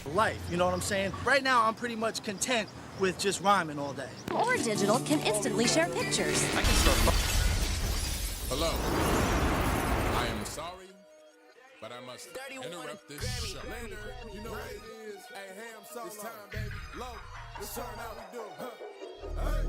life. You know what I'm saying? Right now, I'm pretty much content with just rhyming all day. Or digital can instantly share pictures. I can start. Hello. I am sorry, but I must interrupt this show. Later, you know what it is. Hey, Ham Solo. It's time, baby. Low. Let's turn out we do. Hey.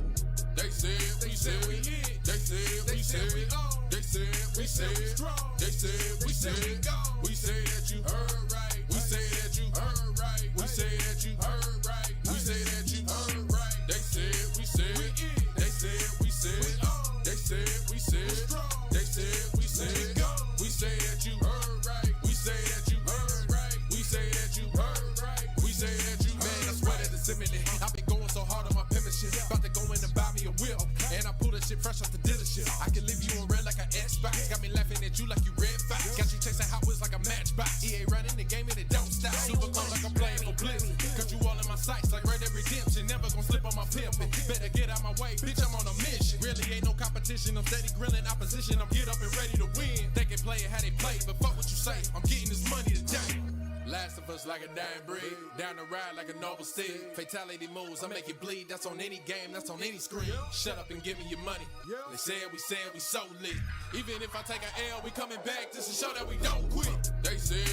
They said we said we hit. They said we said we on. They said we said we strong. They said we said we go. We say that you heard right. We say that you heard right. We say that you heard right. We say that you heard right. They said we said we in. They said we said we on. They said we said strong. They said we said we go. We say that you heard right. We say that you heard right. We say that you heard right. We say that you heard right. Man, I swear that it's imminent. I've been going so hard on my penmanship. About to go in and buy me a wheel. And I pull that shit fresh off the dealership. I can leave you on red like an Xbox. Got me laughing at you like you red fox. Got you chasing Hot Wheels like a matchbox. EA running the game and it don't stop. Super cold like I'm playing for Blizzard. Got you all in my sights like Red Dead Redemption. Never gonna slip on my pimpin'. Better get out my way, bitch, I'm on a mission. Really ain't no competition. I'm steady grilling opposition. I'm get up and ready to win. They can play it how they play, but fuck what you say. I'm getting this money today. Last of us like a dying breed. Down the ride like a noble steed. Fatality moves, I make it bleed. That's on any game, that's on any screen. Shut up and give me your money. They said we so lit. Even if I take an L, we coming back just to show that we don't quit. They said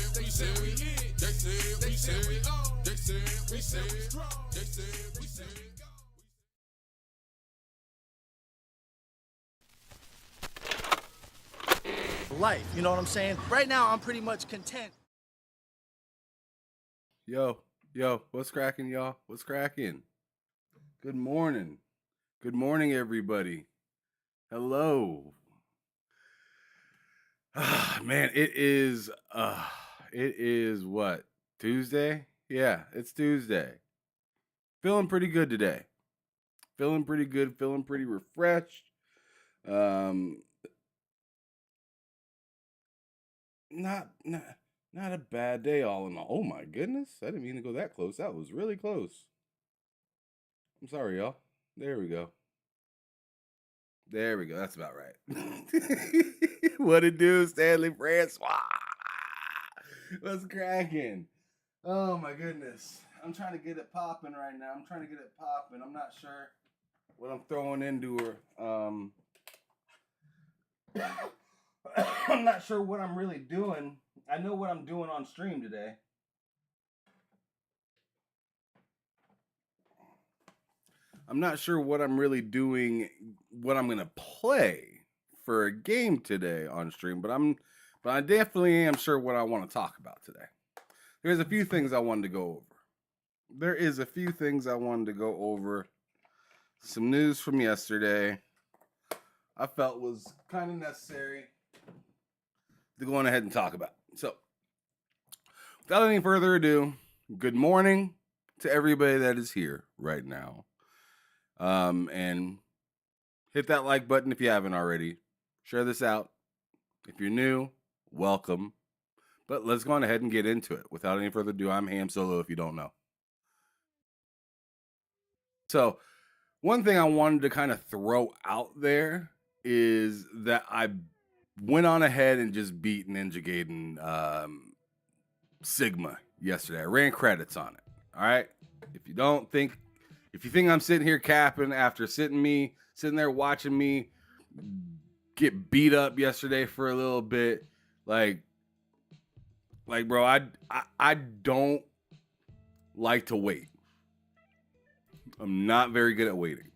we hit. They said we said we on. They said we said we strong. They said we said we go. Life, you know what I'm saying? Right now, I'm pretty much content. Yo, what's cracking, y'all? What's cracking? Good morning. Good morning, everybody. Hello. Man, it is what? Tuesday? Yeah, it's Tuesday. Feeling pretty good today. Feeling pretty good, feeling pretty refreshed. Not a bad day all in all. Oh my goodness. I didn't mean to go that close. That was really close. I'm sorry, y'all. There we go. There we go. That's about right. What it do, Stanley Francois? What's cracking? Oh my goodness. I'm trying to get it popping right now. I'm not sure what I'm throwing into her. I'm not sure what I'm really doing. I know what I'm doing on stream today. I'm not sure what I'm really doing, what I'm going to play for a game today on stream, but I definitely am sure what I want to talk about today. There's a few things I wanted to go over. Some news from yesterday I felt was kind of necessary to go on ahead and talk about. So, without any further ado, good morning to everybody that is here right now. And hit that like button if you haven't already. Share this out. If you're new, welcome. But let's go on ahead and get into it. Without any further ado, I'm Ham Solo if you don't know. So, one thing I wanted to kind of throw out there is that I went on ahead and just beat Ninja Gaiden Sigma yesterday. I ran credits on it. All right. If you think I'm sitting here capping after sitting there watching me get beat up yesterday for a little bit, like bro, I don't like to wait. I'm not very good at waiting.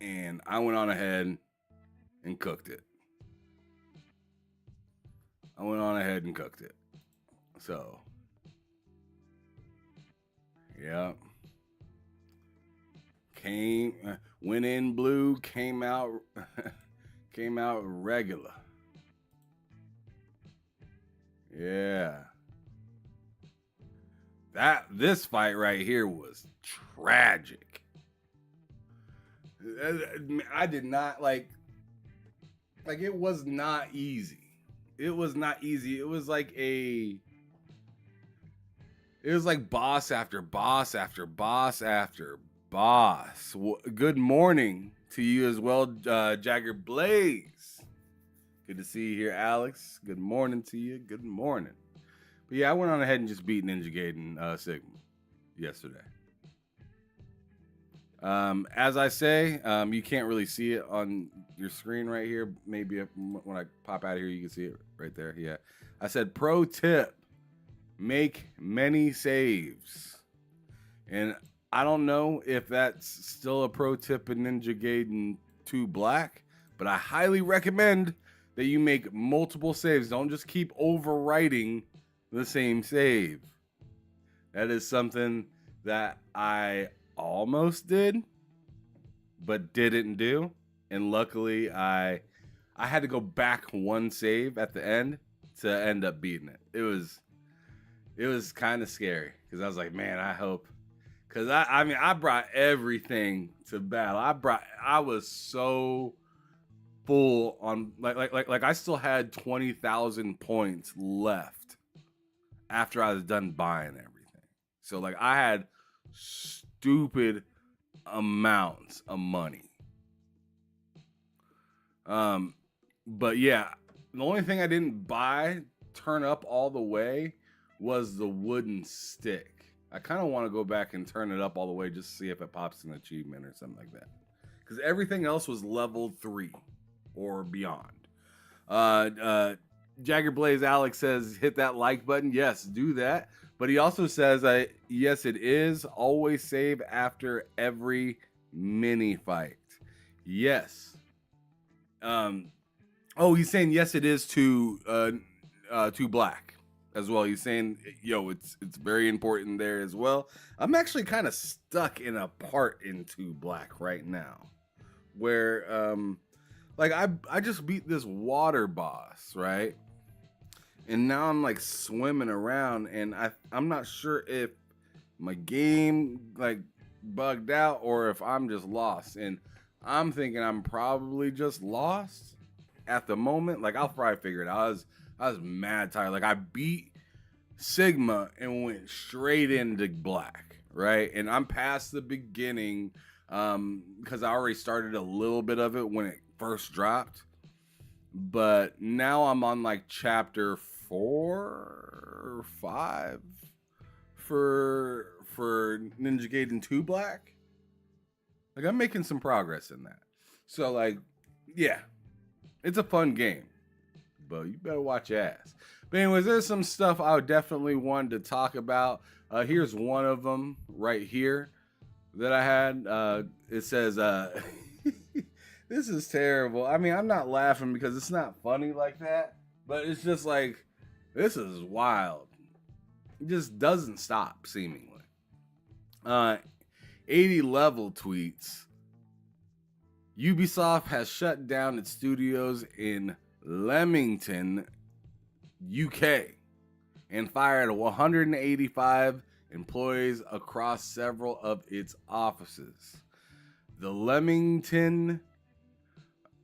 And I went on ahead and cooked it. So, yeah. Went in blue, came out regular. Yeah. This fight right here was tragic. I did not like it was not easy. It was like boss after boss after boss after boss. Good morning to you as well, Jagger Blaze. Good to see you here, Alex. Good morning to you. Good morning. But yeah, I went on ahead and just beat Ninja Gaiden Sigma yesterday. As I say, you can't really see it on your screen right here. Maybe when I pop out of here, you can see it right there. Yeah. I said, pro tip, make many saves. And I don't know if that's still a pro tip in Ninja Gaiden 2 Black, but I highly recommend that you make multiple saves. Don't just keep overwriting the same save. That is something that I almost did, but didn't do. And luckily, I had to go back one save at the end to end up beating it. It was kind of scary because I was like, man, I hope. Because I brought everything to battle. I was so full on like I still had 20,000 points left after I was done buying everything. So like I had stupid amounts of money. But yeah, the only thing I didn't buy turn up all the way was the wooden stick. I kind of want to go back and turn it up all the way just to see if it pops an achievement or something like that. Because everything else was level 3 or beyond. Jagger Blaze Alex says, hit that like button. Yes, do that. But he also says, yes, it is. Always save after every mini fight. Yes. Oh, he's saying yes, it is to Black as well. He's saying, yo, it's very important there as well. I'm actually kind of stuck in a part in 2 Black right now, where like I just beat this water boss, right? And now I'm like swimming around, and I'm not sure if my game like bugged out or if I'm just lost. And I'm thinking I'm probably just lost at the moment. Like I'll probably figure it out. I was mad tired. Like I beat Sigma and went straight into Black, right? And I'm past the beginning because I already started a little bit of it when it first dropped. But now I'm on like chapter 4 or 5 for Ninja Gaiden 2 Black. Like I'm making some progress in that. So like, yeah, it's a fun game, but you better watch your ass. But anyways, there's some stuff I definitely wanted to talk about. Here's one of them right here that I had. It says, this is terrible. I mean, I'm not laughing because it's not funny like that, but it's just like, this is wild. It just doesn't stop, seemingly. 80 level tweets. Ubisoft has shut down its studios in Leamington, UK, and fired 185 employees across several of its offices. The Leamington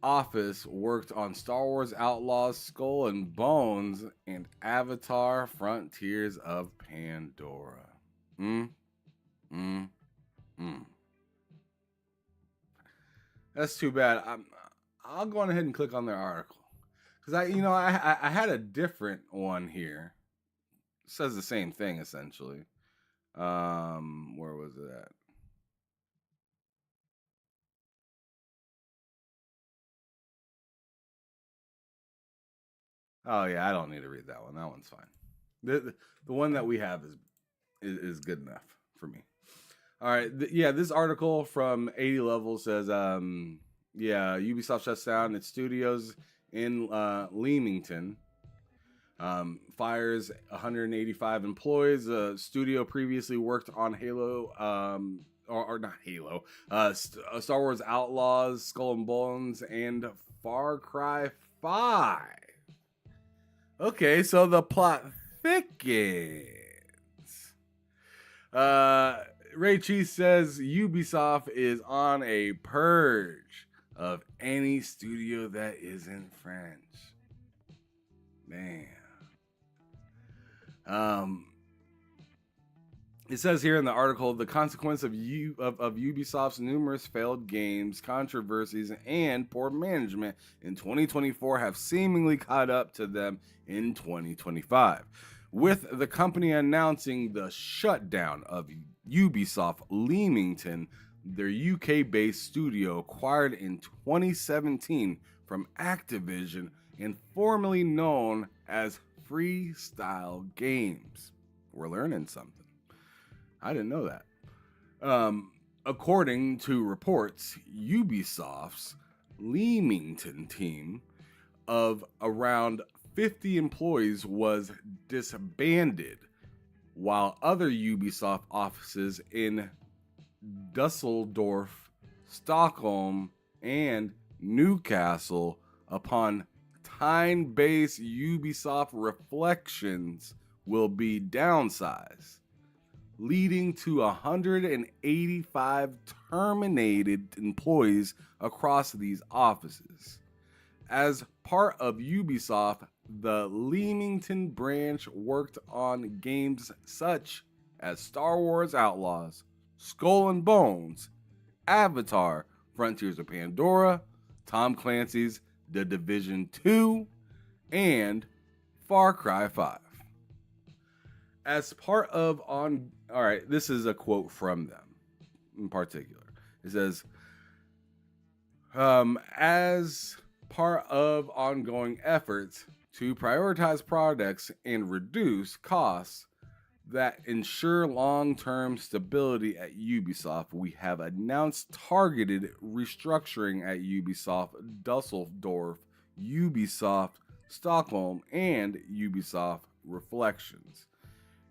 office worked on Star Wars Outlaws, Skull and Bones, and Avatar Frontiers of Pandora. That's too bad. I'll go on ahead and click on their article because I had a different one here. It says the same thing essentially. Where was it at? Oh yeah, I don't need to read that one. That one's fine. The one that we have is good enough for me. All right, this article from 80 Level says, Ubisoft shuts down its studios in Leamington, fires 185 employees. The studio previously worked on Halo, or not Halo, Star Wars Outlaws, Skull and Bones, and Far Cry 5. Okay, so the plot thickens. Ray Cheese says Ubisoft is on a purge of any studio that isn't French. Man. It says here in the article, the consequence of Ubisoft's numerous failed games, controversies, and poor management in 2024 have seemingly caught up to them in 2025. with the company announcing the shutdown of Ubisoft Leamington, their UK-based studio acquired in 2017 from Activision and formerly known as Freestyle Games. We're learning something. I didn't know that. According to reports, Ubisoft's Leamington team of around 50 employees was disbanded, while other Ubisoft offices in Dusseldorf, Stockholm, and Newcastle upon time-based Ubisoft reflections will be downsized, leading to 185 terminated employees across these offices. As part of Ubisoft, the Leamington branch worked on games such as Star Wars Outlaws, Skull and Bones, Avatar, Frontiers of Pandora, Tom Clancy's The Division 2, and Far Cry 5. As part of alright, this is a quote from them in particular. It says, as part of ongoing efforts to prioritize products and reduce costs that ensure long-term stability at Ubisoft, we have announced targeted restructuring at Ubisoft Dusseldorf, Ubisoft Stockholm, and Ubisoft Reflections,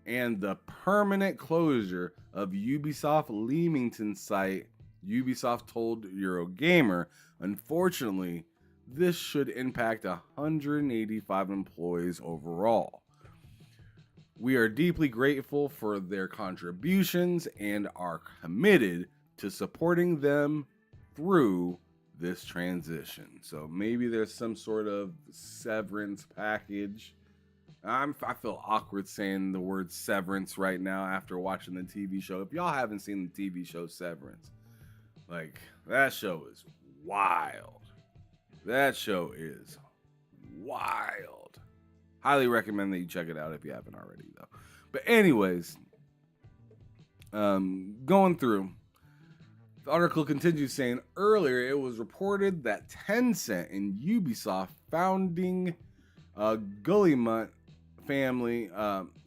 and the permanent closure of Ubisoft Leamington site, Ubisoft told Eurogamer. Unfortunately, this should impact 185 employees overall. We are deeply grateful for their contributions and are committed to supporting them through this transition. So maybe there's some sort of severance package. I feel awkward saying the word severance right now after watching the TV show. If y'all haven't seen the TV show Severance, like, that show is wild. That show is wild. Highly recommend that you check it out if you haven't already, though. But anyways, going through, the article continues saying, earlier it was reported that Tencent and Ubisoft founding Guillemot family,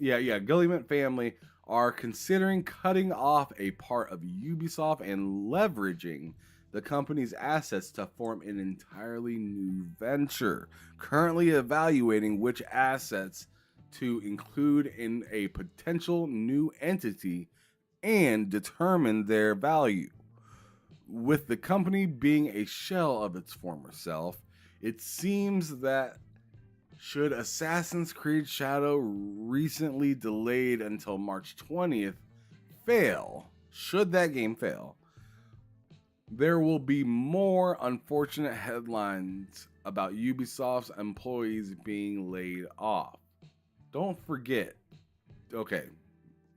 Guillemot family are considering cutting off a part of Ubisoft and leveraging the company's assets to form an entirely new venture, currently evaluating which assets to include in a potential new entity and determine their value. With the company being a shell of its former self, it seems that should Assassin's Creed Shadow, recently delayed until March 20th, should that game fail, there will be more unfortunate headlines about Ubisoft's employees being laid off. Don't forget, okay,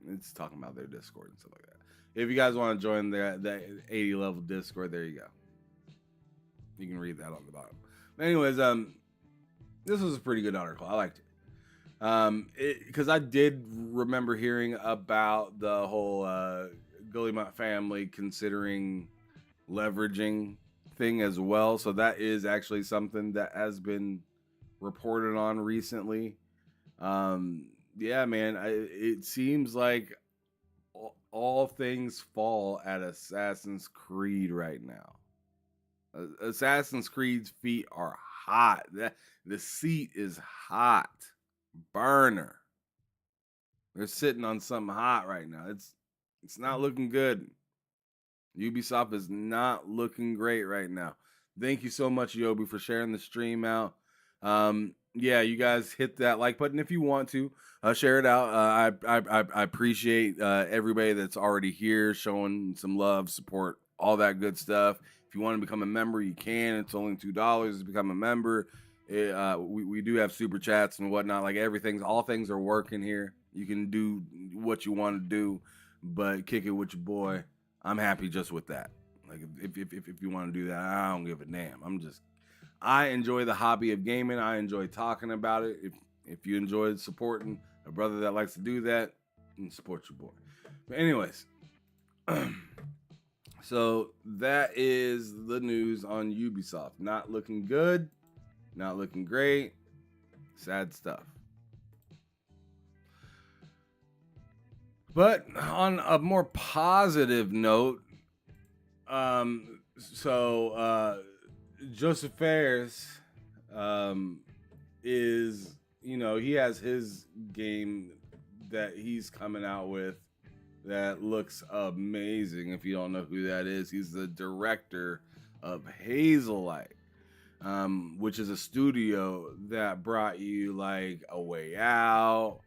it's talking about their Discord and stuff like that. If you guys want to join that 80 level Discord, there you go. You can read that on the bottom. But anyways, this was a pretty good article. I liked it. Because I did remember hearing about the whole Guillemot family considering leveraging thing as well. So that is actually something that has been reported on recently. Yeah, man, it seems like all things fall at Assassin's Creed right now. Assassin's Creed's feet are hot. The seat is hot. Burner. They're sitting on something hot right now. It's not looking good. Ubisoft is not looking great right now. Thank you so much, Yobi, for sharing the stream out. Yeah, you guys hit that like button if you want to. Share it out. I appreciate everybody that's already here, showing some love, support, all that good stuff. If you want to become a member, you can. It's only $2 to become a member. We do have super chats and whatnot. Like all things are working here. You can do what you want to do, but kick it with your boy. I'm happy just with that. Like if you want to do that, I don't give a damn. I enjoy the hobby of gaming. I enjoy talking about it. If you enjoy supporting, a brother that likes to do that, and support your boy. But anyways, so that is the news on Ubisoft. Not looking good, not looking great, sad stuff. But on a more positive note, Joseph Fares is, he has his game that he's coming out with that looks amazing. If you don't know who that is, he's the director of Hazelight, which is a studio that brought you like A Way Out,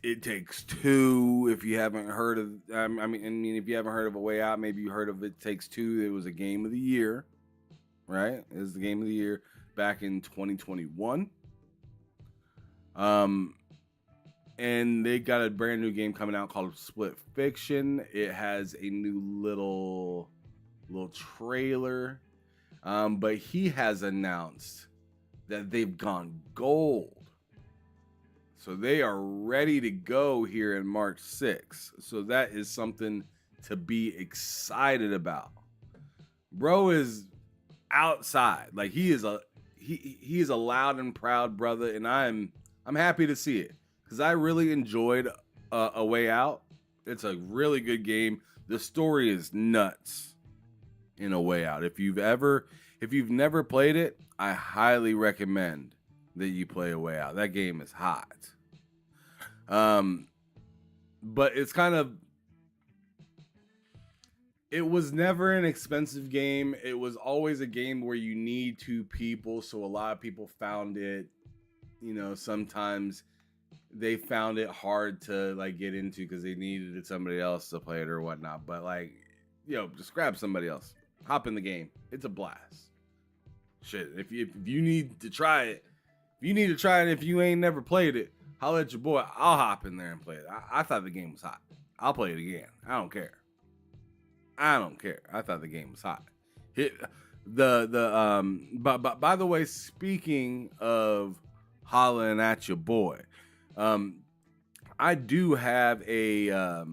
It Takes Two. If you haven't heard of, if you haven't heard of A Way Out, maybe you heard of It Takes Two. It was a game of the year, right? It was the game of the year back in 2021. And they got a brand new game coming out called Split Fiction. It has a new little trailer, but he has announced that they've gone gold. So they are ready to go here in March 6th. So that is something to be excited about. Bro is outside. Like he is a loud and proud brother, and I'm happy to see it because I really enjoyed A Way Out. It's a really good game. The story is nuts in A Way Out. If you've never played it, I highly recommend that you play A Way Out. That game is hot. But it's kind of, it was never an expensive game. It was always a game where you need two people. So a lot of people found it, sometimes they found it hard to like get into because they needed somebody else to play it or whatnot. But like, just grab somebody else, hop in the game. It's a blast. Shit, if you need to try it, if you ain't never played it, holla at your boy. I'll hop in there and play it. I thought the game was hot. I'll play it again. I don't care. I thought the game was hot. But by the way, speaking of hollering at your boy, I do have a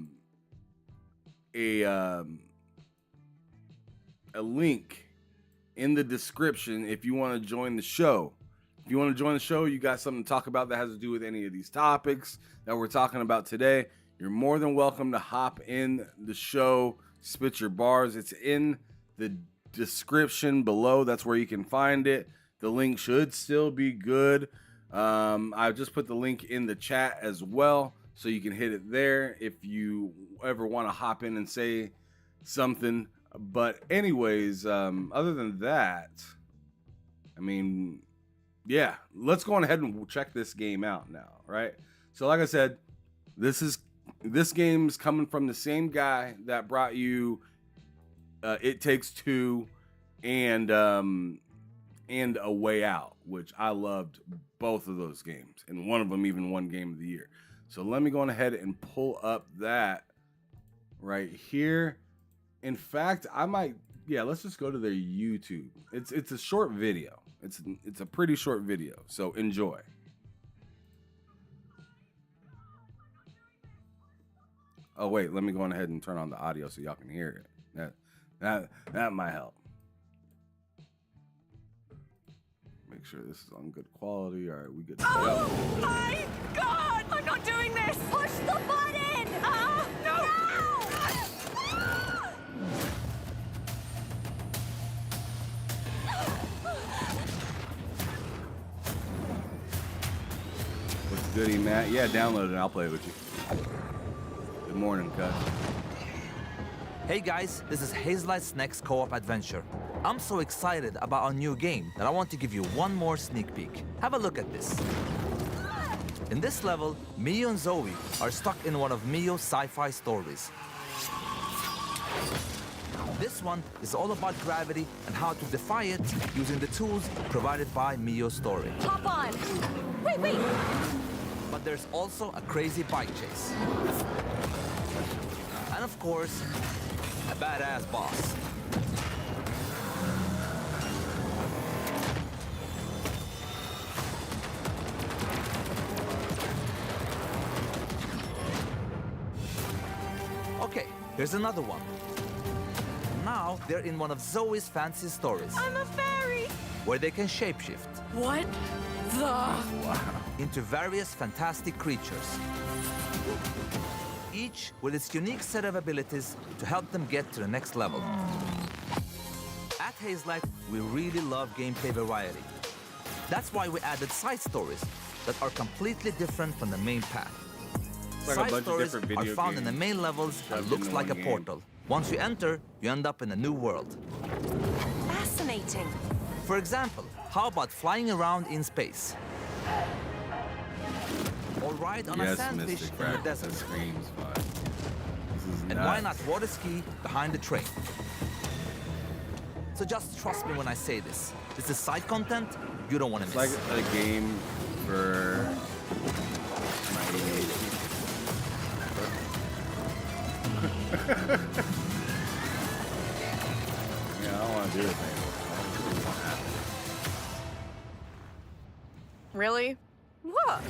link in the description if you want to join the show. If you want to join the show, you got something to talk about that has to do with any of these topics that we're talking about today, you're more than welcome to hop in the show, spit your bars. It's in the description below. That's where you can find it. The link should still be good. I just put the link in the chat as well, so you can hit it there if you ever want to hop in and say something. But anyways, other than that, yeah, let's go on ahead and check this game out now, right? So like I said, this game's coming from the same guy that brought you It Takes Two and A Way Out, which I loved both of those games, and one of them even won Game of the Year. So let me go on ahead and pull up that right here. In fact, let's just go to their YouTube. It's a short video. It's a pretty short video, so enjoy. Oh wait, let me go on ahead and turn on the audio so y'all can hear it. That might help. Make sure this is on good quality. All right, we good to go. Oh my God! I'm not doing this! Push the button! No! What's goody, Matt? Yeah, download it. I'll play it with you. Good morning, cuz. Hey guys, this is Hazelight's next co-op adventure. I'm so excited about our new game that I want to give you one more sneak peek. Have a look at this. In this level, Mio and Zoe are stuck in one of Mio's sci-fi stories. This one is all about gravity and how to defy it using the tools provided by Mio's story. Hop on! Wait! But there's also a crazy bike chase. And of course, a badass boss. Okay, here's another one. Now they're in one of Zoe's fancy stories I'm a fairy. where they can shapeshift What the? into various fantastic creatures, each with its unique set of abilities to help them get to the next level. At Hazelight, we really love gameplay variety. That's why we added side stories that are completely different from the main path. Like a Side bunch of stories different are video found in the games main levels and shoved looks into like a one game. portal. Once you enter, you end up in a new world. Fascinating. For example, how about flying around in space? Or ride on a Yes, sandfish Mystic in the Fractal, desert? that screams fun. This is And why nuts. not water ski behind the train? So just trust me when I say this. This is side content you don't want to It's miss. like a game for my ADHD. Yeah, I don't want to do it anymore. I don't really want to have it. Really? What?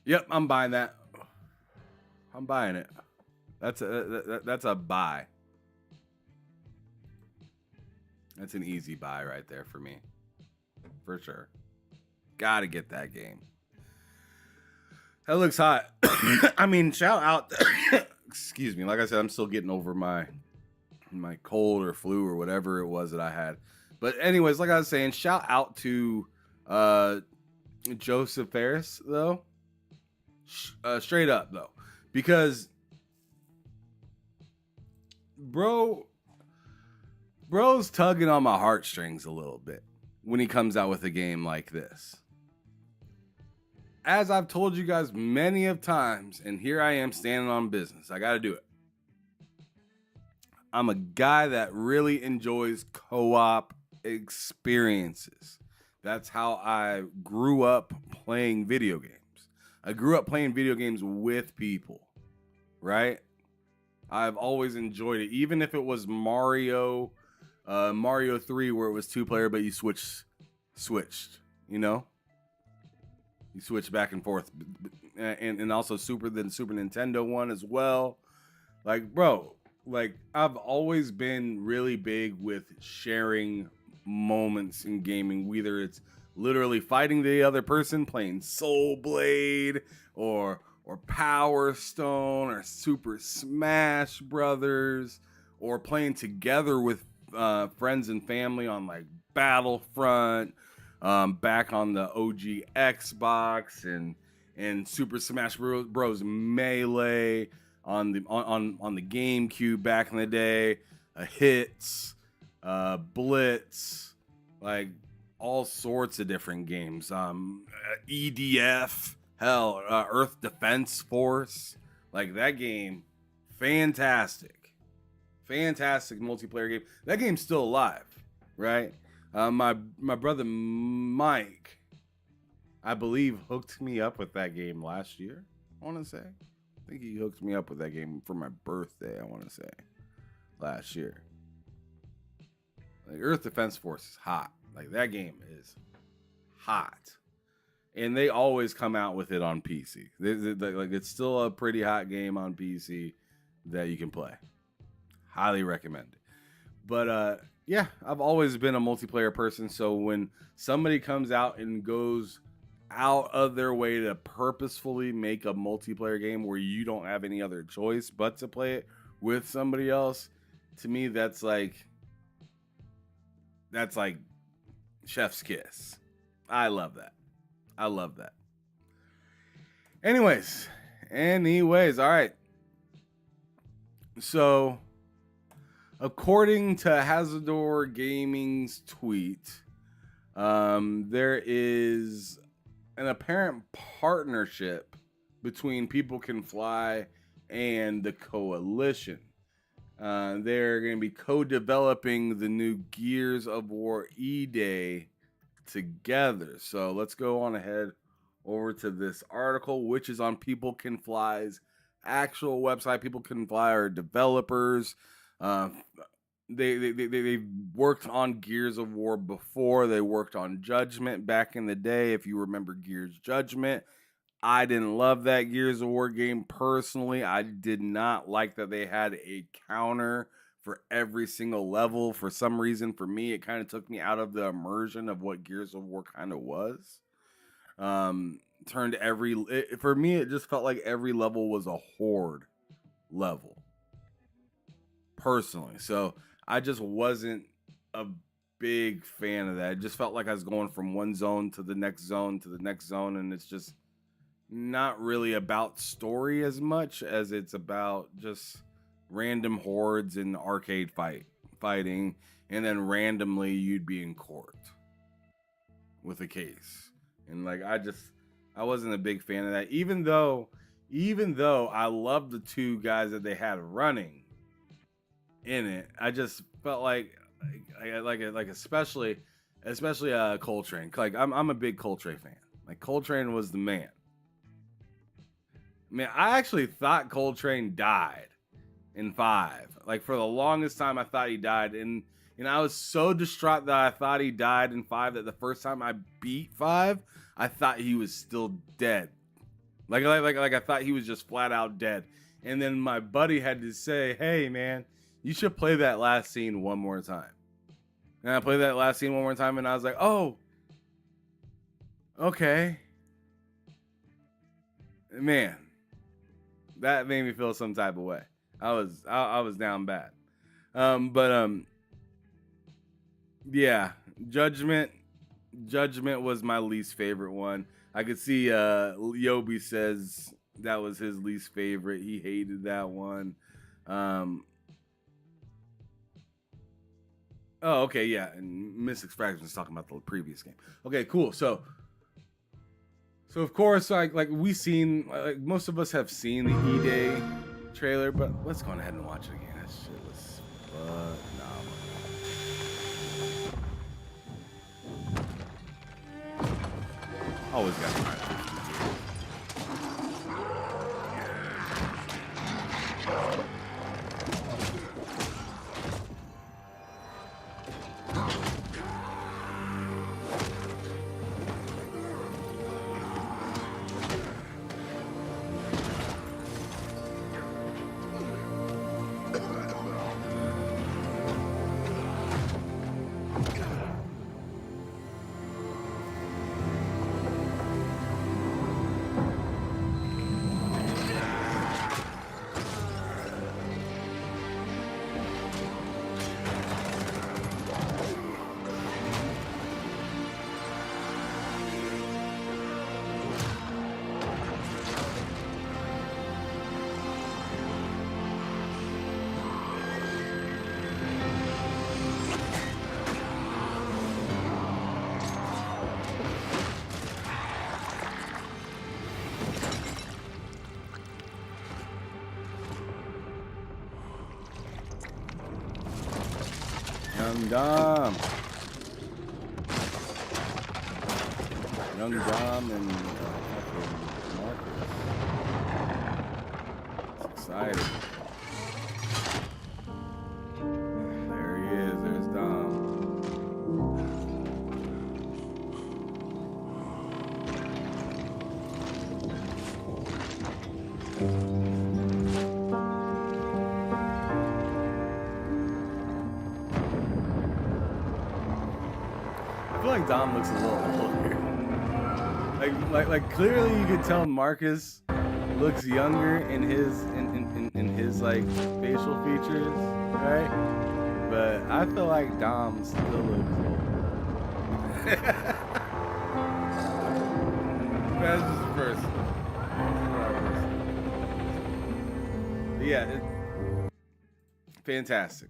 Yep. I'm buying that. I'm buying it. That's a buy. That's an easy buy right there for me. For sure. Gotta get that game. That looks hot. I mean, shout out. Excuse me. Like I said, I'm still getting over my cold or flu or whatever it was that I had. But anyways, like I was saying, shout out to Joseph Ferris, though. Straight up, though. Because bro's tugging on my heartstrings a little bit when he comes out with a game like this. As I've told you guys many of times, and here I am standing on business. I got to do it. I'm a guy that really enjoys co-op experiences. That's how I grew up playing video games. I grew up playing video games with people, right? I've always enjoyed it, even if it was Mario 3, where it was 2-player, but you switched, you know? You switch back and forth, and also Super Nintendo one as well. Like, bro, like I've always been really big with sharing moments in gaming, whether it's literally fighting the other person, playing Soul Blade, or Power Stone, or Super Smash Brothers, or playing together with friends and family on like Battlefront, back on the OG Xbox, and Super Smash Bros. Melee on the GameCube back in the day, Hits, Blitz, like all sorts of different games. EDF, hell, Earth Defense Force, like that game, fantastic multiplayer game. That game's still alive, right? My brother Mike, I believe, hooked me up with that game last year. I want to say, I think he hooked me up with that game for my birthday. I want to say last year. Like Earth Defense Force is hot. Like that game is hot, and they always come out with it on PC. Like it's still a pretty hot game on PC that you can play. Highly recommend it. But yeah, I've always been a multiplayer person. So when somebody comes out and goes out of their way to purposefully make a multiplayer game where you don't have any other choice but to play it with somebody else, to me that's like chef's kiss. I love that. Anyways, all right. So according to Hazardor Gaming's tweet, there is an apparent partnership between People Can Fly and the Coalition. They're going to be co-developing the new Gears of War E-Day together. So let's go on ahead over to this article, which is on People Can Fly's actual website. People Can Fly are developers they worked on Gears of War before. They worked on Judgment back in the day. If you remember Gears Judgment, I didn't love that Gears of War game personally. I did not like that they had a counter for every single level. For some reason, for me, it kind of took me out of the immersion of what Gears of War kind of was. For me, it just felt like every level was a horde level. Personally, so I just wasn't a big fan of that. It just felt like I was going from one zone to the next zone to the next zone, and it's just not really about story as much as it's about just random hordes and arcade fighting, and then randomly you'd be in court with a case. And like I wasn't a big fan of that, even though I loved the two guys that they had running in it. I just felt like especially Coltrane. Like I'm a big Coltrane fan. Like Coltrane was the man. Man, I actually thought Coltrane died in 5. Like for the longest time, I thought he died, and I was so distraught that I thought he died in 5 that the first time I beat 5, I thought he was still dead. Like I thought he was just flat out dead. And then my buddy had to say, "Hey, man, you should play that last scene one more time." And I played that last scene one more time, and I was like, "Oh, okay." Man, that made me feel some type of way. I was down bad. Yeah, Judgment was my least favorite one. I could see Yobi says that was his least favorite. He hated that one. Oh, okay, yeah. And Mystic Fractions was talking about the previous game. Okay, cool. So of course, like we've seen, like most of us have seen the E-Day trailer, but let's go ahead and watch it again. That shit was phenomenal. Always got to try it. Young Dom and Marcus. It's exciting. There he is. There's Dom. I feel like Dom looks a little older. Like clearly you could tell Marcus looks younger in his like facial features, right? But I feel like Dom still looks older. That's just personal. Yeah, fantastic.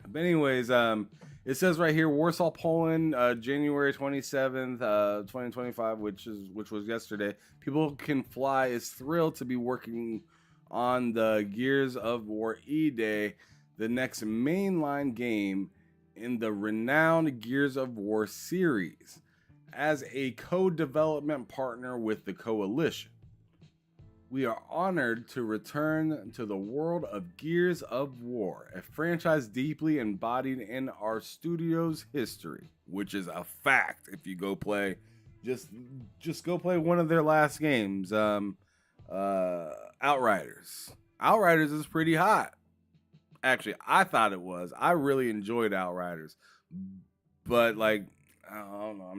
But anyways, it says right here, Warsaw, Poland, January 27th, 2025, which was yesterday. People Can Fly is thrilled to be working on the Gears of War E-Day, the next mainline game in the renowned Gears of War series, as a co-development partner with the Coalition. we are honored to return to the world of Gears of War, a franchise deeply embodied in our studio's history, which is a fact. If you go play, just go play one of their last games, Outriders. Outriders is pretty hot. Actually, I thought it was. I really enjoyed Outriders, but like, I don't know,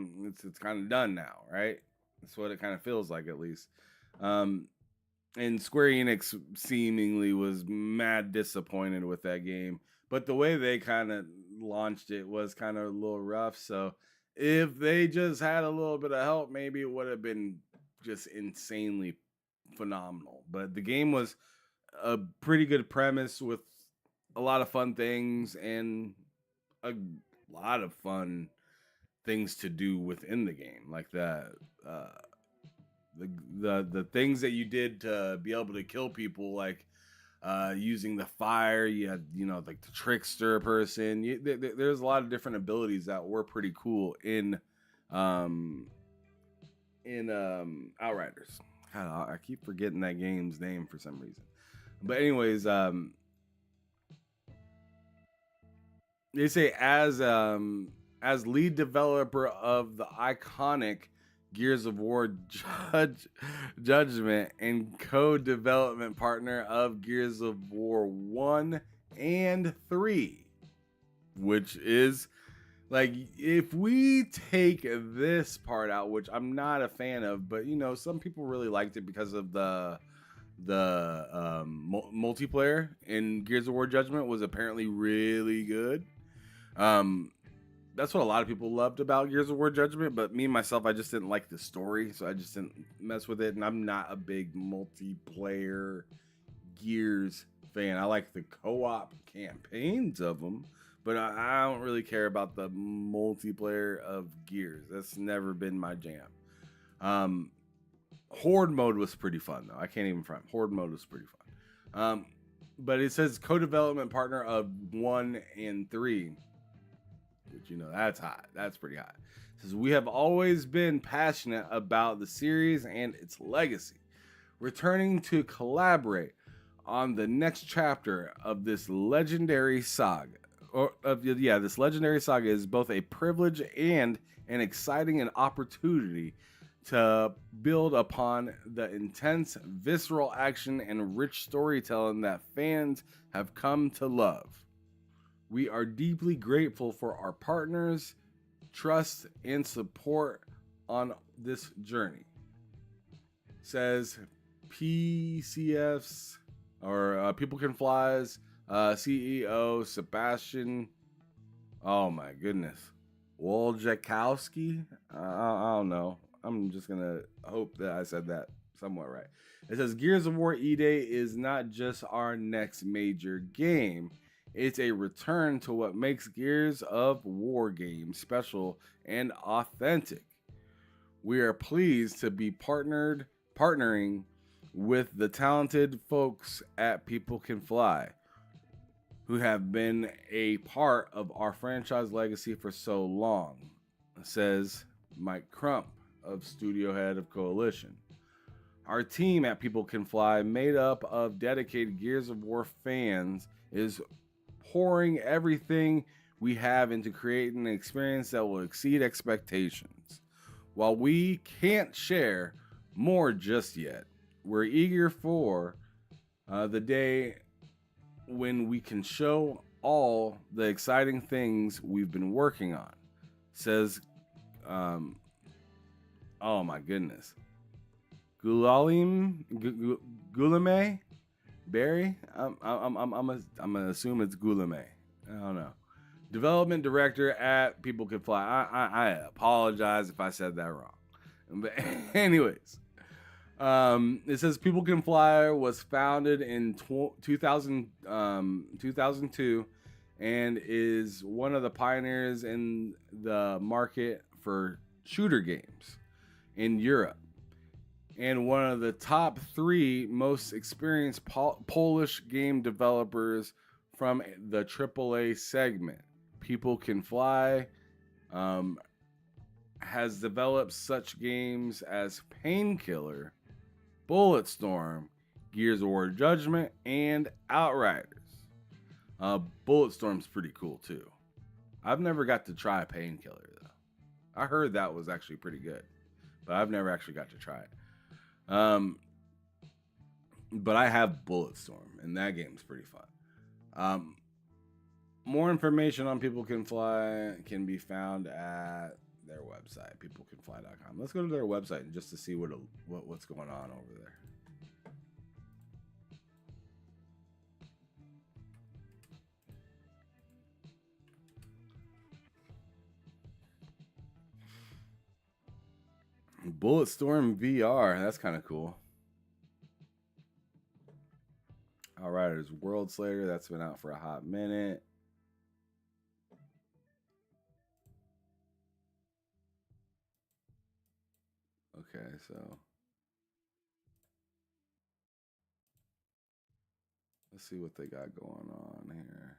it's kind of done now, right? That's what it kind of feels like, at least. And Square Enix seemingly was mad disappointed with that game, but the way they kind of launched it was kind of a little rough. So if they just had a little bit of help, maybe it would have been just insanely phenomenal. But the game was a pretty good premise with a lot of fun things and a lot of fun things to do within the game, like that. The things that you did to be able to kill people, like using the fire. You had, like the trickster person. There's a lot of different abilities that were pretty cool in Outriders. God, I keep forgetting that game's name for some reason. But anyways, they say as lead developer of the iconic Gears of War Judgment and co-development partner of Gears of War 1 and 3, which is like, if we take this part out, which I'm not a fan of, but some people really liked it because of the multiplayer in Gears of War Judgment was apparently really good. That's what a lot of people loved about Gears of War Judgment, but me myself, I just didn't like the story, so I just didn't mess with it. And I'm not a big multiplayer Gears fan. I like the co-op campaigns of them, but I don't really care about the multiplayer of Gears. That's never been my jam. Horde mode was pretty fun, though. I can't even front. Horde mode was pretty fun. But it says co-development partner of 1 and 3. Which, that's hot. That's pretty hot. It says, we have always been passionate about the series and its legacy. Returning to collaborate on the next chapter of this legendary saga. This legendary saga is both a privilege and an exciting opportunity to build upon the intense, visceral action and rich storytelling that fans have come to love. We are deeply grateful for our partners, trust, and support on this journey. Says PCF's or People Can Fly's CEO Sebastian. Oh my goodness, Wojciechowski. I don't know. I'm just gonna hope that I said that somewhat right. It says Gears of War E-Day is not just our next major game. It's a return to what makes Gears of War games special and authentic. We are pleased to be partnering with the talented folks at People Can Fly, who have been a part of our franchise legacy for so long, says Mike Crump, of studio head of Coalition. Our team at People Can Fly, made up of dedicated Gears of War fans, is pouring everything we have into creating an experience that will exceed expectations. While we can't share more just yet, we're eager for the day when we can show all the exciting things we've been working on, says oh my goodness, Guillaume Barry. I'm gonna assume it's Guillaume. I don't know. Development director at People Can Fly. I apologize if I said that wrong. But anyways, it says People Can Fly was founded in 2002 and is one of the pioneers in the market for shooter games in Europe, and one of the top 3 most experienced Polish game developers from the AAA segment. People Can Fly has developed such games as Painkiller, Bulletstorm, Gears of War Judgment, and Outriders. Bulletstorm's pretty cool too. I've never got to try Painkiller though. I heard that was actually pretty good, but I've never actually got to try it. But I have Bulletstorm, and that game's pretty fun. More information on People Can Fly can be found at their website, peoplecanfly.com. Let's go to their website just to see what's going on over there. Bulletstorm VR, that's kind of cool. Outriders World Slayer, that's been out for a hot minute. Okay, so let's see what they got going on here.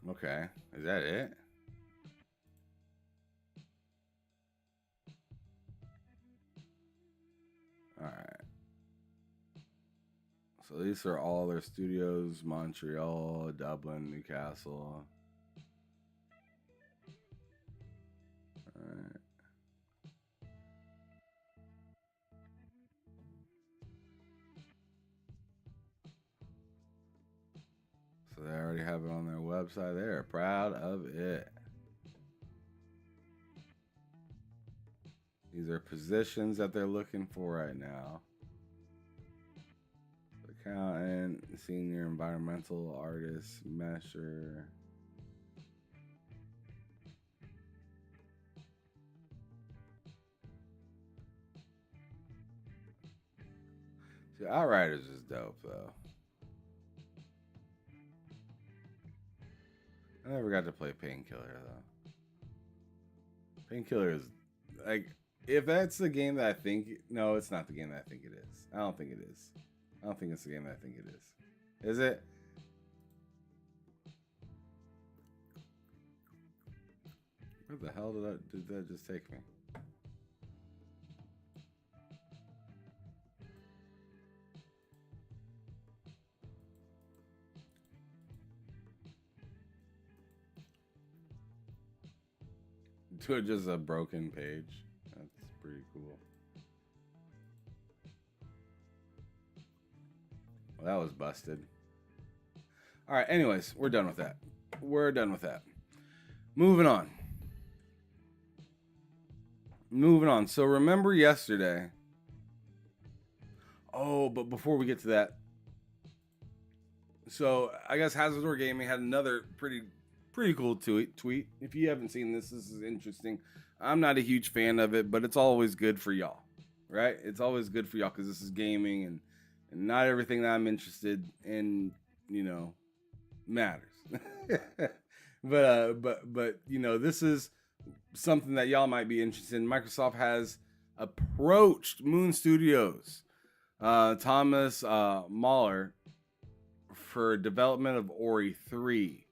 Okay, is that it? All right. So these are all their studios: Montreal, Dublin, Newcastle. All right. So they already have it on their website. They're proud of it. These are positions that they're looking for right now. Accountant, senior environmental artist, mesher. See, Outriders is dope though. I never got to play Painkiller though. Painkiller is like, if that's the game that I think, no, it's not the game that I think it is. I don't think it is. I don't think it's the game that I think it is. Is it? Where the hell did that just take me? To just a broken page. That's pretty cool. Well, that was busted. All right, anyways, we're done with that. We're done with that. Moving on. So remember yesterday. Oh, but before we get to that. So I guess Hazardor Gaming had another pretty cool tweet. If you haven't seen this is interesting. I'm not a huge fan of it, but it's always good for y'all, right? It's always good for y'all because this is gaming, and not everything that I'm interested in, matters. but this is something that y'all might be interested in. Microsoft has approached Moon Studios, Thomas Mahler, for development of Ori 3.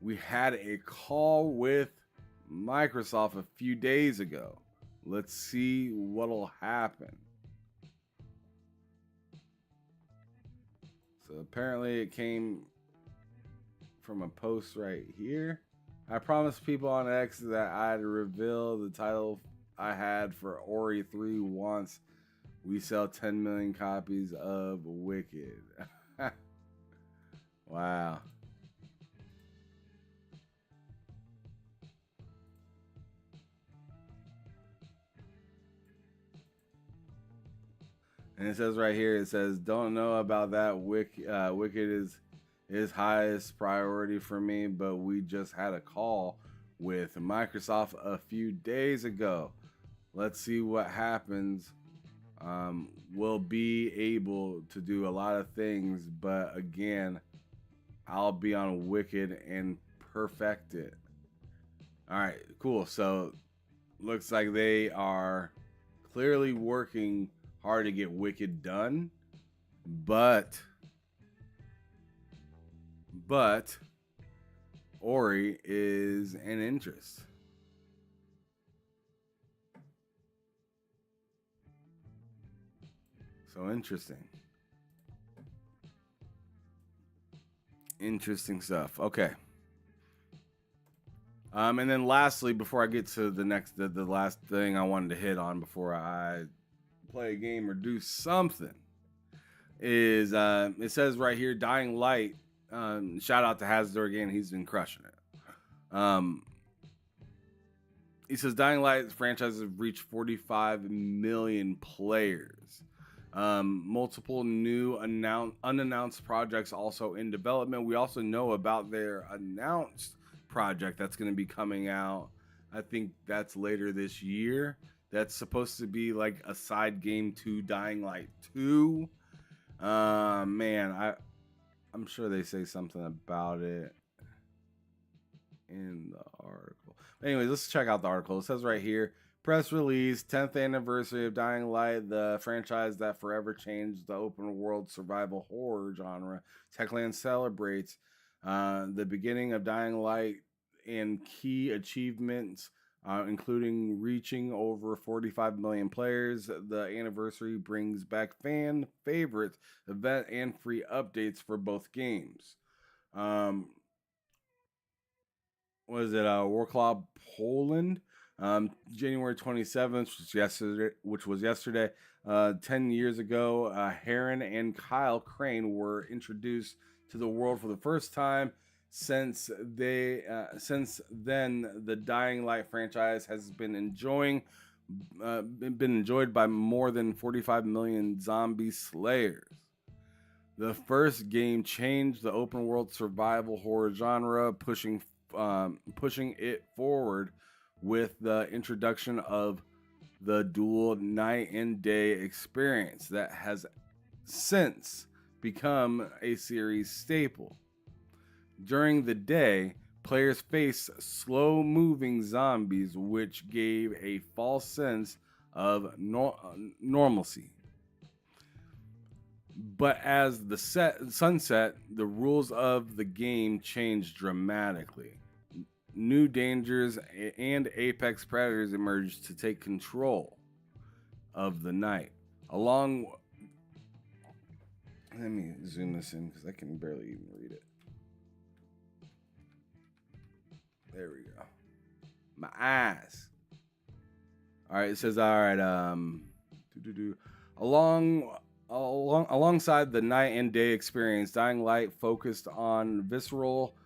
We had a call with Microsoft a few days ago. Let's see what'll happen. So apparently it came from a post right here. I promised people on X that I'd reveal the title I had for Ori 3 once we sell 10 million copies of Wicked. Wow. And it says right here, it says, don't know about that. Wicked is highest priority for me, but we just had a call with Microsoft a few days ago. Let's see what happens. We'll be able to do a lot of things, but again, I'll be on Wicked and perfect it. All right, cool. So looks like they are clearly working hard to get Wicked done, but Ori is an interest. So interesting stuff. Okay. And then lastly, before I get to the last thing I wanted to hit on before I play a game or do something is it says right here, Dying Light. Shout out to Hasdor again. He's been crushing it. He says Dying Light franchise has reached 45 million players. Multiple new unannounced projects also in development. We also know about their announced project that's going to be coming out. I think that's later this year. That's supposed to be like a side game to Dying Light 2. Man, I'm sure they say something about it in the article. Anyways, let's check out the article. It says right here, press release, 10th anniversary of Dying Light, the franchise that forever changed the open world survival horror genre. Techland celebrates the beginning of Dying Light and key achievements, including reaching over 45 million players. The anniversary brings back fan favorites, event and free updates for both games. What is it? Warclaw Poland, January 27th, which was yesterday. 10 years ago, Heron and Kyle Crane were introduced to the world for the first time. Since then, the Dying Light franchise has been enjoyed by more than 45 million zombie slayers. The first game changed the open world survival horror genre, pushing it forward with the introduction of the dual night and day experience that has since become a series staple. During the day, players face slow-moving zombies, which gave a false sense of normalcy. But as the sunset, the rules of the game changed dramatically. New dangers and apex predators emerged to take control of the night. Let me zoom this in because I can barely even read it. There we go. My eyes. All right, it says, all right, alongside the night and day experience, Dying Light focused on visceral,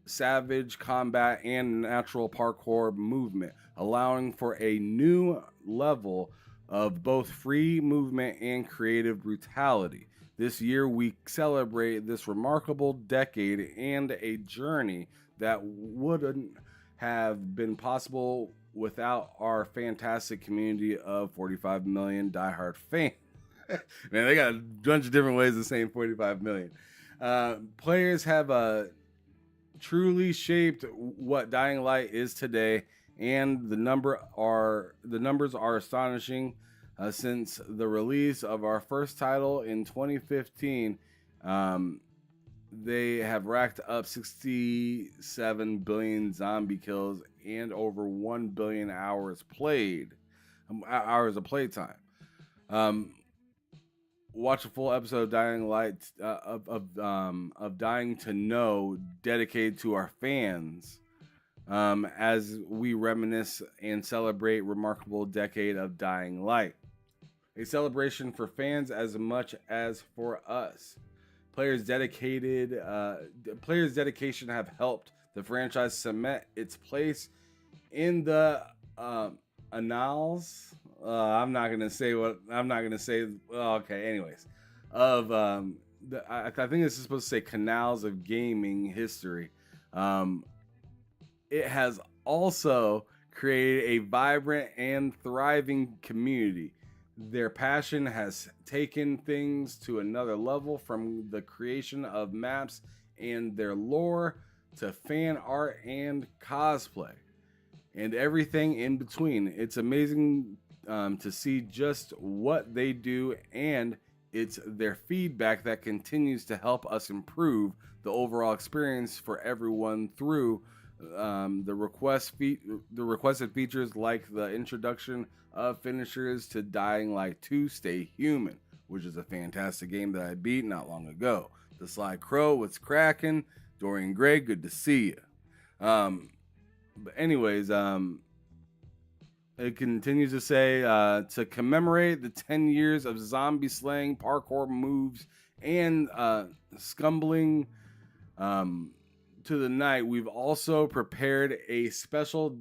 savage combat and natural parkour movement, allowing for a new level of both free movement and creative brutality. This year, we celebrate this remarkable decade and a journey that wouldn't have been possible without our fantastic community of 45 million diehard fans. Man, they got a bunch of different ways of saying 45 million. Players have truly shaped what Dying Light is today, and the numbers are astonishing. Since the release of our first title in 2015, they have racked up 67 billion zombie kills and over 1 billion hours of playtime. Watch a full episode of Dying Light of Dying to Know, dedicated to our fans, as we reminisce and celebrate remarkable decade of Dying Light. A celebration for fans as much as for us. Players' dedication have helped the franchise cement its place in the annals. I'm not gonna say. Okay, anyways, of I think this is supposed to say canals of gaming history. It has also created a vibrant and thriving community. Their passion has taken things to another level, from the creation of maps and their lore to fan art and cosplay. and everything in between. It's amazing to see just what they do, and it's their feedback that continues to help us improve the overall experience for everyone through the requested features like the introduction of finishers to Dying Light 2 Stay Human, which is a fantastic game that I beat not long ago. The Sly Crow, what's cracking? Dorian Gray, good to see you. But anyways, it continues to say, to commemorate the 10 years of zombie slaying, parkour moves, and scumbling to the night, we've also prepared a special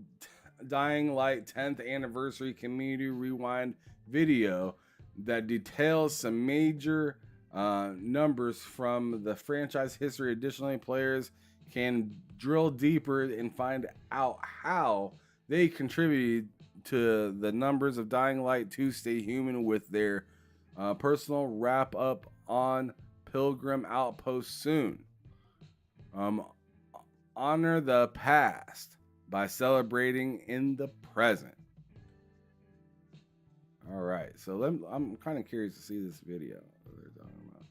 Dying Light 10th anniversary community rewind video that details some major numbers from the franchise history. Additionally, players can drill deeper and find out how they contributed to the numbers of Dying Light 2 Stay Human with their personal wrap up on Pilgrim Outpost soon. Honor the past by celebrating in the present. All right, so I'm kind of curious to see this video that they're talking about.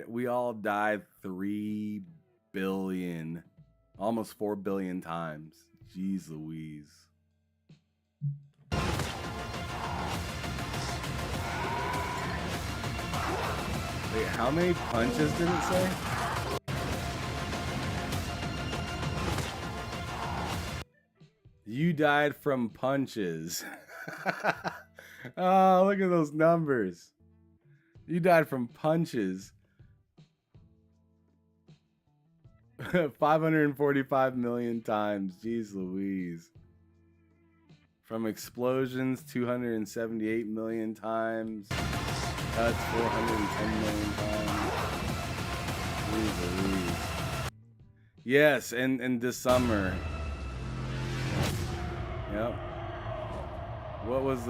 We all died 3 billion, almost 4 billion times. Jeez Louise. Wait, how many punches did it say? You died from punches. Oh, look at those numbers. You died from punches. 545 million times. Jeez Louise. From explosions, 278 million times. Cuts, 410 million times. Jeez Louise. Yes, and this summer. Yep. What was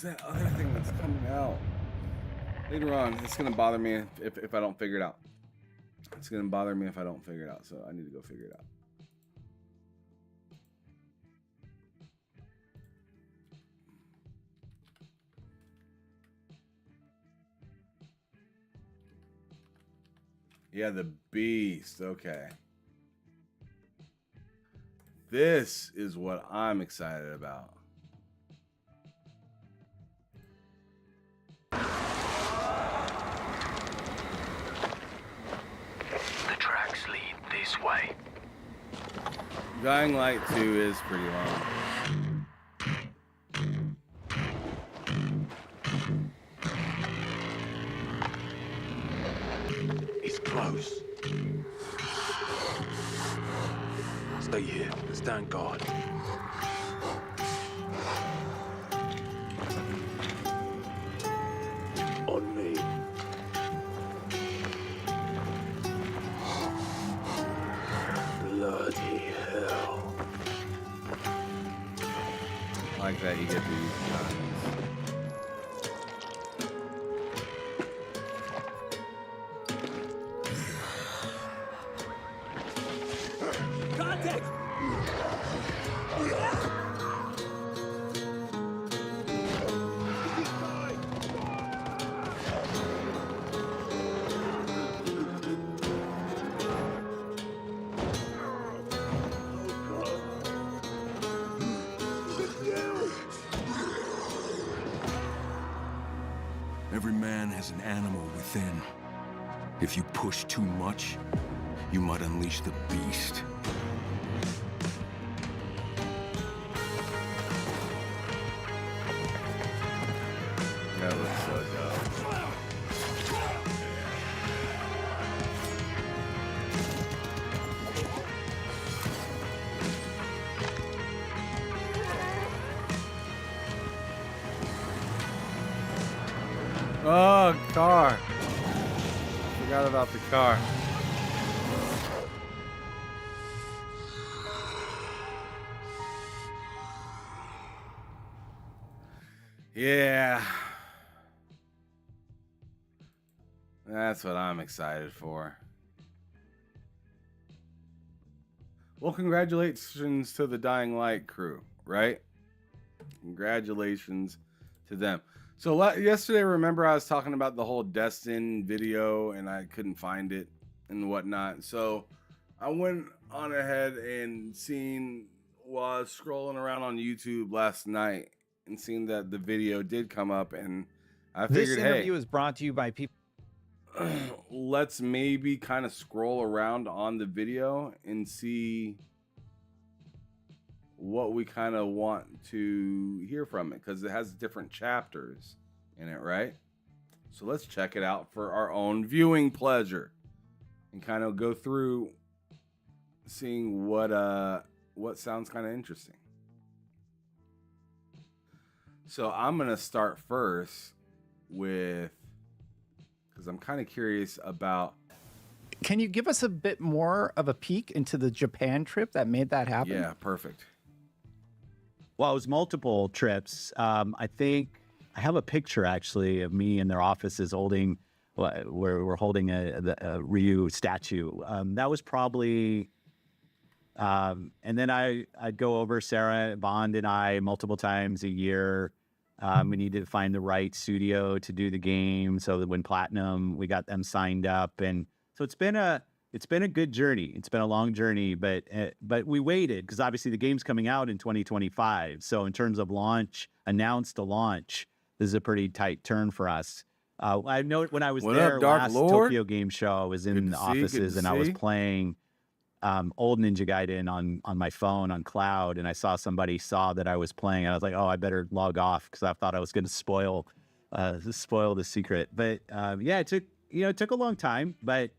that other thing that's coming out? Later on, it's gonna bother me if I don't figure it out. It's gonna bother me if I don't figure it out, so I need to go figure it out. Yeah, the Beast. Okay. This is what I'm excited about. The tracks lead this way. Dying Light 2 is pretty long. It's close. Stay here and stand guard. On me. Bloody hell. Like that, you get these guns. Contact! Every man has an animal within. If you push too much, you might unleash the beast. That looks so dope. Oh, car. Forgot about the car. Yeah. That's what I'm excited for. Well, congratulations to the Dying Light crew, right? Congratulations to them. So yesterday, remember I was talking about the whole Destin video and I couldn't find it and whatnot. So I went on ahead and seen while I was scrolling around on YouTube last night and seen that the video did come up, and I figured, This interview hey, is brought to you by people. let's maybe kind of scroll around on the video and see what we kind of want to hear from it, because it has different chapters in it, right? So let's check it out for our own viewing pleasure and kind of go through seeing what sounds kind of interesting. So I'm gonna start first with, because I'm kind of curious about. Can you give us a bit more of a peek into the Japan trip that made that happen? Yeah, perfect. Well, it was multiple trips. I think I have a picture actually of me in their offices holding, where we're holding a Ryu statue. That was probably, and then I'd go over, Sarah, Bond, and I multiple times a year. We needed to find the right studio to do the game, so that when Platinum, we got them signed up, and so it's been a good journey. It's been a long journey, but we waited because obviously the game's coming out in 2025. So in terms of announced a launch, this is a pretty tight turn for us. I know when I was there last Tokyo Game Show, I was in the offices and I was playing old Ninja Gaiden on my phone on cloud, and I saw somebody saw that I was playing, and I was like, oh, I better log off because I thought I was going to spoil the secret. But yeah, it took a long time, but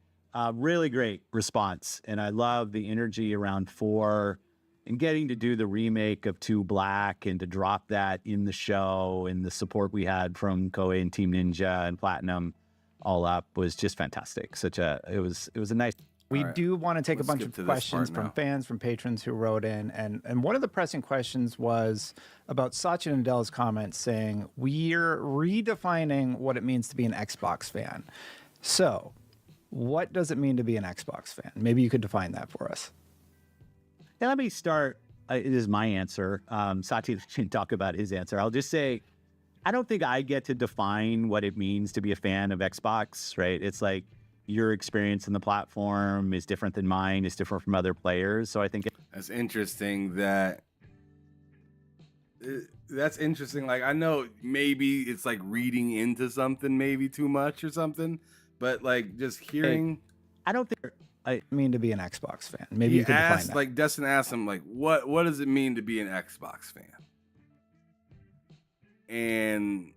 really great response, and I love the energy around 4 and getting to do the remake of 2 Black and to drop that in the show, and the support we had from Koei and Team Ninja and Platinum all up was just fantastic. It was a nice. We do want to take a bunch of questions from fans, from patrons who wrote in. And one of the pressing questions was about Satya Nadella's comments saying, we're redefining what it means to be an Xbox fan. So what does it mean to be an Xbox fan? Maybe you could define that for us. Yeah, let me start. It is my answer. Satya can talk about his answer. I'll just say, I don't think I get to define what it means to be a fan of Xbox, right? It's like, your experience in the platform is different than mine, is different from other players. So I think that's interesting. That's interesting. Like, I know maybe it's like reading into something maybe too much or something, but like just hearing. I don't think I mean to be an Xbox fan. Maybe you could define that. Like Destin asked him, like, what does it mean to be an Xbox fan? And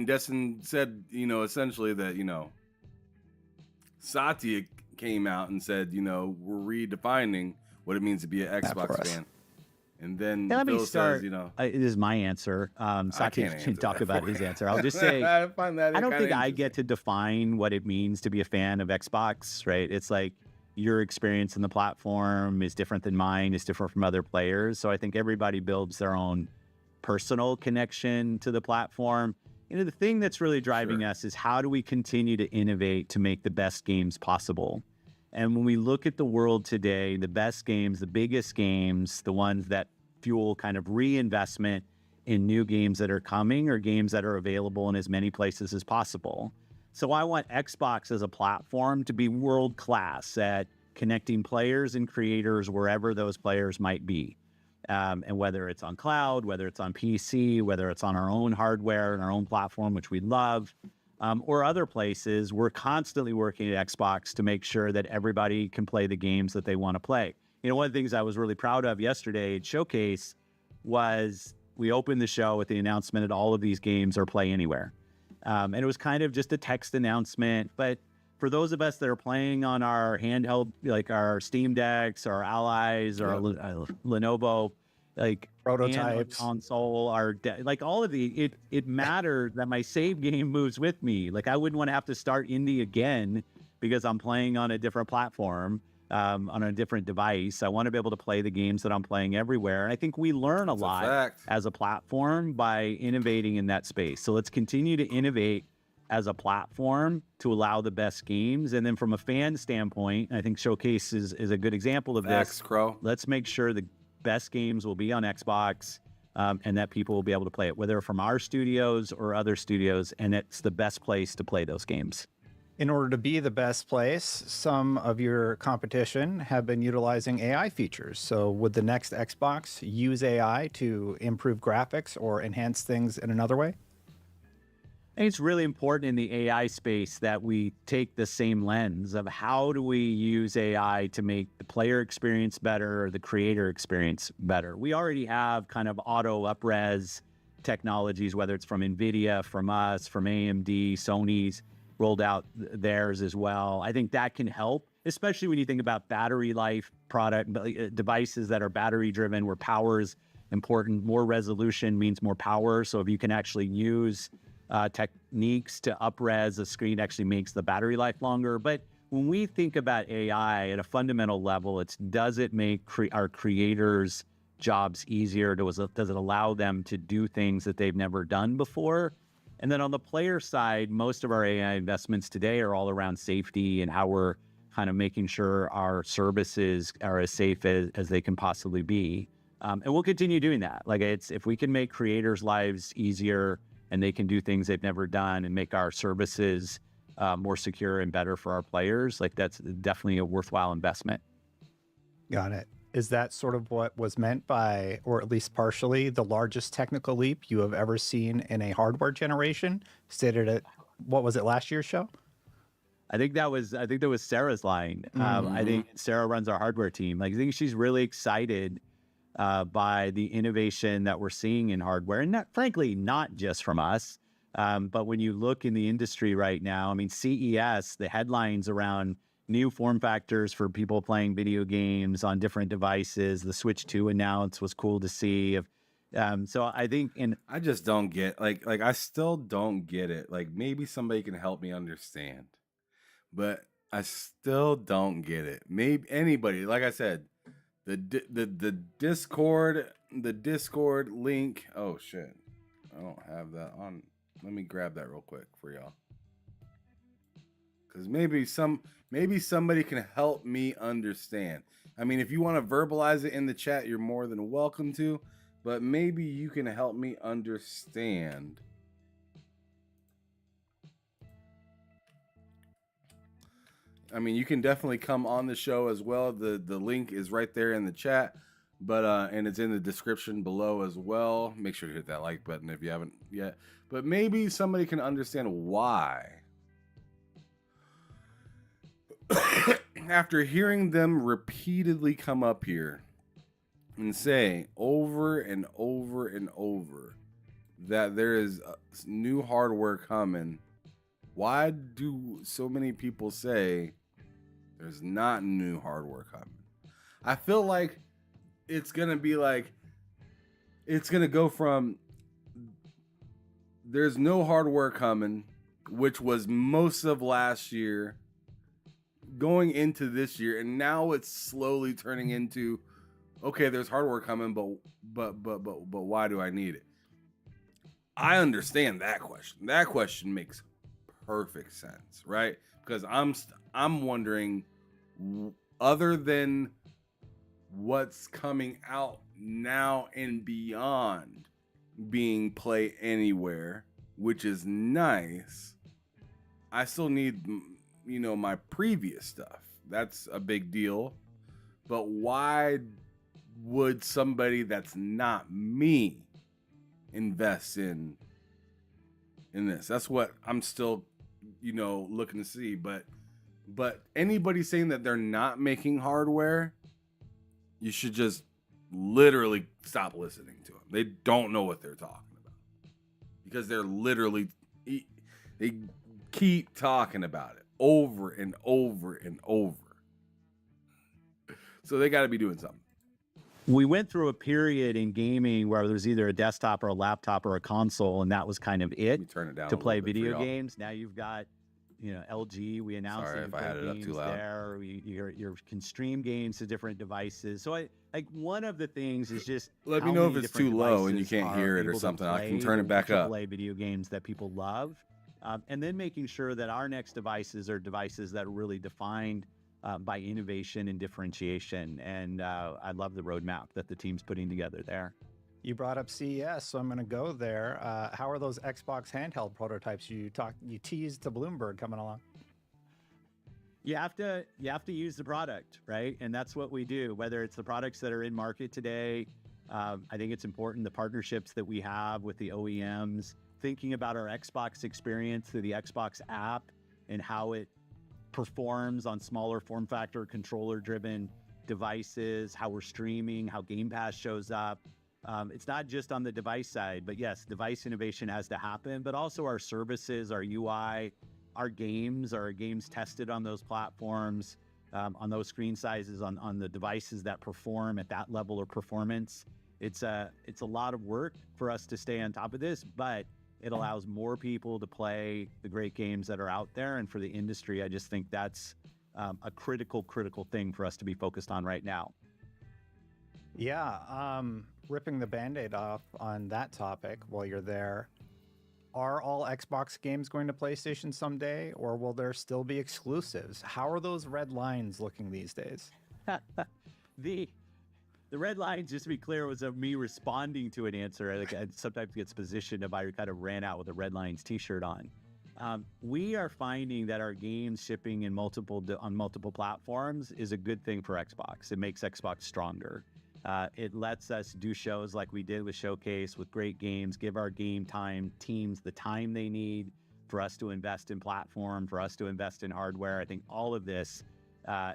Destin said, essentially that, Satya came out and said, we're redefining what it means to be an Xbox fan. And then Phil says, it is my answer. Satya can talk about his answer. I'll just say, I don't think I get to define what it means to be a fan of Xbox, right? It's like your experience in the platform is different than mine, is different from other players. So I think everybody builds their own personal connection to the platform. The thing that's really driving us is how do we continue to innovate to make the best games possible? And when we look at the world today, the best games, the biggest games, the ones that fuel kind of reinvestment in new games that are coming, or games that are available in as many places as possible. So I want Xbox as a platform to be world-class at connecting players and creators wherever those players might be. And whether it's on cloud, whether it's on PC, whether it's on our own hardware and our own platform, which we love, or other places, we're constantly working at Xbox to make sure that everybody can play the games that they want to play. One of the things I was really proud of yesterday at Showcase was we opened the show with the announcement that all of these games are play anywhere. And it was kind of just a text announcement, but for those of us that are playing on our handheld, like our Steam Decks, our Allies, or our Lenovo, like prototypes, console, like all of the, it matters that my save game moves with me. Like I wouldn't want to have to start Indie again because I'm playing on a different platform, on a different device. I want to be able to play the games that I'm playing everywhere. And I think we learn a lot as a platform by innovating in that space. So let's continue to innovate as a platform to allow the best games. And then from a fan standpoint, I think Showcase is a good example of this. Crow. Let's make sure the best games will be on Xbox, and that people will be able to play it, whether from our studios or other studios, and it's the best place to play those games. In order to be the best place, some of your competition have been utilizing AI features. So would the next Xbox use AI to improve graphics or enhance things in another way? I think it's really important in the AI space that we take the same lens of how do we use AI to make the player experience better or the creator experience better. We already have kind of auto up-res technologies, whether it's from NVIDIA, from us, from AMD, Sony's rolled out theirs as well. I think that can help, especially when you think about battery life devices that are battery driven, where power is important. More resolution means more power. So if you can actually use techniques to up-res a screen, actually makes the battery life longer. But when we think about AI at a fundamental level, does it make our creators' jobs easier? Does it allow them to do things that they've never done before? And then on the player side, most of our AI investments today are all around safety and how we're kind of making sure our services are as safe as they can possibly be. And we'll continue doing that. Like if we can make creators' lives easier and they can do things they've never done and make our services more secure and better for our players, like that's definitely a worthwhile investment. Got it. Is that sort of what was meant by, or at least partially, the largest technical leap you have ever seen in a hardware generation? Stated at, what was it, last year's show? I think that was Sarah's line. I think Sarah runs our hardware team. Like I think she's really excited by the innovation that we're seeing in hardware, and frankly, not just from us, but when you look in the industry right now, I mean, CES, the headlines around new form factors for people playing video games on different devices, the Switch 2 announced was cool to see. So I think, I just don't get, like I still don't get it. Like maybe somebody can help me understand, but I still don't get it. Maybe anybody, like I said, the Discord link. Oh shit, I don't have that on. Let me grab that real quick for y'all, because maybe somebody can help me understand. I mean, if you want to verbalize it in the chat, you're more than welcome to, but maybe you can help me understand. I mean, you can definitely come on the show as well. The link is right there in the chat, but and it's in the description below as well. Make sure to hit that like button if you haven't yet. But maybe somebody can understand why. After hearing them repeatedly come up here and say over and over and over that there is new hardware coming, why do so many people say there's not new hardware coming? I feel like it's going to be like, it's going to go from there's no hardware coming, which was most of last year, going into this year, and now it's slowly turning into, okay, there's hardware coming, but why do I need it? I understand that question. That question makes perfect sense, right? Because I'm wondering, other than what's coming out now and beyond being play anywhere, which is nice, I still need, my previous stuff. That's a big deal. But why would somebody that's not me invest in this? That's what I'm still, looking to see. But anybody saying that they're not making hardware, you should just literally stop listening to them. They don't know what they're talking about, because they're literally, they keep talking about it over and over and over. So they got to be doing something. We went through a period in gaming where there was either a desktop or a laptop or a console, and that was kind of it Turn it down to a play little bit for video y'all. games. Now you've got, LG. We announced Sorry that if you I had play it up games too loud. there. You can stream games to different devices. So one of the things is just Let me how know many if it's different too low and you devices can't are hear it or able to something. I can play turn it the back up. AAA video games that people love, and then making sure that our next devices are devices that are really defined by innovation and differentiation. And I love the roadmap that the team's putting together there. You brought up CES, so I'm going to go there. How are those Xbox handheld prototypes you teased to Bloomberg coming along? You have to use the product, right? And that's what we do, whether it's the products that are in market today. I think it's important, the partnerships that we have with the OEMs, thinking about our Xbox experience through the Xbox app and how it performs on smaller form factor controller driven devices, how we're streaming, how Game Pass shows up. It's not just on the device side, but yes, device innovation has to happen, but also our services, our UI, our games tested on those platforms, on those screen sizes, on the devices that perform at that level of performance. It's a lot of work for us to stay on top of this, but it allows more people to play the great games that are out there. And for the industry, I just think that's a critical thing for us to be focused on right now. Yeah, ripping the Band-Aid off on that topic while you're there. Are all Xbox games going to PlayStation someday, or will there still be exclusives? How are those red lines looking these days? The red lines, just to be clear, was me responding to an answer. I sometimes gets positioned if I kind of ran out with a red lines t-shirt on. We are finding that our games shipping on multiple platforms is a good thing for Xbox. It makes Xbox stronger. It lets us do shows like we did with Showcase with great games, give our game time teams the time they need for us to invest in platform, for us to invest in hardware. I think all of this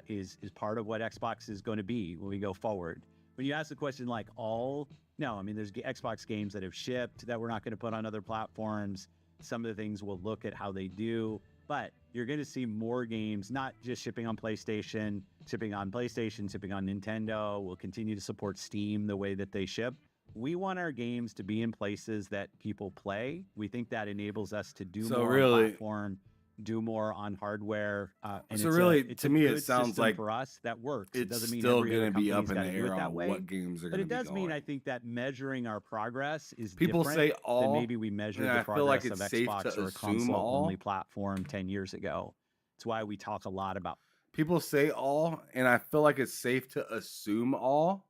is part of what Xbox is going to be when we go forward. When you ask the question like no, I mean, there's Xbox games that have shipped that we're not going to put on other platforms. Some of the things we'll look at how they do, but you're going to see more games, not just shipping on PlayStation, shipping on Nintendo. We'll continue to support Steam the way that they ship. We want our games to be in places that people play. We think that enables us to do more on platform, do more on hardware. And so really, to me, it good sounds system like for us that works. It doesn't mean still every going other to be up company's in the gotta do it air that on way. what games are But going it to be does mean, going. I think, that measuring our progress is People different say all, than maybe we measured and the I feel like progress of it's safe Xbox to or a assume console-only all. platform 10 years ago. It's why we talk a lot about. People say all, and I feel like it's safe to assume all,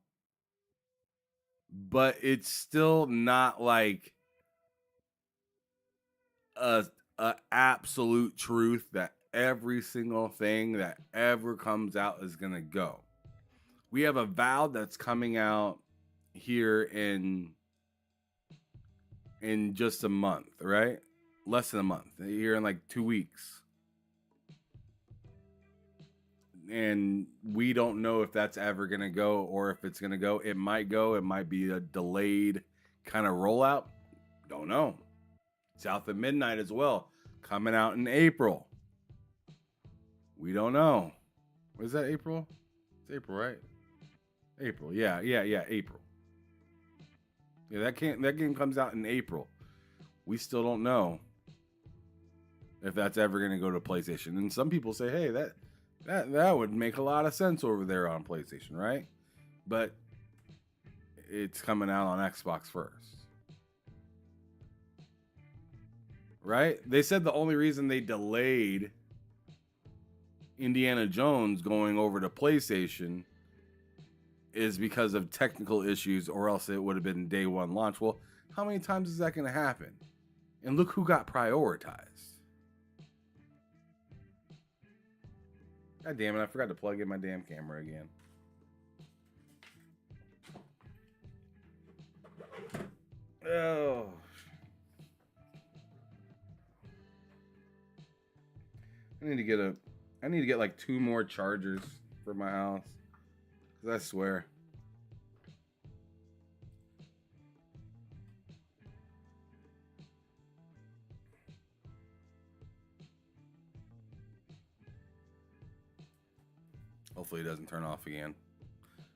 but it's still not like a absolute truth that every single thing that ever comes out is gonna go. We have a Avowed that's coming out here in just a month, right? Less than a month. Here in like 2 weeks. And we don't know if that's ever going to go or if it's going to go. It might go. It might be a delayed kind of rollout. Don't know. South of Midnight as well. Coming out in April. We don't know. Was that April? It's April, right? April. Yeah, April. Yeah, that game comes out in April. We still don't know if that's ever going to go to PlayStation. And some people say, hey, that would make a lot of sense over there on PlayStation, right? But it's coming out on Xbox first. Right? They said the only reason they delayed Indiana Jones going over to PlayStation is because of technical issues, or else it would have been day one launch. Well, how many times is that going to happen? And look who got prioritized. God damn it, I forgot to plug in my damn camera again. Oh. I need to get like 2 more chargers for my house. 'Cause I swear. Hopefully it doesn't turn off again.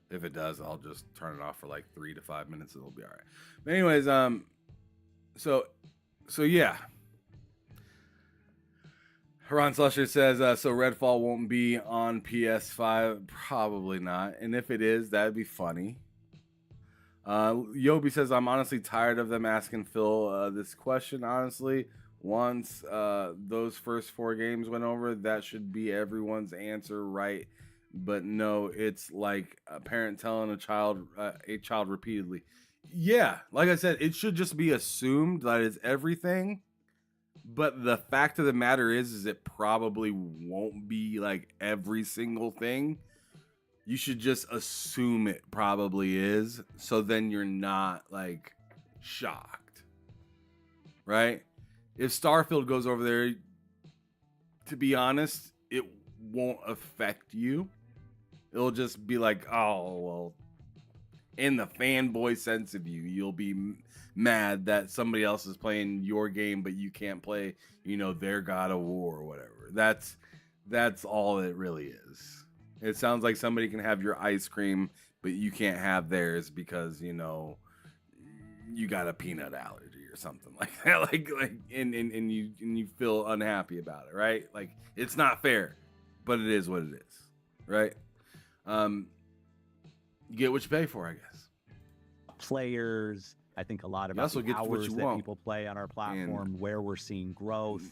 If it does, I'll just turn it off for like 3 to 5 minutes. It'll be all right. But anyways, so yeah. Ron Slusher says, so Redfall won't be on PS5. Probably not. And if it is, that'd be funny. Yobi says, I'm honestly tired of them asking Phil this question. Honestly, once those first 4 games went over, that should be everyone's answer, right? But no, it's like a parent telling a child repeatedly. Yeah, like I said, it should just be assumed that it's everything. But the fact of the matter is it probably won't be like every single thing. You should just assume it probably is. So then you're not like shocked. Right? If Starfield goes over there, to be honest, it won't affect you. It'll just be like, oh, well, in the fanboy sense of you, you'll be mad that somebody else is playing your game, but you can't play, their God of War or whatever. That's all it really is. It sounds like somebody can have your ice cream, but you can't have theirs because, you got a peanut allergy or something like that. And you feel unhappy about it, right? Like, it's not fair, but it is what it is, right? You get what you pay for, I guess. Players, I think a lot about the hours that people play on our platform, where we're seeing growth.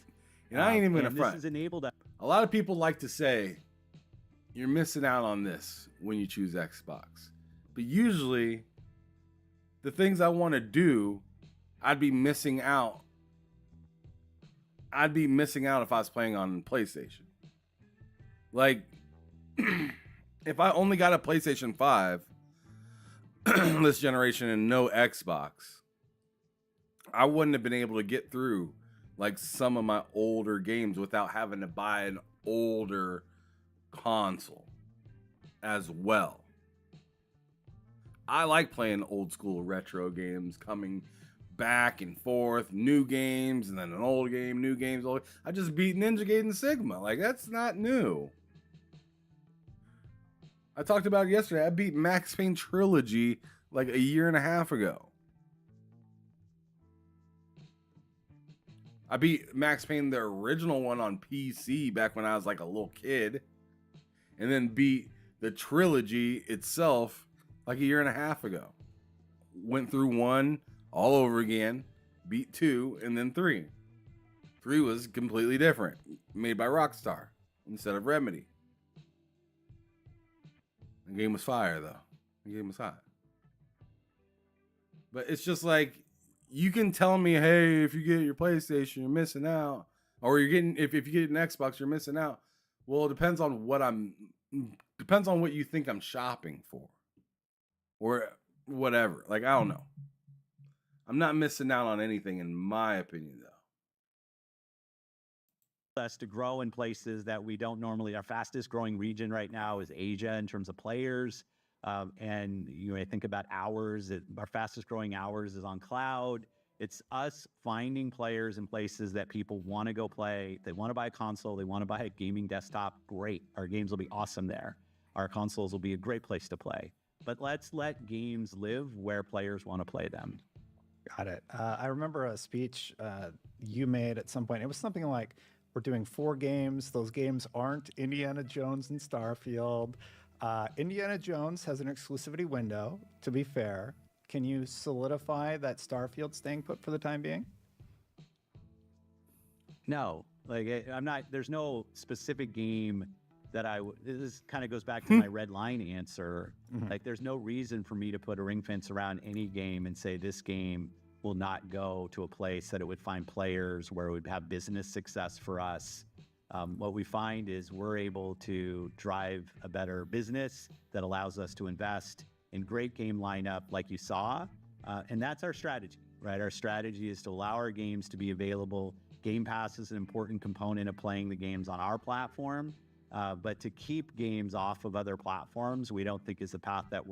And I ain't even gonna front. This is enabled. A lot of people like to say you're missing out on this when you choose Xbox, but usually the things I want to do, I'd be missing out. I'd be missing out if I was playing on PlayStation. Like, if I only got a PlayStation 5 this generation and no Xbox, I wouldn't have been able to get through like some of my older games without having to buy an older console as well. I like playing old school retro games, coming back and forth, new games, and then an old game, new games. Old. I just beat Ninja Gaiden Sigma. Like, that's not new. I talked about it yesterday. I beat Max Payne Trilogy like a year and a half ago. I beat Max Payne, the original one, on PC back when I was like a little kid. And then beat the trilogy itself like a year and a half ago. Went through 1 all over again, beat 2, and then 3. 3 was completely different, made by Rockstar instead of Remedy. The game was fire, though. The game was hot. But it's just like, you can tell me, hey, if you get your PlayStation, you're missing out. Or you're getting, if you get an Xbox, you're missing out. Well, it depends on what you think I'm shopping for. Or whatever. Like, I don't know. I'm not missing out on anything, in my opinion, though. Us to grow in places that we don't normally. Our fastest growing region right now is Asia in terms of players. And I think about hours. Our fastest growing hours is on cloud. It's us finding players in places that people want to go play. They want to buy a console. They want to buy a gaming desktop. Great. Our games will be awesome there. Our consoles will be a great place to play. But let's let games live where players want to play them. Got it. I remember a speech you made at some point. It was something like, we're doing 4 games. Those games aren't Indiana Jones and Starfield. Indiana Jones has an exclusivity window, to be fair. Can you solidify that Starfield staying put for the time being? No, I'm not, there's no specific game that this kind of goes back to my red line answer. Mm-hmm. Like, there's no reason for me to put a ring fence around any game and say this game will not go to a place that it would find players, where it would have business success for us. What we find is we're able to drive a better business that allows us to invest in great game lineup like you saw, And that's our strategy, right? Our strategy is to allow our games to be available. Game Pass is an important component of playing the games on our platform. But to keep games off of other platforms, we don't think is the path that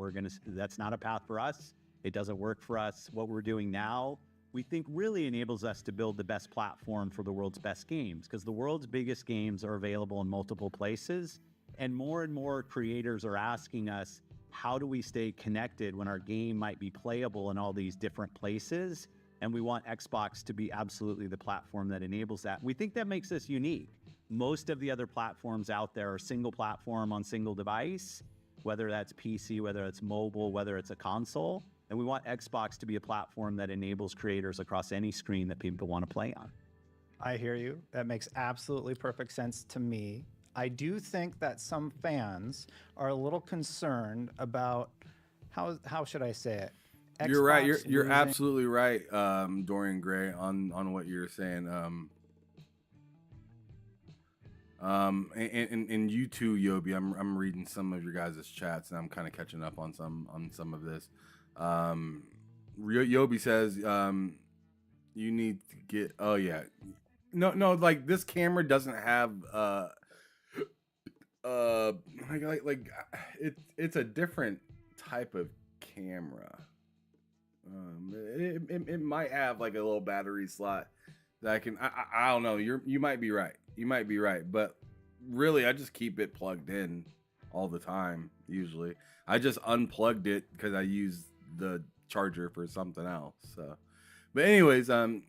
that's not a path for us. It doesn't work for us. What we're doing now, we think really enables us to build the best platform for the world's best games, because the world's biggest games are available in multiple places. And more creators are asking us, how do we stay connected when our game might be playable in all these different places? And we want Xbox to be absolutely the platform that enables that. We think that makes us unique. Most of the other platforms out there are single platform on single device, whether that's PC, whether it's mobile, whether it's a console. And we want Xbox to be a platform that enables creators across any screen that people want to play on. I hear you. That makes absolutely perfect sense to me. I do think that some fans are a little concerned about how should I say it? You're right. Xbox You're losing- absolutely right, Dorian Gray, on what you're saying. And you too, Yobi. I'm reading some of your guys' chats, and I'm kind of catching up on some of this. Yobi says, you need to get. Oh yeah, no. Like this camera doesn't have it's a different type of camera. It might have like a little battery slot that I can. I don't know. You might be right. You might be right, but really, I just keep it plugged in all the time. Usually, I just unplugged it because I used the charger for something else. So, but anyways, the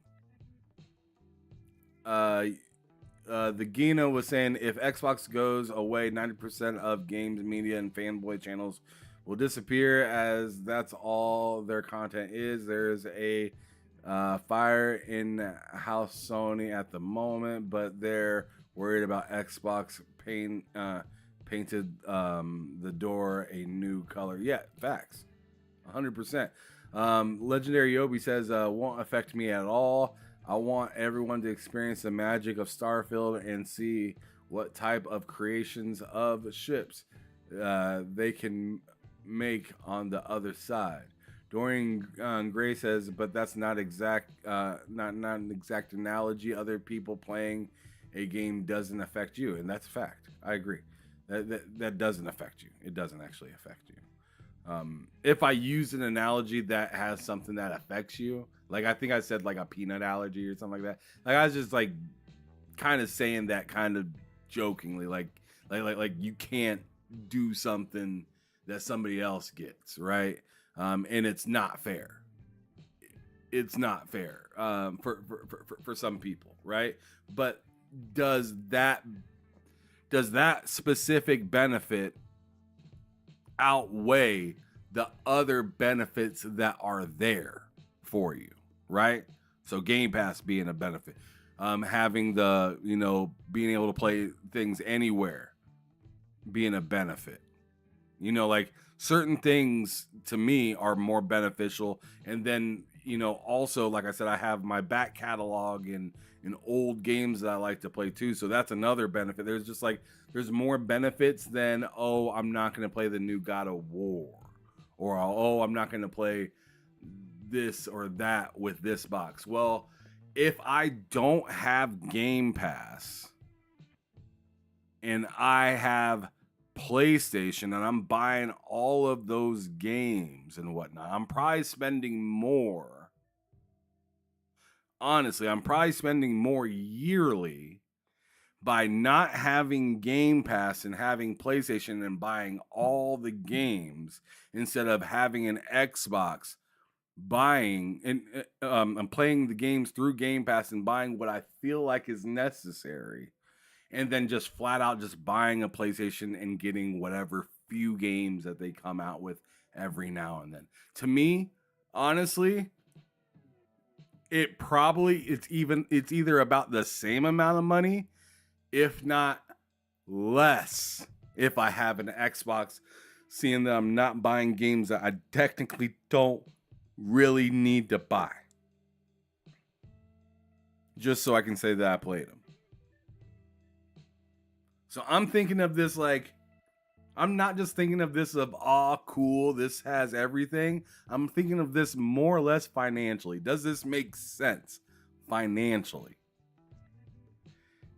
Gina was saying if Xbox goes away, 90% of games, media, and fanboy channels will disappear, as that's all their content is. There's a fire in house Sony at the moment, but they're worried about Xbox painted the door a new color. Yeah, facts, 100%. Legendary Yobi says won't affect me at all. I want everyone to experience the magic of Starfield and see what type of creations of ships they can make on the other side. Dorian Gray says, but that's not an exact analogy. Other people playing a game doesn't affect you, and that's a fact. I agree. That doesn't affect you. It doesn't actually affect you. If I use an analogy that has something that affects you, like I think I said like a peanut allergy or something like that. Like I was just like kind of saying that kind of jokingly, like you can't do something that somebody else gets, right? And it's not fair. It's not fair for some people, right? But does that specific benefit outweigh the other benefits that are there for you, right? So Game Pass being a benefit, having the, being able to play things anywhere being a benefit, like certain things to me are more beneficial. And then, also, like I said, I have my back catalog and old games that I like to play too. So that's another benefit. There's just like, there's more benefits than, oh, I'm not going to play the new God of War, or, oh, I'm not going to play this or that with this box. Well, if I don't have Game Pass and I have PlayStation and I'm buying all of those games and whatnot, I'm probably spending more. Honestly, I'm probably spending more yearly by not having Game Pass and having PlayStation and buying all the games instead of having an Xbox, buying and playing the games through Game Pass and buying what I feel like is necessary, and then just flat out just buying a PlayStation and getting whatever few games that they come out with every now and then. To me, honestly, it's either about the same amount of money, if not less, if I have an Xbox, seeing that I'm not buying games that I technically don't really need to buy, just so I can say that I played them. So I'm thinking of this like, I'm not just thinking of this of, oh, cool, this has everything. I'm thinking of this more or less financially. Does this make sense financially?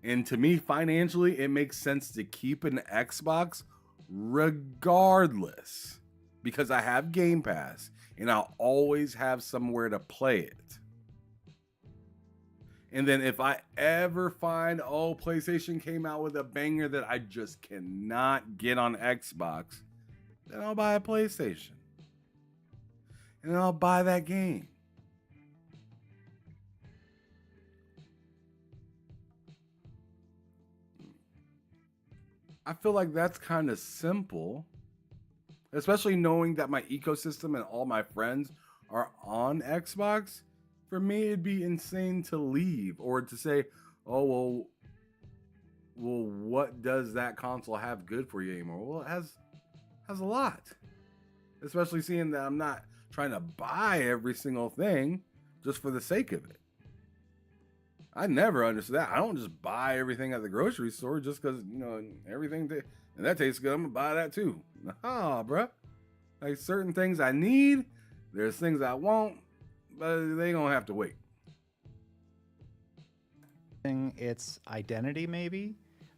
And to me, financially, it makes sense to keep an Xbox regardless, because I have Game Pass and I'll always have somewhere to play it. And then if I ever find, oh, PlayStation came out with a banger that I just cannot get on Xbox, then I'll buy a PlayStation. And I'll buy that game. I feel like that's kind of simple, especially knowing that my ecosystem and all my friends are on Xbox. For me, it'd be insane to leave or to say, oh, well, what does that console have good for you anymore? Well, it has a lot, especially seeing that I'm not trying to buy every single thing just for the sake of it. I never understood that. I don't just buy everything at the grocery store just because, everything and that tastes good. I'm gonna buy that too. Nah, bruh. Like certain things I need, there's things I want, but they gonna have to wait. Its identity, maybe.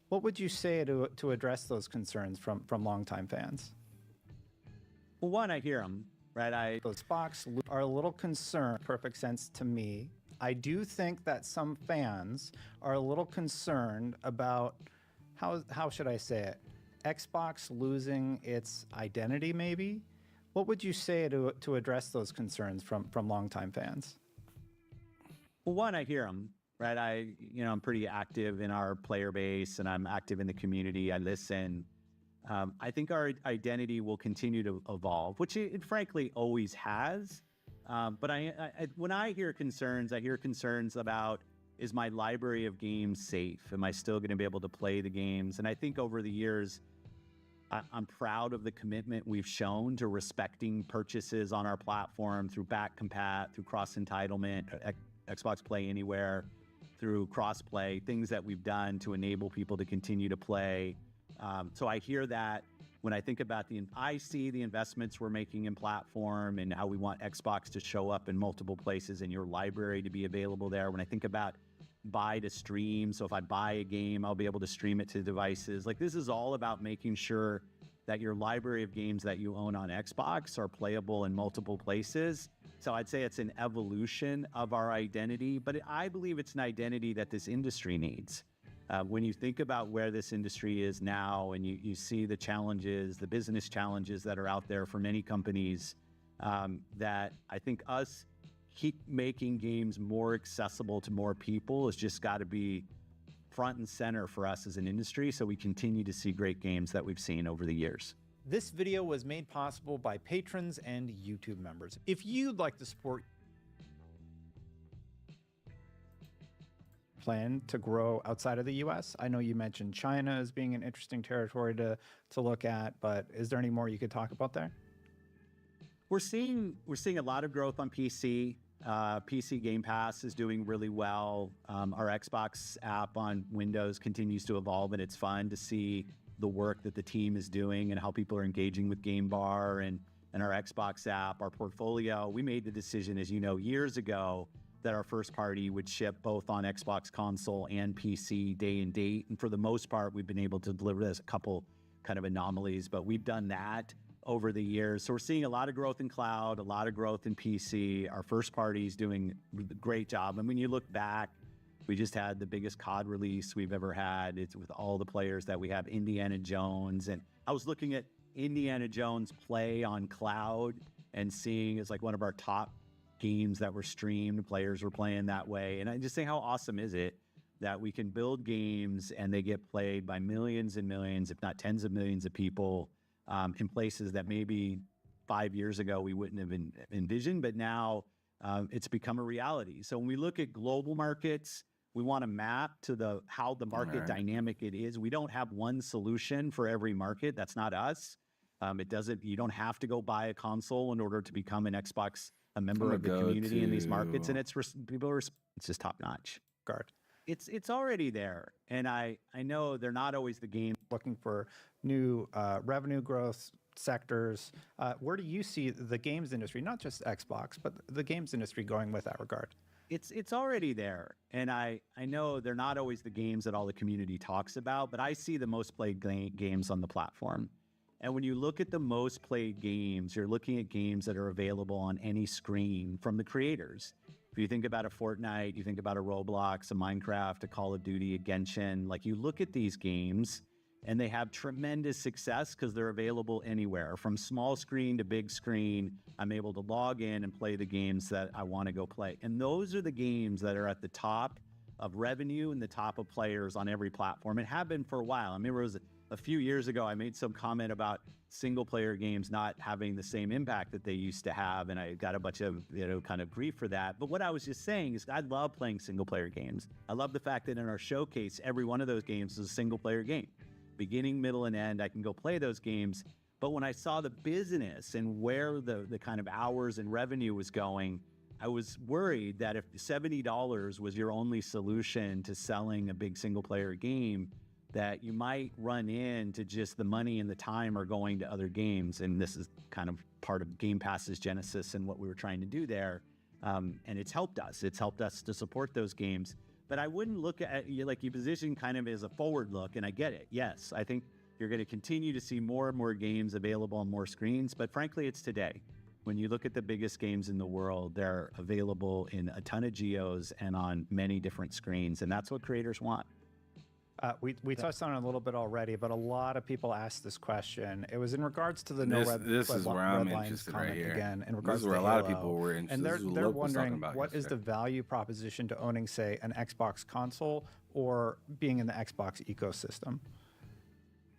What would you say to address those concerns from longtime fans? Well, one, I hear them, right? Those Xbox are a little concerned. Perfect sense to me. I do think that some fans are a little concerned about how should I say it? Xbox losing its identity, maybe. What would you say to address those concerns from longtime fans? Well, one, I hear them, right? I'm pretty active in our player base, and I'm active in the community. I listen. I think our identity will continue to evolve, which it frankly always has. But when I hear concerns about, is my library of games safe? Am I still going to be able to play the games? And I think over the years, I'm proud of the commitment we've shown to respecting purchases on our platform through back compat, through cross entitlement, Xbox Play Anywhere, through cross-play, things that we've done to enable people to continue to play. So I hear that. When I think about I see the investments we're making in platform and how we want Xbox to show up in multiple places and your library to be available there. When I think about buy to stream, so if I buy a game, I'll be able to stream it to devices. Like, this is all about making sure that your library of games that you own on Xbox are playable in multiple places. So I'd say it's an evolution of our identity, but I believe it's an identity that this industry needs. When you think about where this industry is now and you see the challenges, the business challenges that are out there for many companies, that I think us keep making games more accessible to more people has just got to be front and center for us as an industry, so we continue to see great games that we've seen over the years. This video was made possible by patrons and YouTube members. If you'd like to support plan to grow outside of the US? I know you mentioned China as being an interesting territory to look at, but is there any more you could talk about there? We're seeing a lot of growth on PC. PC Game Pass is doing really well. Our Xbox app on Windows continues to evolve, and it's fun to see the work that the team is doing and how people are engaging with Game Bar and our Xbox app, our portfolio. We made the decision, as you know, years ago, that our first party would ship both on Xbox console and PC day and date. And for the most part, we've been able to deliver this. A couple kind of anomalies, but we've done that over the years. So we're seeing a lot of growth in cloud, a lot of growth in PC. Our first party is doing a great job. And when you look back, we just had the biggest COD release we've ever had. It's with all the players that we have, Indiana Jones. And I was looking at Indiana Jones play on cloud and seeing it's like one of our top games that were streamed. Players were playing that way. And I just think, how awesome is it that we can build games and they get played by millions and millions, if not tens of millions of people in places that maybe 5 years ago we wouldn't have envisioned, but now it's become a reality. So when we look at global markets, we want to map to how the market dynamic it is. We don't have one solution for every market. That's not us. You don't have to go buy a console in order to become an Xbox, a member of the community in these markets. And it's just top notch. It's already there. And I know they're not always the game. Looking for new revenue growth, sectors. Where do you see the games industry, not just Xbox, but the games industry going with that regard? It's already there, and I know they're not always the games that all the community talks about, but I see the most played games on the platform. And when you look at the most played games, you're looking at games that are available on any screen from the creators. If you think about a Fortnite, you think about a Roblox, a Minecraft, a Call of Duty, a Genshin, like you look at these games and they have tremendous success because they're available anywhere. From small screen to big screen, I'm able to log in and play the games that I want to go play. And those are the games that are at the top of revenue and the top of players on every platform. It have been for a while. I remember it was a few years ago, I made some comment about single player games not having the same impact that they used to have. And I got a bunch of, kind of grief for that. But what I was just saying is I love playing single player games. I love the fact that in our showcase, every one of those games is a single player game. Beginning, middle, and end, I can go play those games. But when I saw the business and where the kind of hours and revenue was going, I was worried that if $70 was your only solution to selling a big single player game, that you might run into just the money and the time are going to other games. And this is kind of part of Game Pass's genesis and what we were trying to do there. And it's helped us. It's helped us to support those games. But I wouldn't look at you like you position kind of as a forward look, and I get it. Yes, I think you're going to continue to see more and more games available on more screens, but frankly, it's today. When you look at the biggest games in the world, they're available in a ton of geos and on many different screens, and that's what creators want. We touched on it a little bit already, but a lot of people asked this question. It was in regards to the This is where I'm interested right here. Again, in This regards is where to a lot of Halo. people were interested. And This is what they're Luke was talking wondering about what is the yesterday. value proposition to owning, say, an Xbox console or being in the Xbox ecosystem?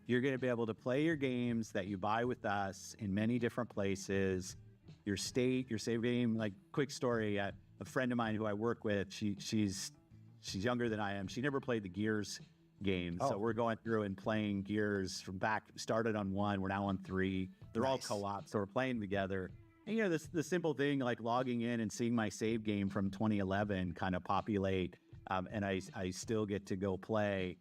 You're going to be able to play your games that you buy with us in many different places. Your state, your save game. Like, quick story: a friend of mine who I work with, she's younger than I am. She never played the Gears games, so we're going through and playing Gears from started on 1, we're now on 3. They're all co-op, so we're playing together. And the simple thing like logging in and seeing my save game from 2011 kind of populate, and I still get to go play.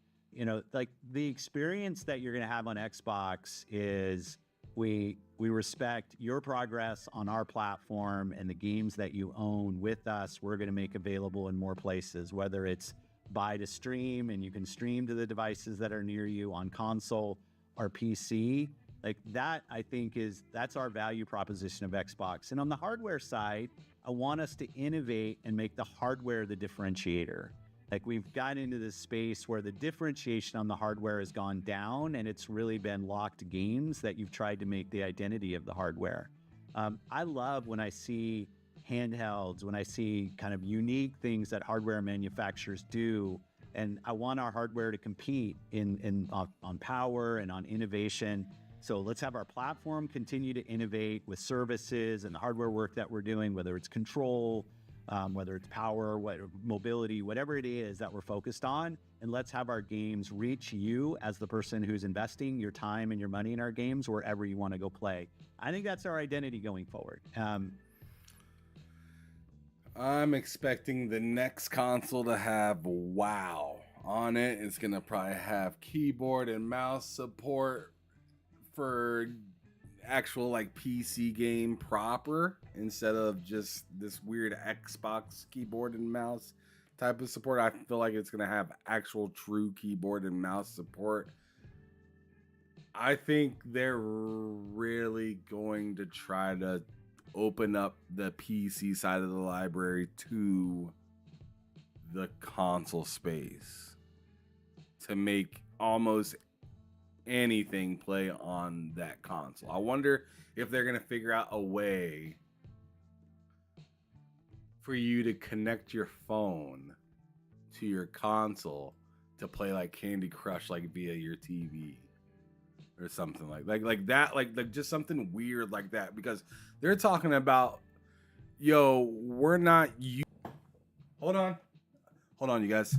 Like the experience that you're going to have on Xbox is we respect your progress on our platform, and the games that you own with us, we're going to make available in more places, whether it's buy to stream and you can stream to the devices that are near you on console or PC. Like that, I think that's our value proposition of Xbox. And on the hardware side, I want us to innovate and make the hardware the differentiator. Like we've gotten into this space where the differentiation on the hardware has gone down, and it's really been locked games that you've tried to make the identity of the hardware. I love when I see handhelds, when I see kind of unique things that hardware manufacturers do, and I want our hardware to compete on power and on innovation. So let's have our platform continue to innovate with services and the hardware work that we're doing, whether it's control, whether it's power, mobility, whatever it is that we're focused on. And let's have our games reach you as the person who's investing your time and your money in our games wherever you want to go play. I think that's our identity going forward. I'm expecting the next console to have WoW on it. It's going to probably have keyboard and mouse support for actual like PC game proper, instead of just this weird Xbox keyboard and mouse type of support. I feel like it's going to have actual true keyboard and mouse support. I think they're really going to try to open up the PC side of the library to the console space to make almost anything play on that console. I wonder if they're going to figure out a way for you to connect your phone to your console to play like Candy Crush like via your TV or something like that, like just something weird like that, because they're talking about, we're not you. Hold on, you guys.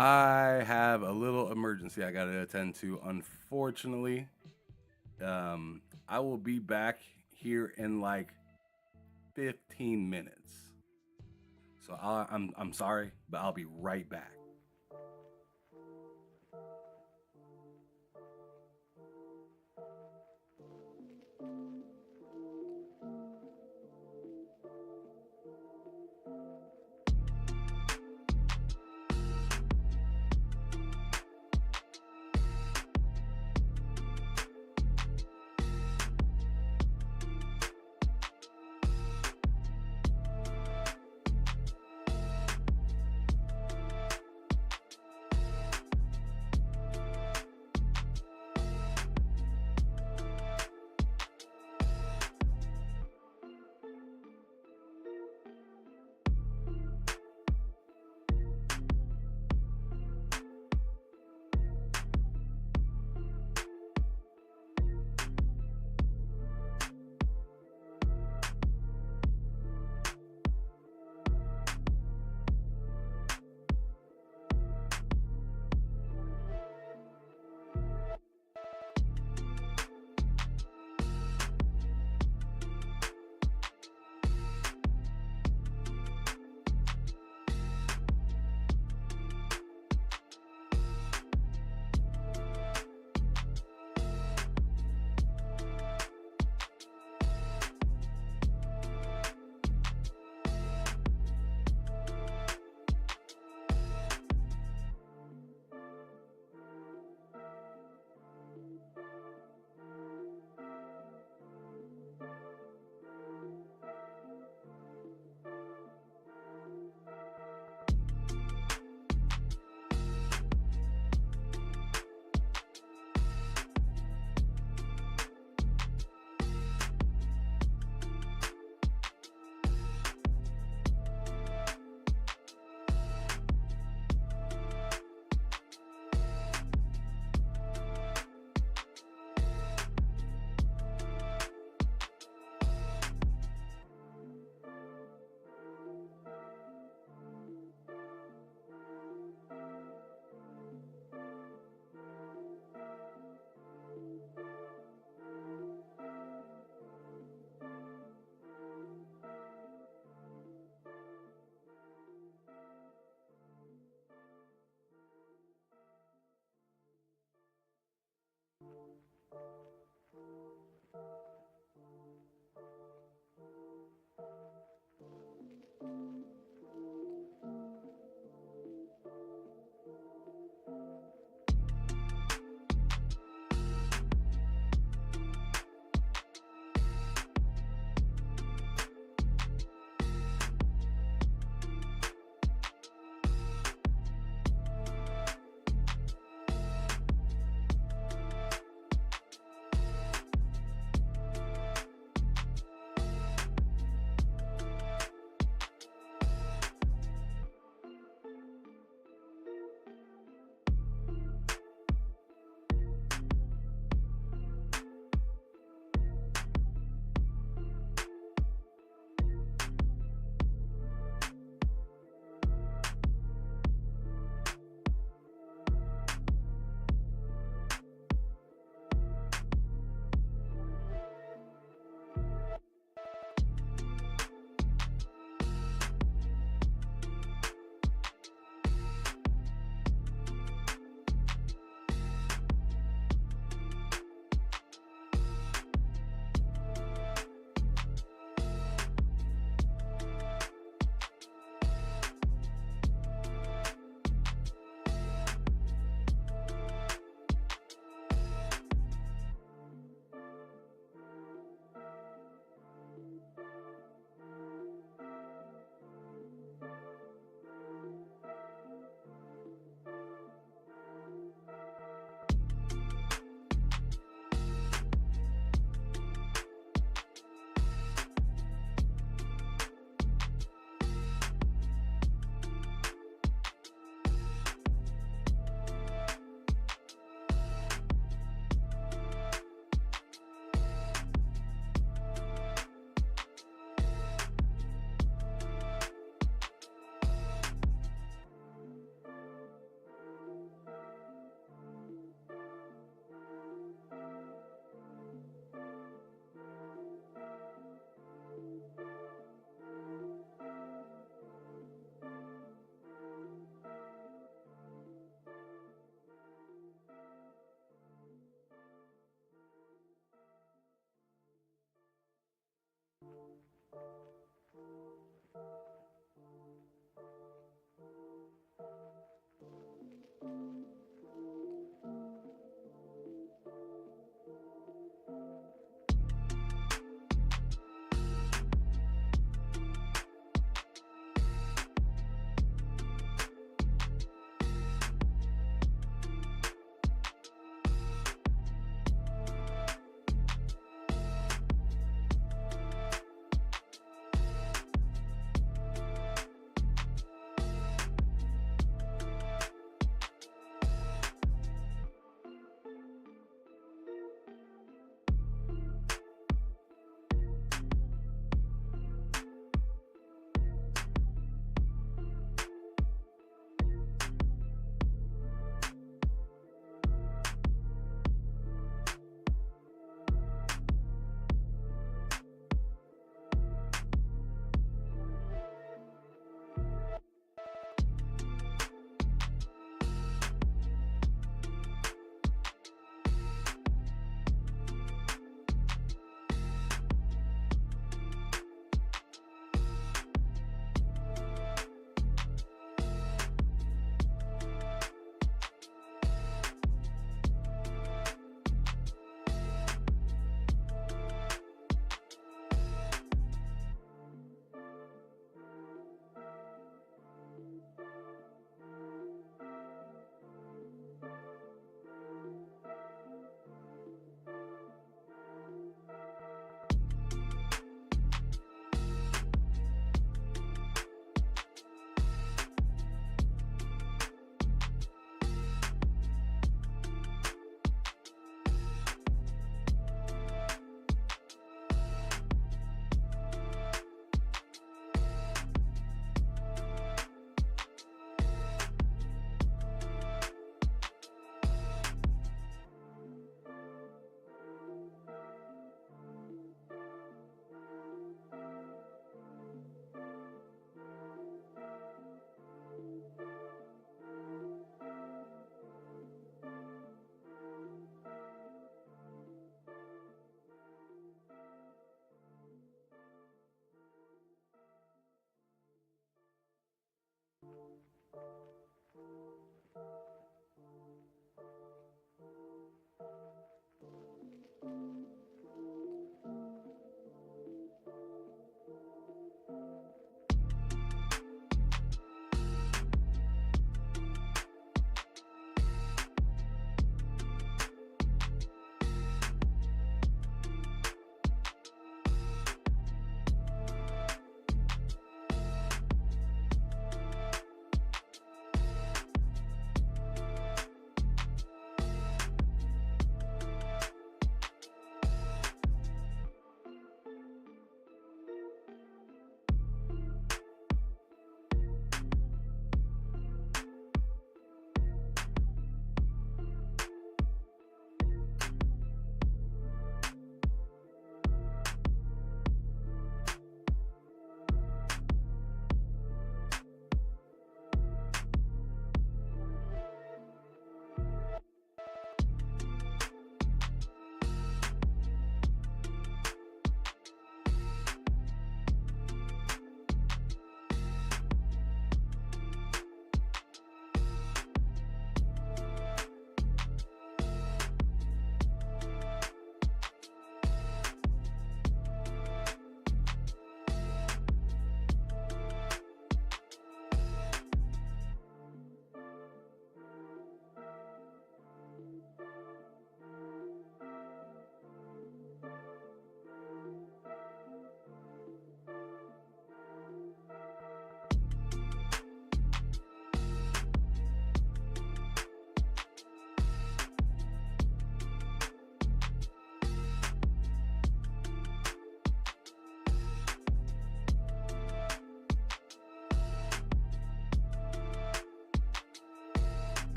I have a little emergency I got to attend to, unfortunately. I will be back here in like 15 minutes. So I'm sorry, but I'll be right back.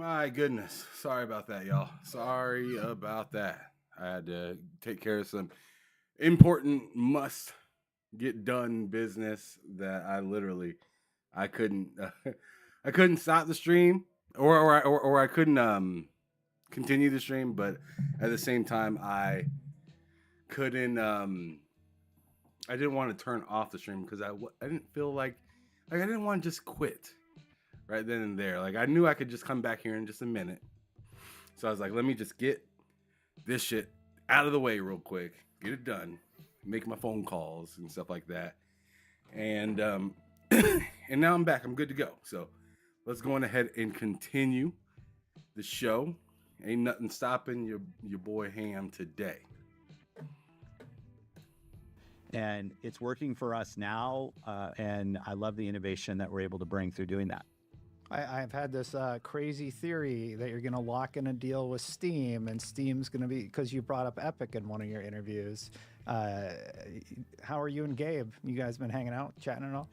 My goodness. Sorry about that, y'all. Sorry about that. I had to take care of some important must get done business that I couldn't I couldn't stop the stream or I couldn't continue the stream, but at the same time I couldn't I didn't want to turn off the stream because I didn't feel like I didn't want to just quit right then and there. Like I knew I could just come back here in just a minute. So I was like, let me just get this shit out of the way real quick, get it done, make my phone calls and stuff like that. And and now I'm back. I'm good to go. So let's go on ahead and continue the show. Ain't nothing stopping your boy Ham today. And it's working for us now. And I love the innovation that we're able to bring through doing that. I've had this crazy theory that you're going to lock in a deal with Steam, and Steam's going to be, because you brought up Epic in one of your interviews. How are you and Gabe? You guys been hanging out, chatting and all?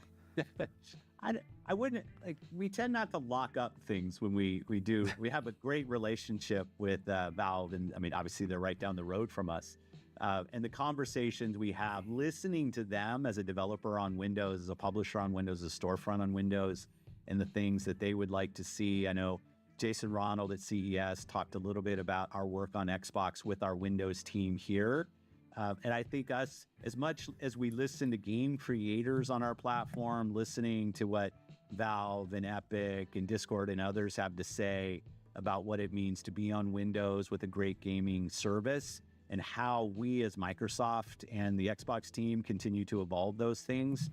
I wouldn't, like, we tend not to lock up things when we do. We have a great relationship with Valve, and I mean, obviously they're right down the road from us. And the conversations we have, listening to them as a developer on Windows, as a publisher on Windows, as a storefront on Windows, and the things that they would like to see. I know Jason Ronald at CES talked a little bit about our work on Xbox with our Windows team here. And I think us, as much as we listen to game creators on our platform, listening to what Valve and Epic and Discord and others have to say about what it means to be on Windows with a great gaming service, and how we as Microsoft and the Xbox team continue to evolve those things.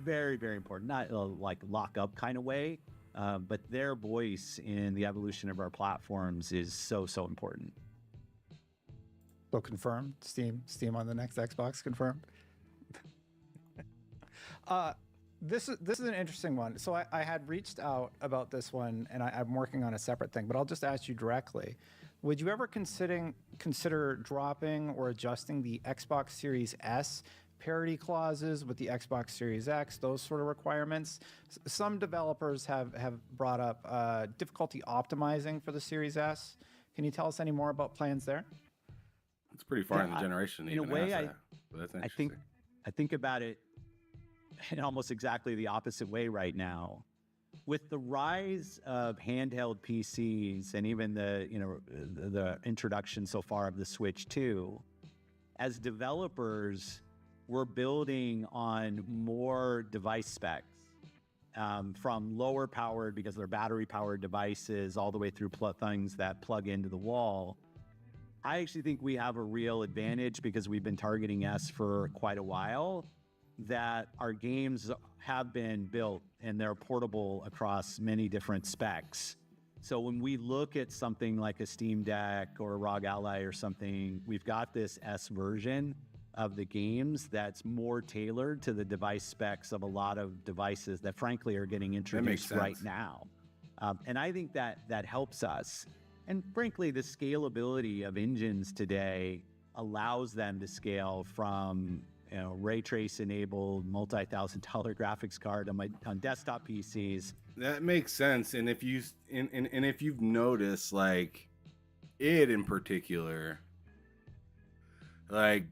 Very, very important. Not like lock up kind of way, but their voice in the evolution of our platforms is so, so important. So confirmed. Steam on the next Xbox, confirmed. This is an interesting one. So I had reached out about this one, and I'm working on a separate thing, but I'll just ask you directly. Would you ever consider dropping or adjusting the Xbox Series S parity clauses with the Xbox Series X, those sort of requirements? Some developers have brought up difficulty optimizing for the Series S. Can you tell us any more about plans there? It's pretty far in the generation. In a way, I think about it in almost exactly the opposite way right now. With the rise of handheld PCs and even the introduction so far of the Switch 2, as developers, we're building on more device specs, from lower powered, because they're battery powered devices, all the way through things that plug into the wall. I actually think we have a real advantage, because we've been targeting S for quite a while, that our games have been built and they're portable across many different specs. So when we look at something like a Steam Deck or a ROG Ally or something, we've got this S version of the games that's more tailored to the device specs of a lot of devices that frankly are getting introduced right now. And I think that helps us. And frankly, the scalability of engines today allows them to scale from ray trace enabled multi-$1,000 graphics card on desktop PCs. That makes sense. And if you've noticed, like it in particular, like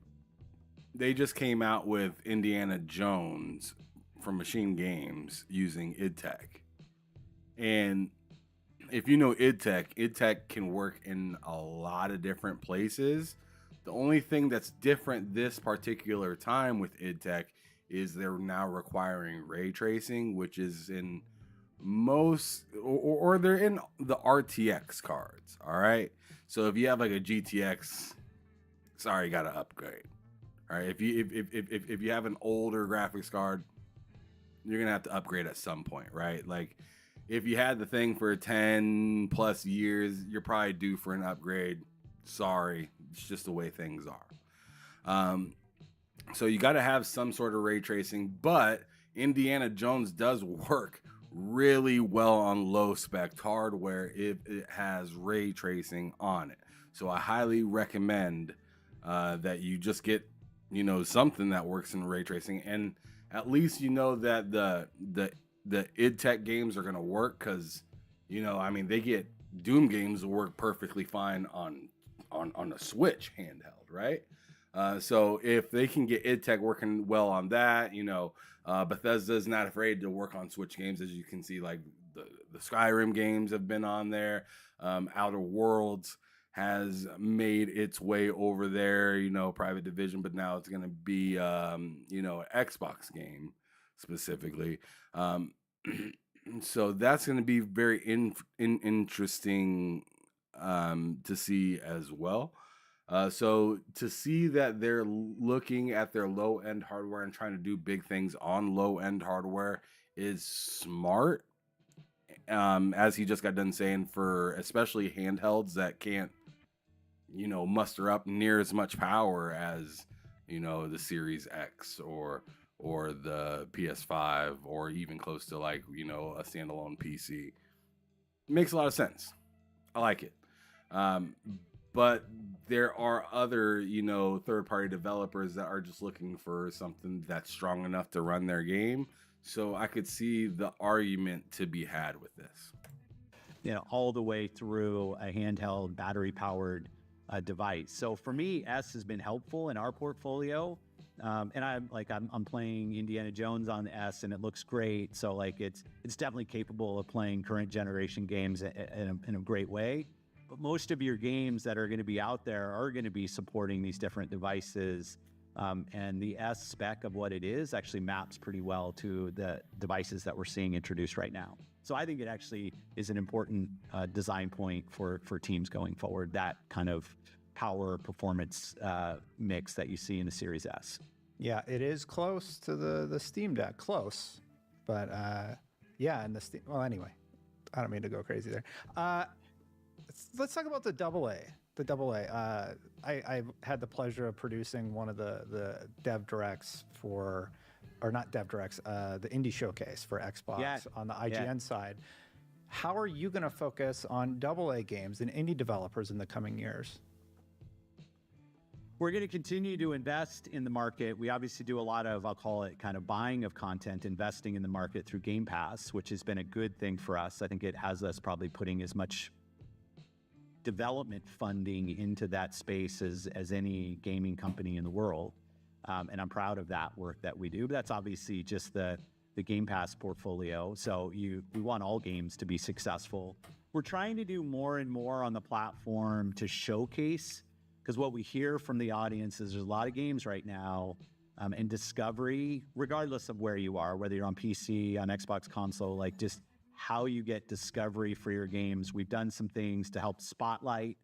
they just came out with Indiana Jones from Machine Games using idTech. And if you know idTech can work in a lot of different places. The only thing that's different this particular time with idTech is they're now requiring ray tracing, which is in most, or they're in the RTX cards. All right. So if you have like a GTX, sorry, you got to upgrade. All right. If you have an older graphics card, you're going to have to upgrade at some point, right? Like if you had the thing for 10 plus years, you're probably due for an upgrade. Sorry, it's just the way things are. So you got to have some sort of ray tracing, but Indiana Jones does work really well on low spec hardware if it has ray tracing on it. So I highly recommend that you just get, something that works in ray tracing, and at least that the idTech games are gonna work, because they get Doom games work perfectly fine on a Switch handheld, right? So if they can get id Tech working well on that, Bethesda's not afraid to work on Switch games, as you can see, like the Skyrim games have been on there. Outer Worlds has made its way over there, Private Division, but now it's going to be, an Xbox game specifically. So that's going to be very interesting to see as well. So to see that they're looking at their low-end hardware and trying to do big things on low-end hardware is smart. As he just got done saying, for especially handhelds that can't, muster up near as much power as, the Series X or the PS5 or even close to like, a standalone PC. Makes a lot of sense. I like it. But there are other, third-party developers that are just looking for something that's strong enough to run their game. So I could see the argument to be had with this. All the way through a handheld battery-powered device. So for me, S has been helpful in our portfolio. And I'm playing Indiana Jones on the S, and it looks great. So like it's definitely capable of playing current generation games in a great way. But most of your games that are going to be out there are going to be supporting these different devices. And the S spec of what it is actually maps pretty well to the devices that we're seeing introduced right now. So I think it actually is an important design point for teams going forward, that kind of power performance mix that you see in the Series S. Yeah, it is close to the Steam Deck, close. But and the Steam, well, anyway, I don't mean to go crazy there. Let's talk about the AA. The AA. I had the pleasure of producing one of the dev directs for, or not dev directs, the indie showcase for Xbox on the IGN side. How are you going to focus on AA games and indie developers in the coming years? We're going to continue to invest in the market. We obviously do a lot of, I'll call it kind of buying of content, investing in the market through Game Pass, which has been a good thing for us. I think it has us probably putting as much development funding into that space as any gaming company in the world. And I'm proud of that work that we do. But that's obviously just the Game Pass portfolio. So we want all games to be successful. We're trying to do more and more on the platform to showcase, because what we hear from the audience is there's a lot of games right now, and discovery, regardless of where you are, whether you're on PC, on Xbox console, like just how you get discovery for your games. We've done some things to help spotlight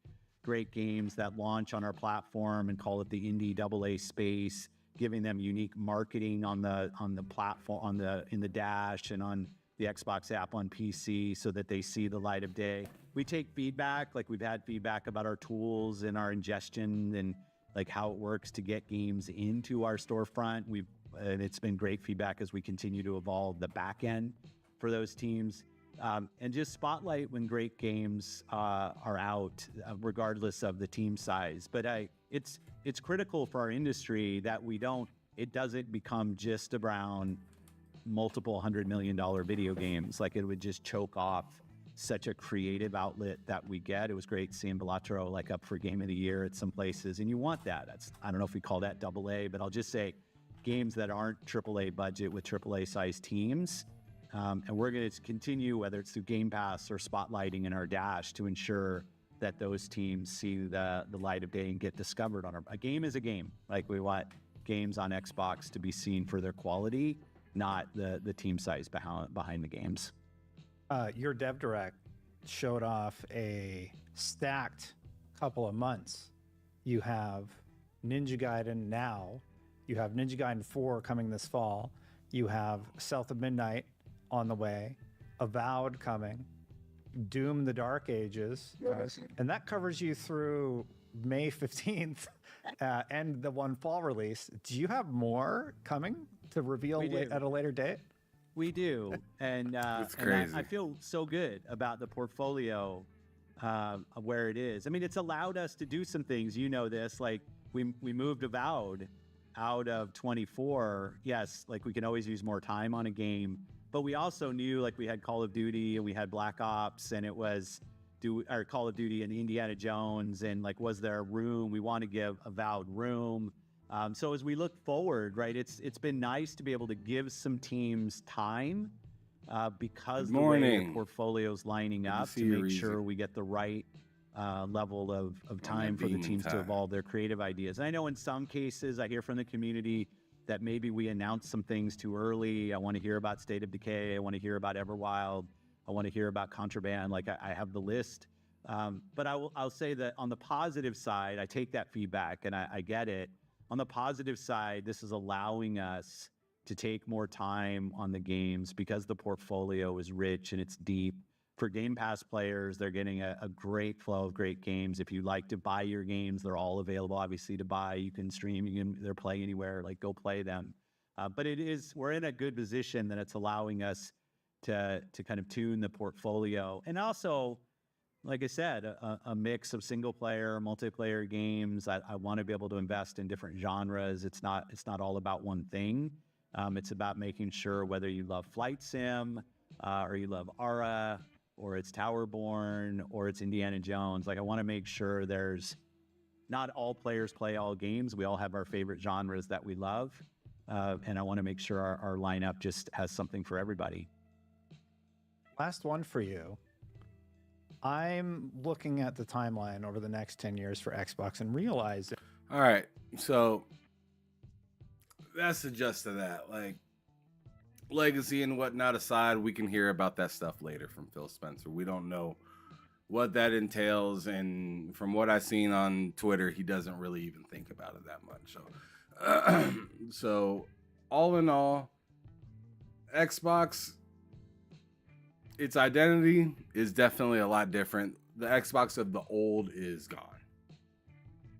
great games that launch on our platform and call it the indie AA space, giving them unique marketing on the platform, in the dash and on the Xbox app on PC, so that they see the light of day. We take feedback, like we've had feedback about our tools and our ingestion and like how it works to get games into our storefront. And it's been great feedback as we continue to evolve the back end for those teams, and just spotlight when great games are out, regardless of the team size. But it's critical for our industry that it doesn't become just around multiple $100 million video games. Like it would just choke off such a creative outlet that we get. It was great seeing Balatro like up for Game of the Year at some places, and you want that. I don't know if we call that AA, but I'll just say games that aren't AAA budget with AAA sized teams. And we're going to continue, whether it's through Game Pass or spotlighting in our dash, to ensure that those teams see the light of day and get discovered on a game is a game. Like we want games on Xbox to be seen for their quality, not the team size behind the games. Your Dev Direct showed off a stacked couple of months. You have Ninja Gaiden now. You have Ninja Gaiden 4 coming this fall. You have South of Midnight on the way, Avowed coming, Doom the Dark Ages, and that covers you through May 15th and the one fall release. Do you have more coming to reveal at a later date? We do, and it's crazy. I feel so good about the portfolio of where it is. I mean, it's allowed us to do some things. You know this, like we moved Avowed out of 24. Yes, like we can always use more time on a game, but we also knew like we had Call of Duty and we had Black Ops, and it was or Call of Duty and Indiana Jones, and like, was there a room? We want to give Avowed room. So as we look forward, right, it's been nice to be able to give some teams time because the way their portfolio's lining up to make sure we get the right level of time for the teams to evolve their creative ideas. And I know in some cases I hear from the community that maybe we announced some things too early. I want to hear about State of Decay. I want to hear about Everwild. I want to hear about Contraband. Like, I have the list. But I'll say that on the positive side, I take that feedback and I get it. On the positive side, this is allowing us to take more time on the games because the portfolio is rich and it's deep. For Game Pass players, they're getting a great flow of great games. If you like to buy your games, they're all available, obviously, to buy. You can stream, they're play anywhere, like, go play them. But we're in a good position that it's allowing us to kind of tune the portfolio. And also, like I said, a mix of single player, multiplayer games. I want to be able to invest in different genres. It's not all about one thing. It's about making sure whether you love Flight Sim or you love Ara or it's Towerborn or it's Indiana Jones. Like, I want to make sure there's not all players play all games. We all have our favorite genres that we love. And I want to make sure our lineup just has something for everybody. Last one for you. I'm looking at the timeline over the next 10 years for Xbox and realizing. All right. So that's the gist of that. Like, legacy and whatnot aside, we can hear about that stuff later from Phil Spencer. We don't know what that entails. And from what I've seen on Twitter, he doesn't really even think about it that much. So all in all, Xbox, its identity is definitely a lot different. The Xbox of the old is gone,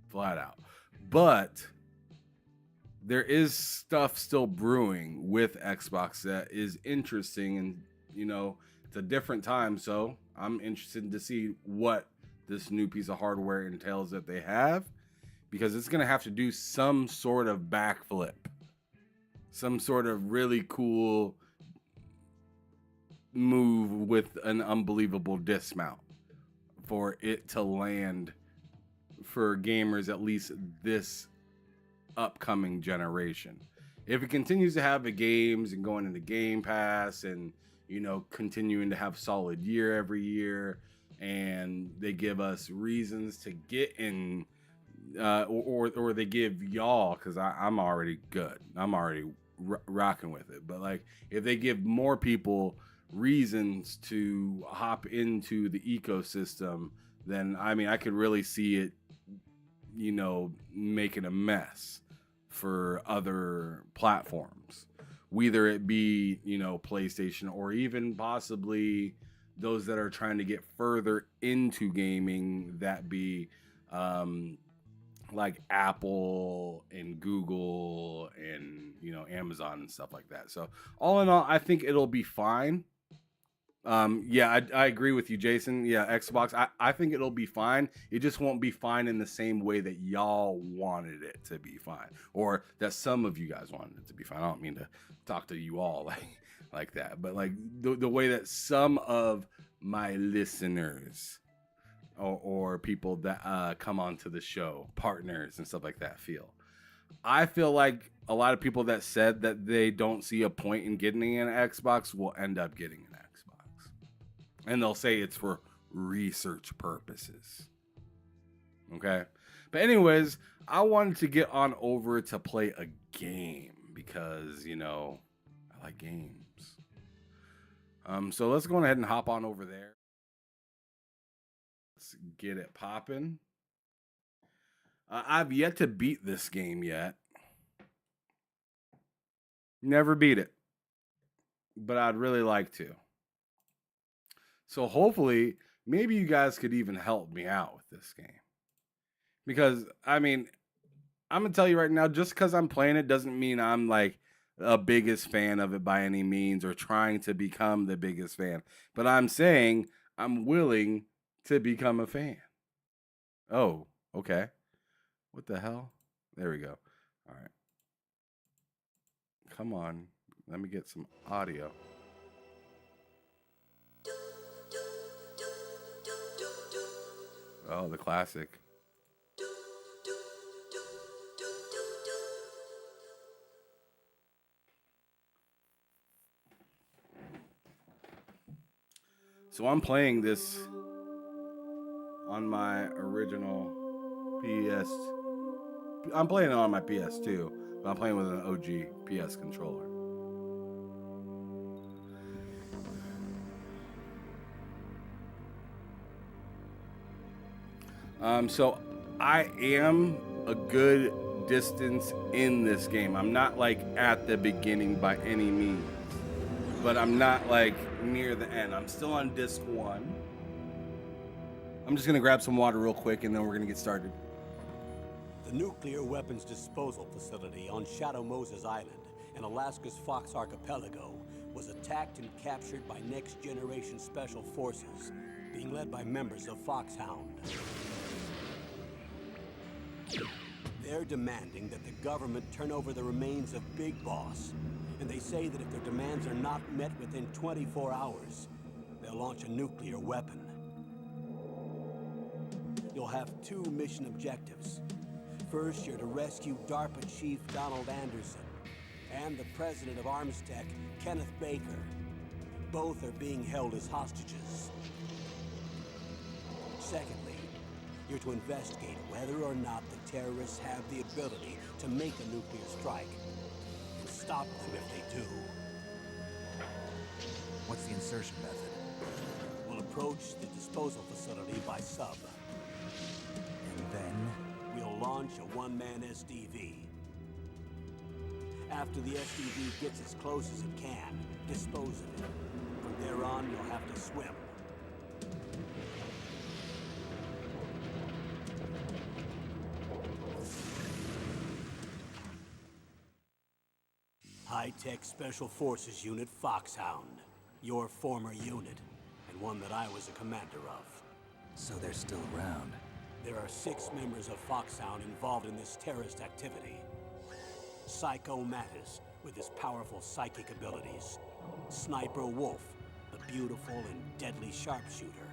flat out. But there is stuff still brewing with Xbox that is interesting, and it's a different time, so I'm interested to see what this new piece of hardware entails that they have, because it's going to have to do some sort of backflip, some sort of really cool move with an unbelievable dismount for it to land for gamers, at least this upcoming generation. If it continues to have the games and going into Game Pass and continuing to have solid year every year, and they give us reasons to get in, or they give y'all, because I'm already good, I'm already rocking with it, but like, if they give more people reasons to hop into the ecosystem, then I could really see it making a mess for other platforms, whether it be PlayStation or even possibly those that are trying to get further into gaming, that be like Apple and Google and Amazon and stuff like that. So all in all, I think it'll be fine. I agree with you, Jason. Yeah, Xbox, I think it'll be fine. It just won't be fine in the same way that y'all wanted it to be fine, or that some of you guys wanted it to be fine. I don't mean to talk to you all like that, but like the way that some of my listeners or people that come onto the show, partners and stuff like that, feel. I feel like a lot of people that said that they don't see a point in getting an Xbox will end up getting an Xbox. And they'll say it's for research purposes. Okay? But anyways, I wanted to get on over to play a game because, I like games. So let's go ahead and hop on over there. Let's get it popping. I've yet to beat this game yet. Never beat it. But I'd really like to. So hopefully, maybe you guys could even help me out with this game. Because, I'm going to tell you right now, just because I'm playing it doesn't mean I'm like a biggest fan of it by any means or trying to become the biggest fan. But I'm saying I'm willing to become a fan. Oh, okay. What the hell? There we go. All right. Come on. Let me get some audio. Oh, the classic. So I'm playing this on my original PS. I'm playing it on my PS2, but I'm playing with an OG PS controller. So I am a good distance in this game. I'm not like at the beginning by any means, but I'm not like near the end. I'm still on disc 1. I'm just gonna grab some water real quick and then we're gonna get started. The nuclear weapons disposal facility on Shadow Moses Island in Alaska's Fox Archipelago was attacked and captured by Next Generation Special Forces, being led by members of Foxhound. They're demanding that the government turn over the remains of Big Boss, and they say that if their demands are not met within 24 hours, they'll launch a nuclear weapon. You'll have 2 mission objectives. First, you're to rescue DARPA Chief Donald Anderson and the president of Armstech, Kenneth Baker. Both are being held as hostages. Secondly, you're to investigate whether or not the terrorists have the ability to make a nuclear strike and stop them if they do. What's the insertion method? We'll approach the disposal facility by sub. And then? We'll launch a one-man SDV. After the SDV gets as close as it can, dispose of it. From there on, you'll have to swim. High-Tech Special Forces Unit Foxhound. Your former unit, and one that I was a commander of. So they're still around. There are 6 members of Foxhound involved in this terrorist activity. Psycho Mattis, with his powerful psychic abilities. Sniper Wolf, the beautiful and deadly sharpshooter.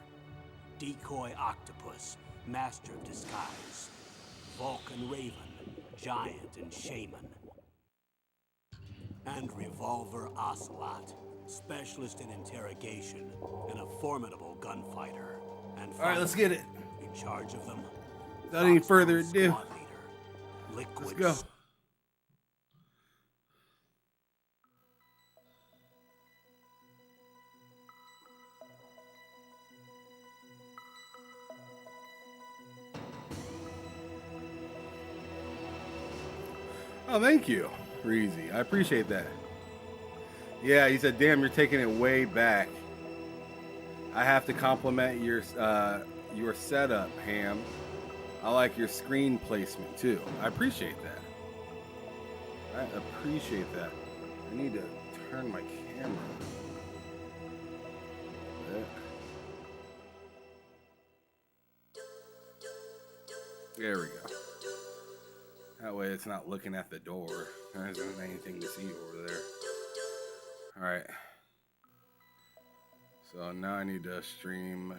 Decoy Octopus, master of disguise. Vulcan Raven, giant and shaman. And Revolver Ocelot, specialist in interrogation and a formidable gunfighter. And all right, let's get it. In charge of them, without any further ado, let's go. Oh, thank you, Reezy. I appreciate that. Yeah, he said, damn, you're taking it way back. I have to compliment your setup, Ham. I like your screen placement, too. I appreciate that. I appreciate that. I need to turn my camera. There we go. That way it's not looking at the door. There isn't anything to see over there. Alright. So now I need to stream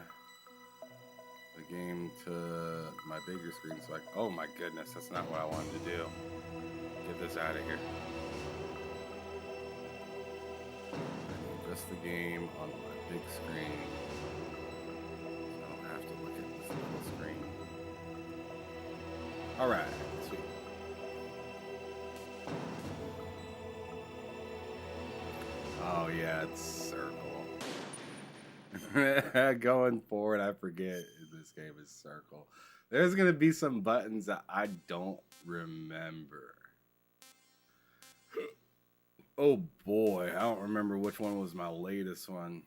the game to my bigger screen. So oh my goodness, that's not what I wanted to do. Get this out of here. Just the game on my big screen. So I don't have to look at this little screen. Alright, sweet. Oh yeah, it's circle. Going forward, I forget this game is circle. There's gonna be some buttons that I don't remember. Oh boy, I don't remember which one was my latest one.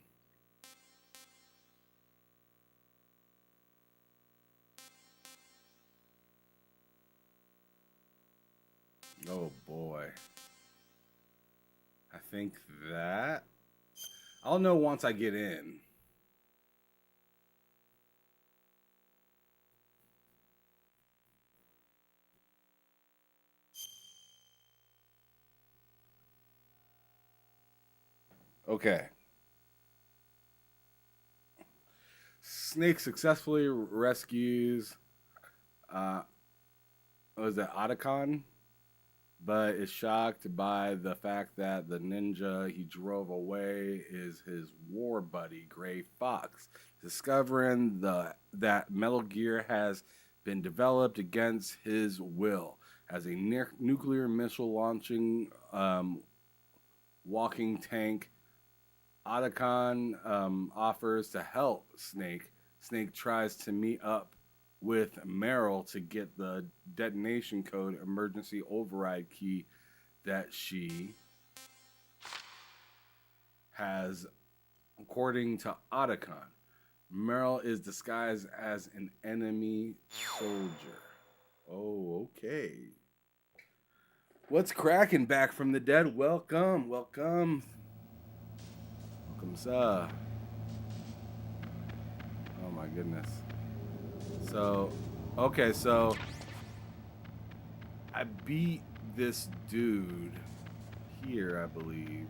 Oh boy. I think that I'll know once I get in. Okay. Snake successfully rescues Otacon, but is shocked by the fact that the ninja he drove away is his war buddy, Gray Fox. Discovering that Metal Gear has been developed against his will as a nuclear missile launching walking tank. Otacon offers to help Snake. Snake tries to meet up with Meryl to get the detonation code emergency override key that she has, according to Otacon. Meryl is disguised as an enemy soldier. Oh, okay. What's cracking back from the dead? Welcome, welcome. Welcome, sir. Oh my goodness. So, okay, so I beat this dude here, I believe.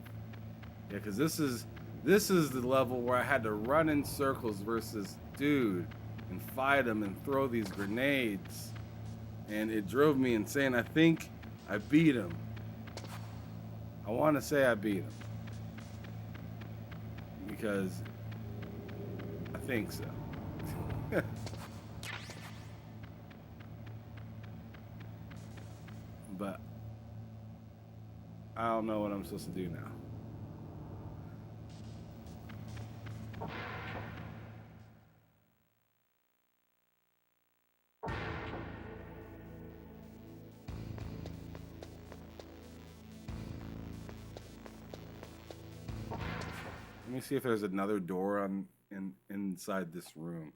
Yeah, because this is the level where I had to run in circles versus dude and fight him and throw these grenades. And it drove me insane. I think I beat him. I want to say I beat him. Because I think so. But I don't know what I'm supposed to do now. Let me see if there's another door inside this room.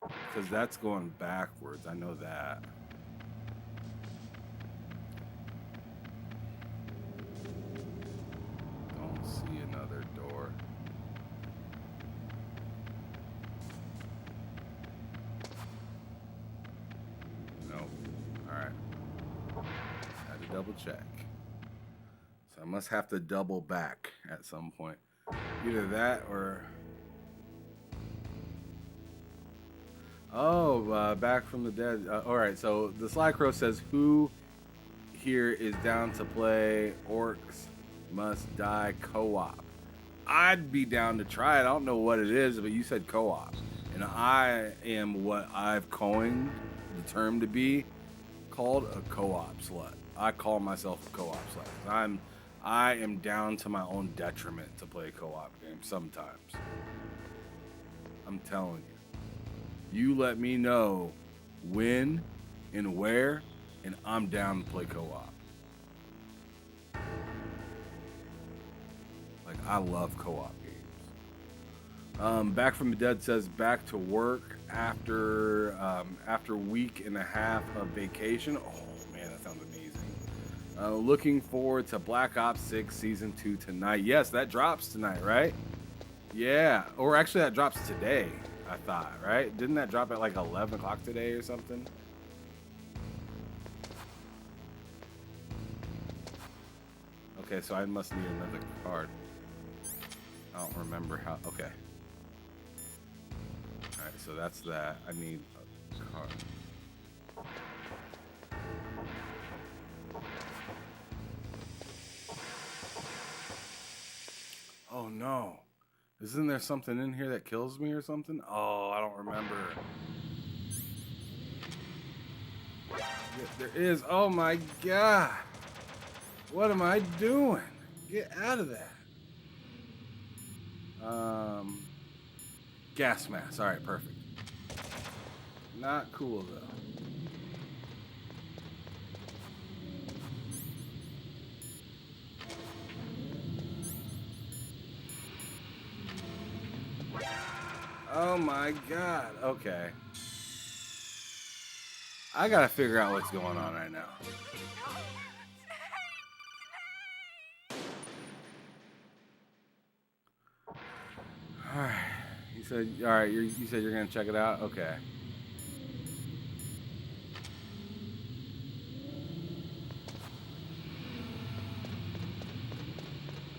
Because that's going backwards. I know that. Don't see another door. Nope. Alright. Had to double check. So I must have to double back at some point. Either that or... Oh, back from the dead. Alright, so the Sly Crow says, who here is down to play Orcs Must Die co-op? I'd be down to try it. I don't know what it is, but you said co-op. And I am what I've coined the term to be called a co-op slut. I call myself a co-op slut. I am down to my own detriment to play co-op games sometimes. I'm telling you. You let me know when and where, and I'm down to play co-op. Like, I love co-op games. Back from the Dead says back to work after a week and a half of vacation. Oh man, that sounds amazing. Looking forward to Black Ops 6 Season 2 tonight. Yes, that drops tonight, right? Yeah, or actually that drops today. I thought, right? Didn't that drop at like 11 o'clock today or something? Okay, so I must need another card. I don't remember how. Okay. Alright, so that's that. I need a card. Oh no. Isn't there something in here that kills me or something? Oh, I don't remember. There is. Oh my god. What am I doing? Get out of that. Gas mask. Alright, perfect. Not cool though. Oh my god. Okay. I gotta figure out what's going on right now. Alright. You said, alright, you said you're gonna check it out? Okay.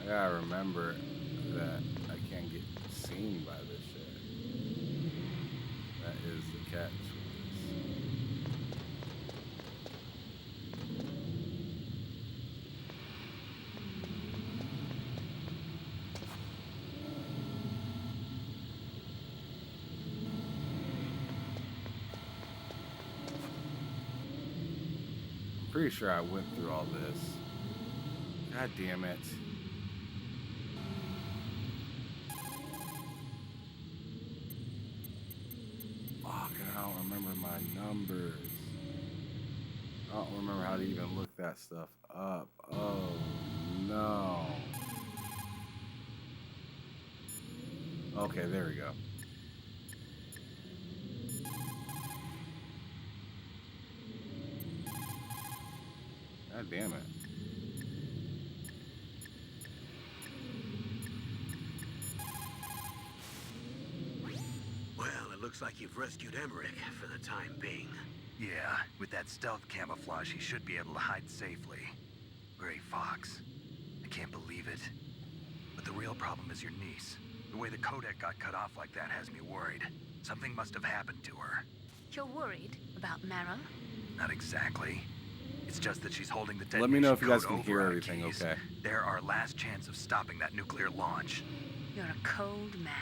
I gotta remember that I can't get seen by this shit. pretty sure I went through all this. God damn it. Fuck, I don't remember my numbers. I don't remember how to even look that stuff up. Oh, no. Okay, there we go. God damn it. Well, it looks like you've rescued Emmerich for the time being. Yeah, with that stealth camouflage, he should be able to hide safely. Gray Fox. I can't believe it. But the real problem is your niece. The way the codec got cut off like that has me worried. Something must have happened to her. You're worried about Meryl? Not exactly. It's just that she's holding the detonation Let me know if you guys code can hear over our everything, keys. okay? They're our last chance of stopping that nuclear launch. You're a cold man.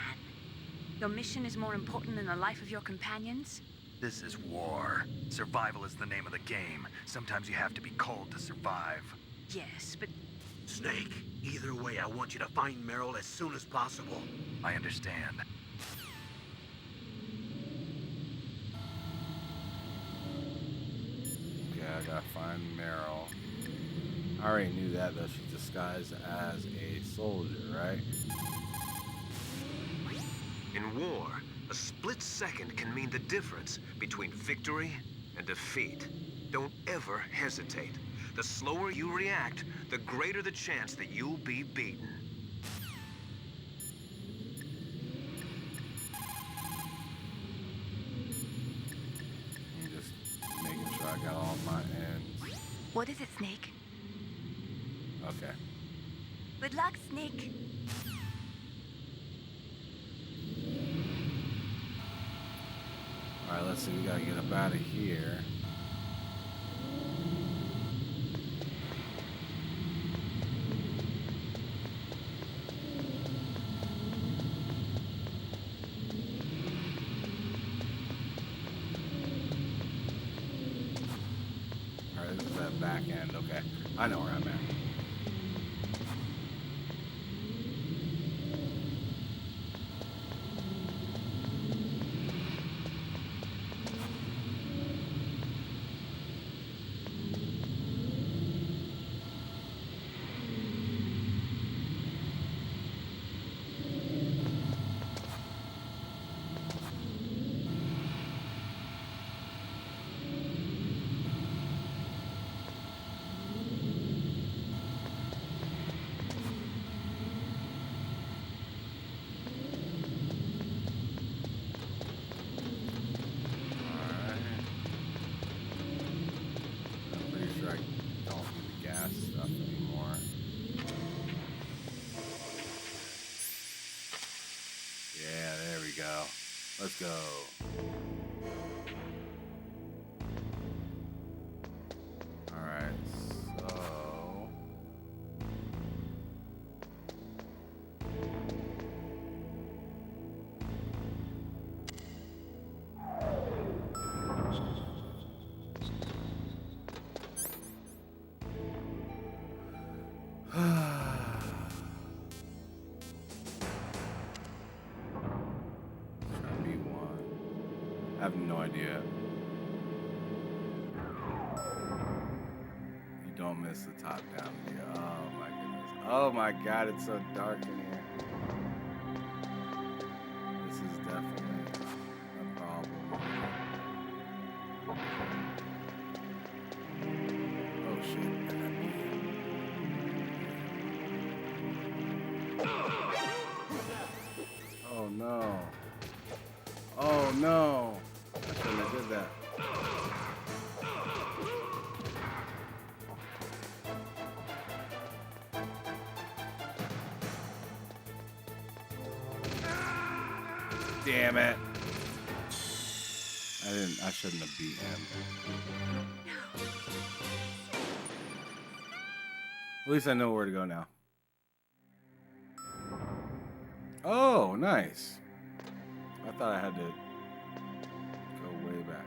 Your mission is more important than the life of your companions? This is war. Survival is the name of the game. Sometimes you have to be cold to survive. Yes, but... Snake, either way, I want you to find Meryl as soon as possible. I understand. Okay, I gotta find Meryl. I already knew that, though. She's disguised as a soldier, right? In war, a split second can mean the difference between victory and defeat. Don't ever hesitate. The slower you react, the greater the chance that you'll be beaten. I'm just making sure I got all my ends. What is it, Snake? Okay. Good luck, Snake. Alright, let's see. We gotta get up out of here. Alright, this is that back end. Okay. I know where I'm at. Let's go. All right, so I have no idea. You don't miss the top down view. Oh my goodness. Oh my god, it's so dark in here. This is definitely a problem. Oh shit. Oh no. Oh no. I shouldn't have did that. Damn it. I shouldn't have beat him. At least I know where to go now. Oh, nice. I thought I had to go way back.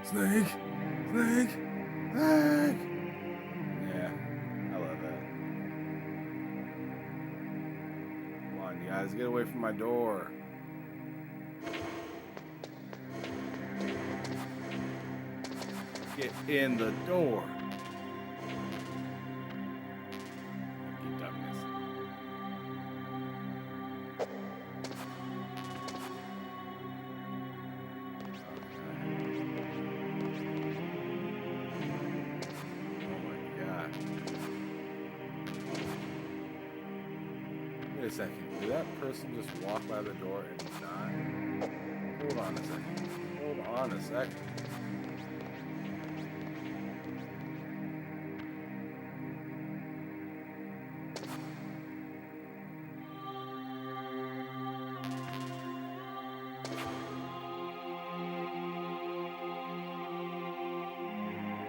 Snake! Snake! Snake! Yeah, I love that. Come on, you guys, get away from my door. Get in the door. Keep ducking this. Wait a second. Did that person just walk by the door and not? Hold on a second. Hold on a second.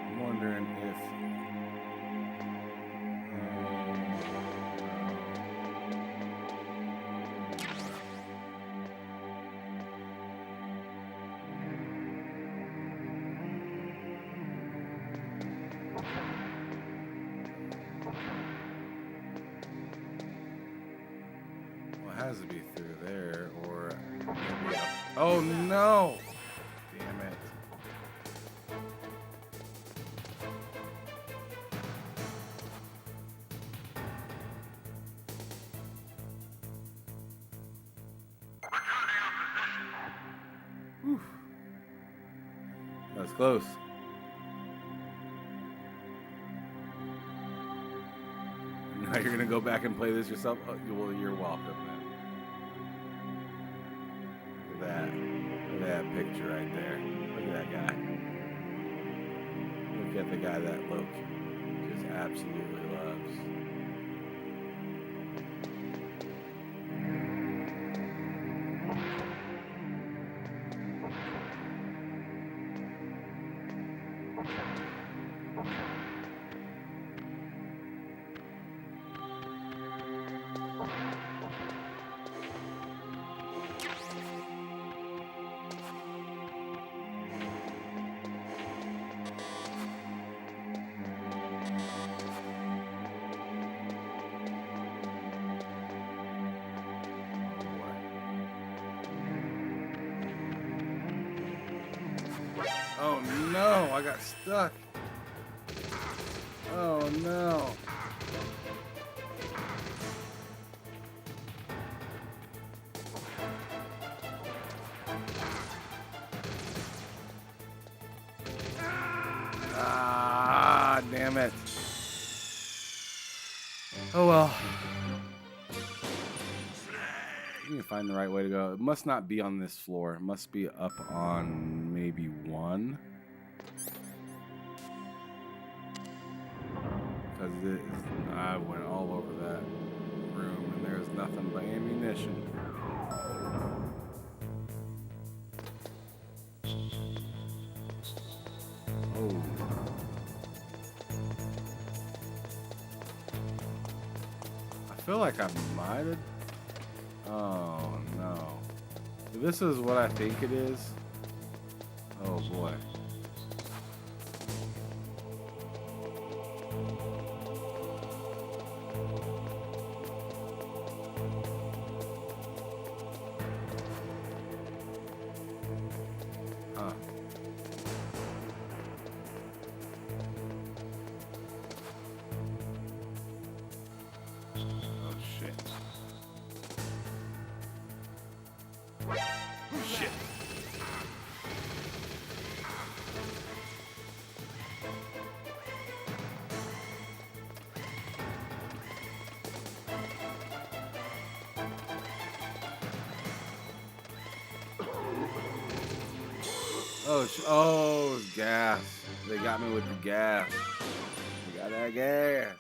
I'm wondering if well, it has to be through there, or maybe up. Oh no! Damn it. Whew. That was close. Now you're gonna go back and play this yourself? Oh, well, you're welcome, man. Look at that. Look at that picture right there. Look at that guy. Look at the guy that Loki just absolutely loves. Oh no, I got stuck. Oh no. Ah, damn it. Oh well. You can find the right way to go. It must not be on this floor. It must be up on maybe one. Because I went all over that room and there's nothing but ammunition. Oh. I feel like I might have. Oh no. This is what I think it is. Oh boy. Huh. Oh shit. Shit. Oh, it's gas. They got me with the gas. They got that gas.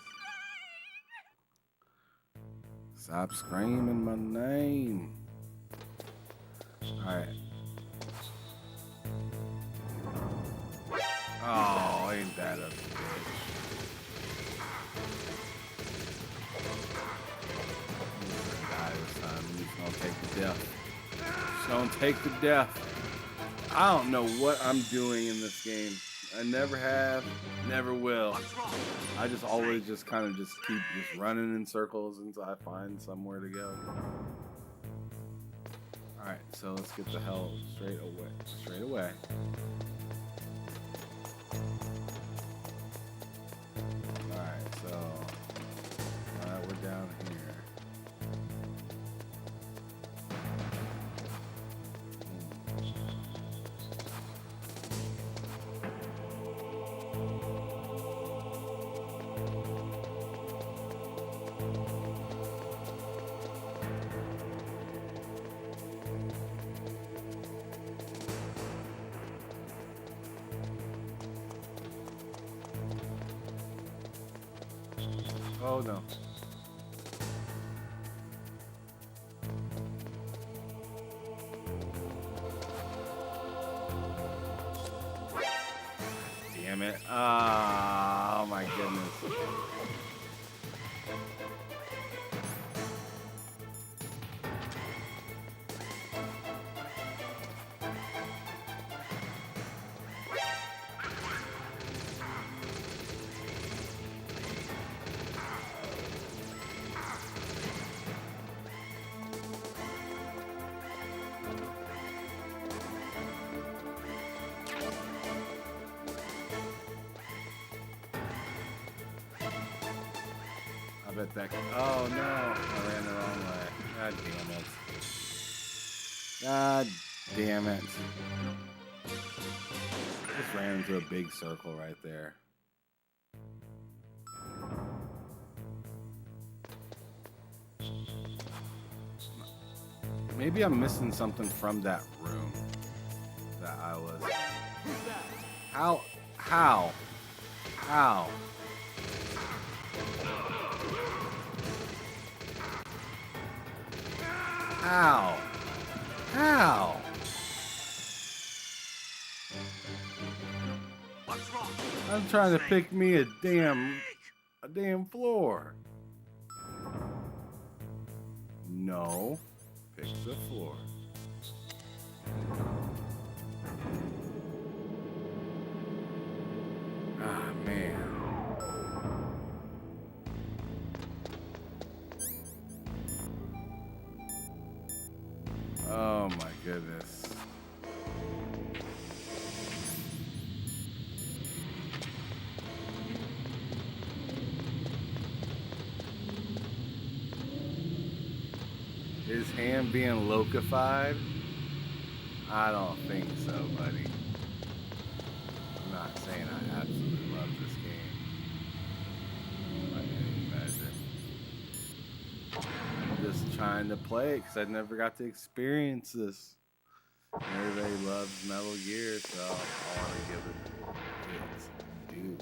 Stop screaming my name. Alright. Oh, ain't that a bitch. He's gonna die this time. He's gonna take the death. He's gonna take the death. I don't know what I'm doing in this game. I never have, never will. I just always just kind of just keep just running in circles until I find somewhere to go. Alright, so let's get the hell straight away. Straight away. Alright, so we're down here. Oh no. Damn it. Oh my goodness. I bet that. Oh no! I ran the wrong way. God damn it! God damn it! Just ran into a big circle right there. Maybe I'm missing something from that room that I was. How? How? How? How? How? What's wrong? I'm trying to pick me a damn floor. No. Pick the floor. Ah, man. Oh my goodness. Is hand being lokified? I don't think so, buddy. I'm not saying I absolutely love this game by any measure. I'm just trying to play it because I never got to experience this. Everybody loves Metal Gear, so I want to give it its due.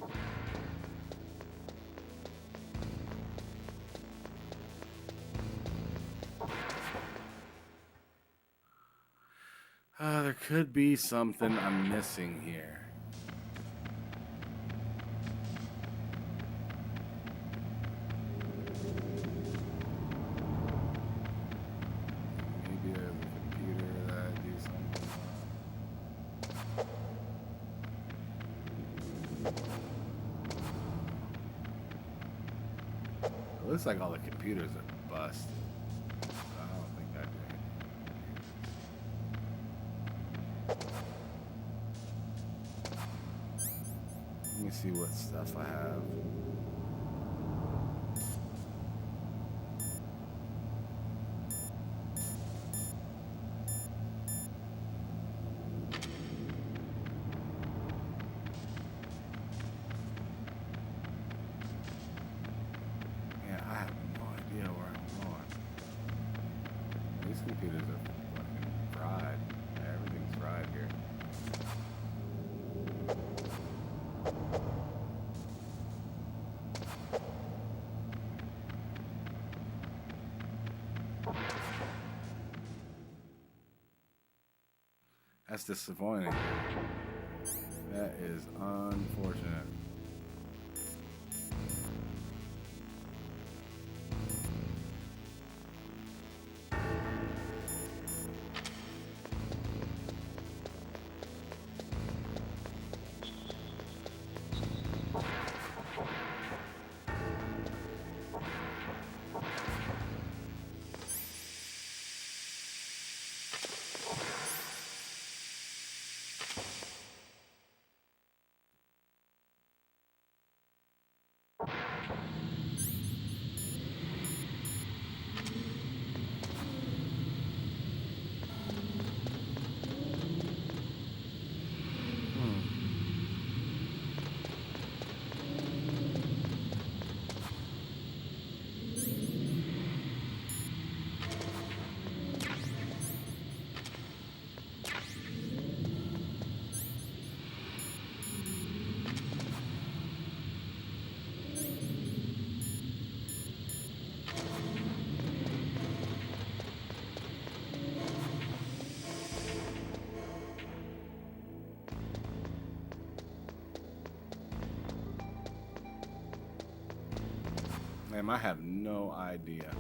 There could be something I'm missing here. Maybe there's a computer that I do something on. It looks like all the computers are busted. I don't think I do anything. Let me see what stuff I have. computers are fucking fried. Everything's fried here. That's disappointing. That is unfortunate. I have no idea.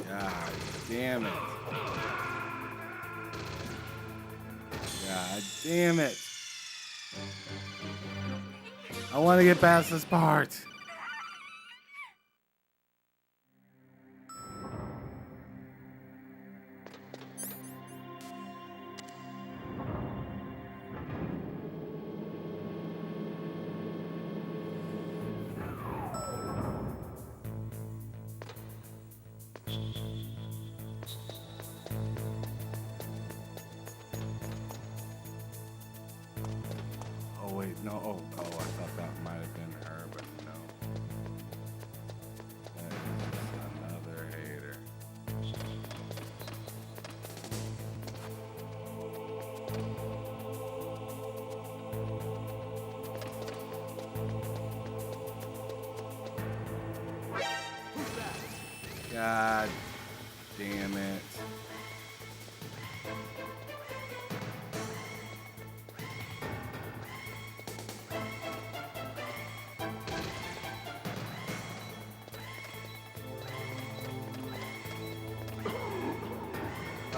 God damn it. God damn it. I want to get past this part. Oh wait, no. Oh, I thought that might have been her, but no. That is another hater. God damn it.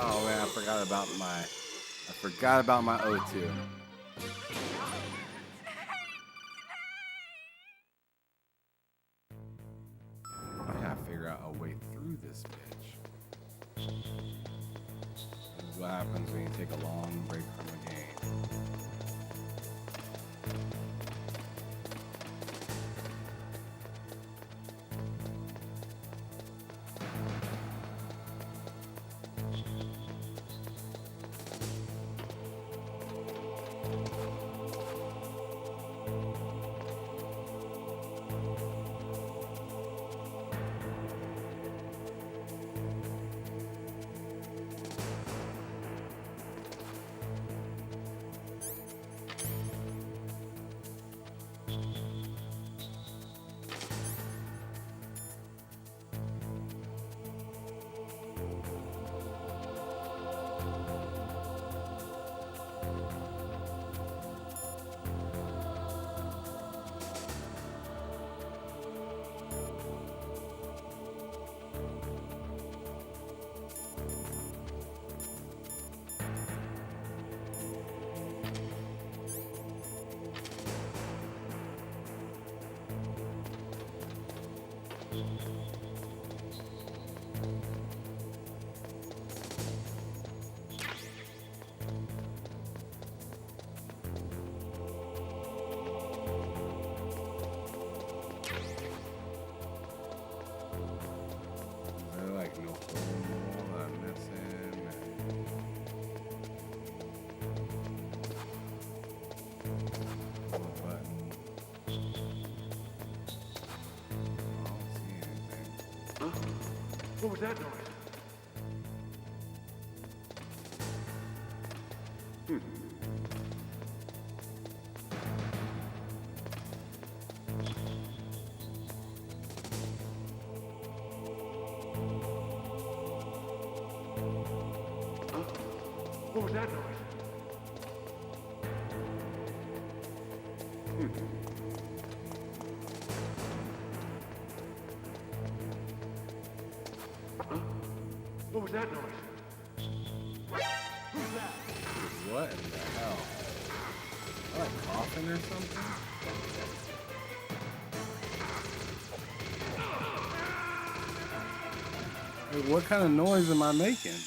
Oh man, I forgot about my O2. I gotta figure out a way through this bitch. This is what happens when you take a long break from the game. There like no hole I'm missing. No button. I don't see anything. What was that noise? What was that noise? What was that noise? Who's that? What in the hell? Like coughing or something? Hey, what kind of noise am I making?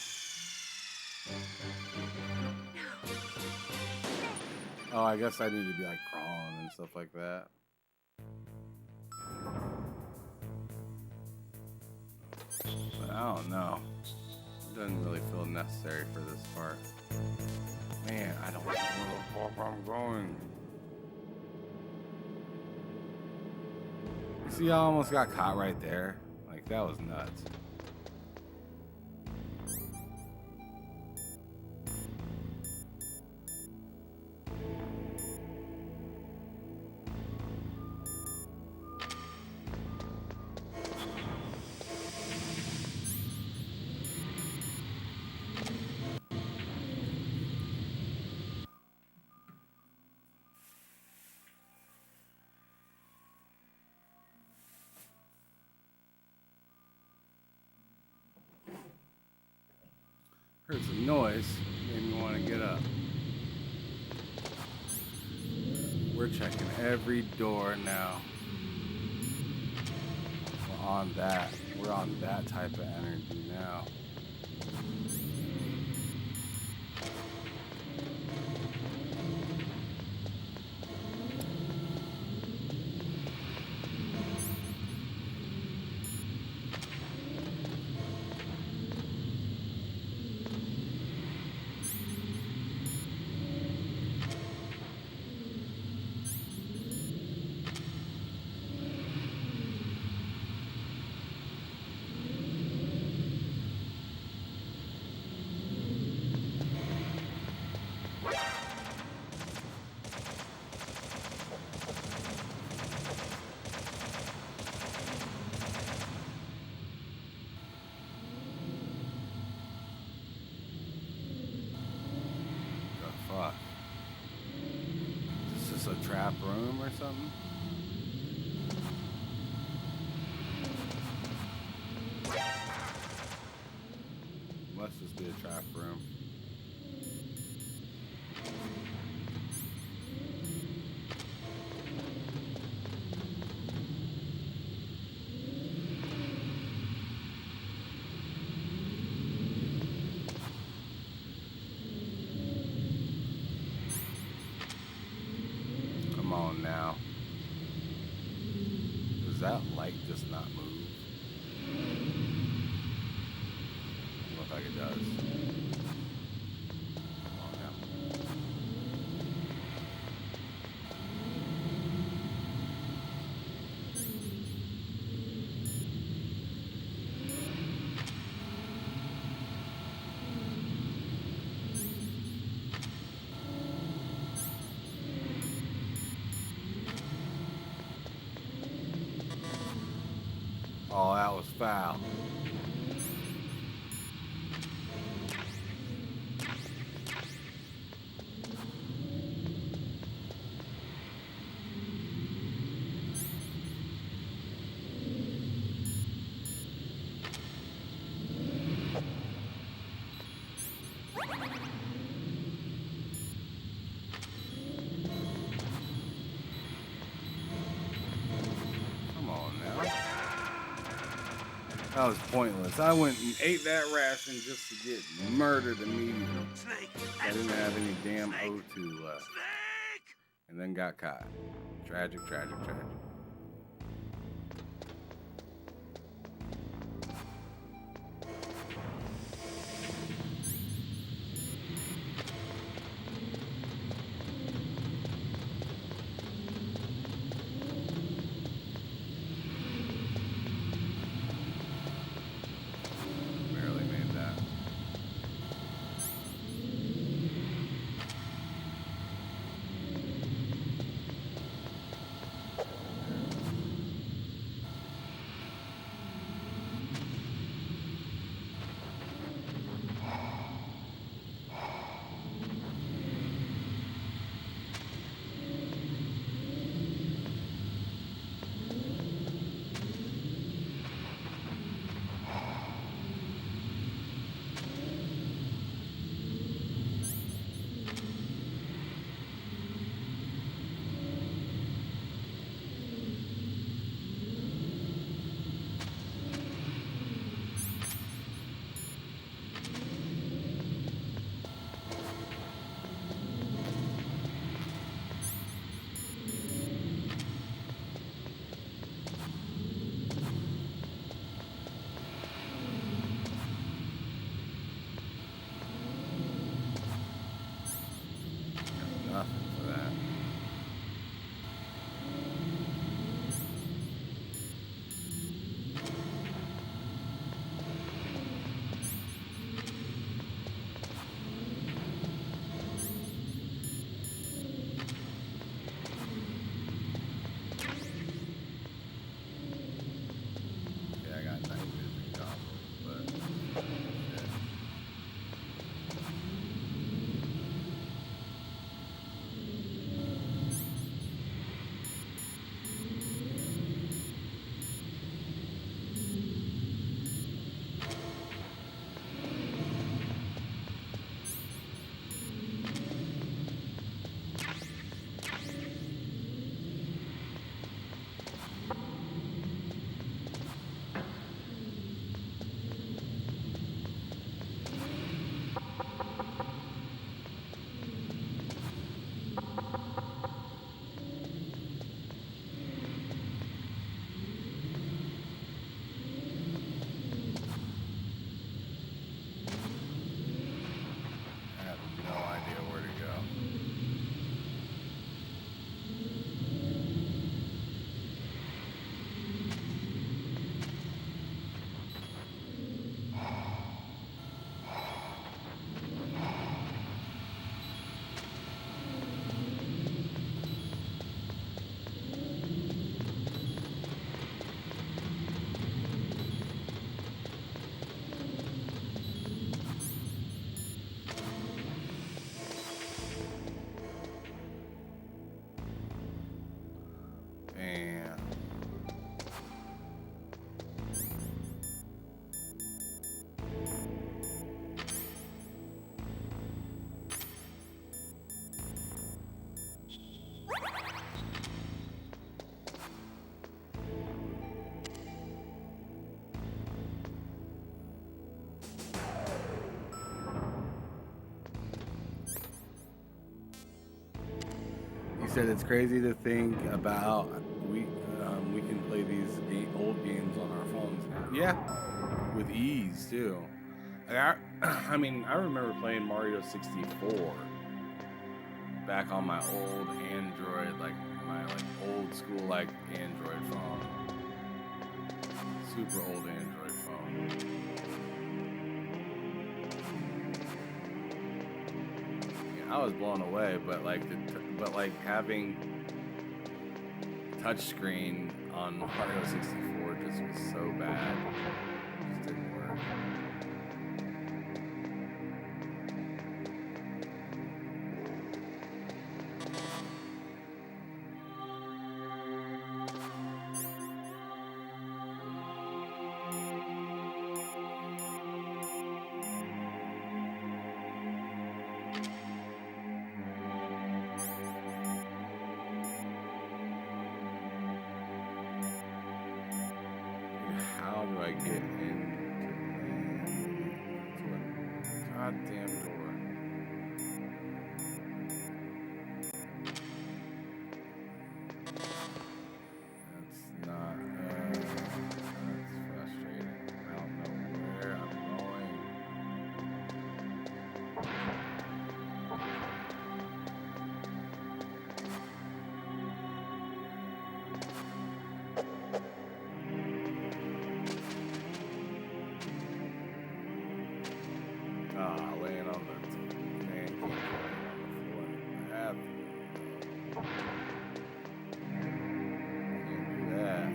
Oh, I guess I need to be like crawling and stuff like that. But I don't know. It doesn't really feel necessary for this part. Man, I don't know where the fuck I'm going. You see, I almost got caught right there. Like, that was nuts. Heard some noise, made me want to get up. We're checking every door now. We're on that type of energy now. Fuck. Is this a trap room or something? Must just be a trap room. Come on now. Does that light just not move? Look like it does. Come on now. Oh, that was foul. Come on now. That was pointless. I went and ate that ration just to get murdered immediately. Snake. I didn't have any damn O2 left. And then got caught. Tragic, tragic, tragic. Barely made that. Nothing for that. Yeah, I got night vision goggles, but shit. I have no idea where to go. And he said it's crazy to think about we can play these old games on our phones now. Yeah, with ease too. Like I mean, I remember playing Mario 64 back on my old Android, like my old school Android phone, super old Android phone. I was blown away, but having touchscreen on Mario 64 just was so bad. It just didn't work. How do I get in That's not. That's frustrating. I don't know where I'm going. Laying on the pancake, laying on the floor in the bathroom. Can't do that.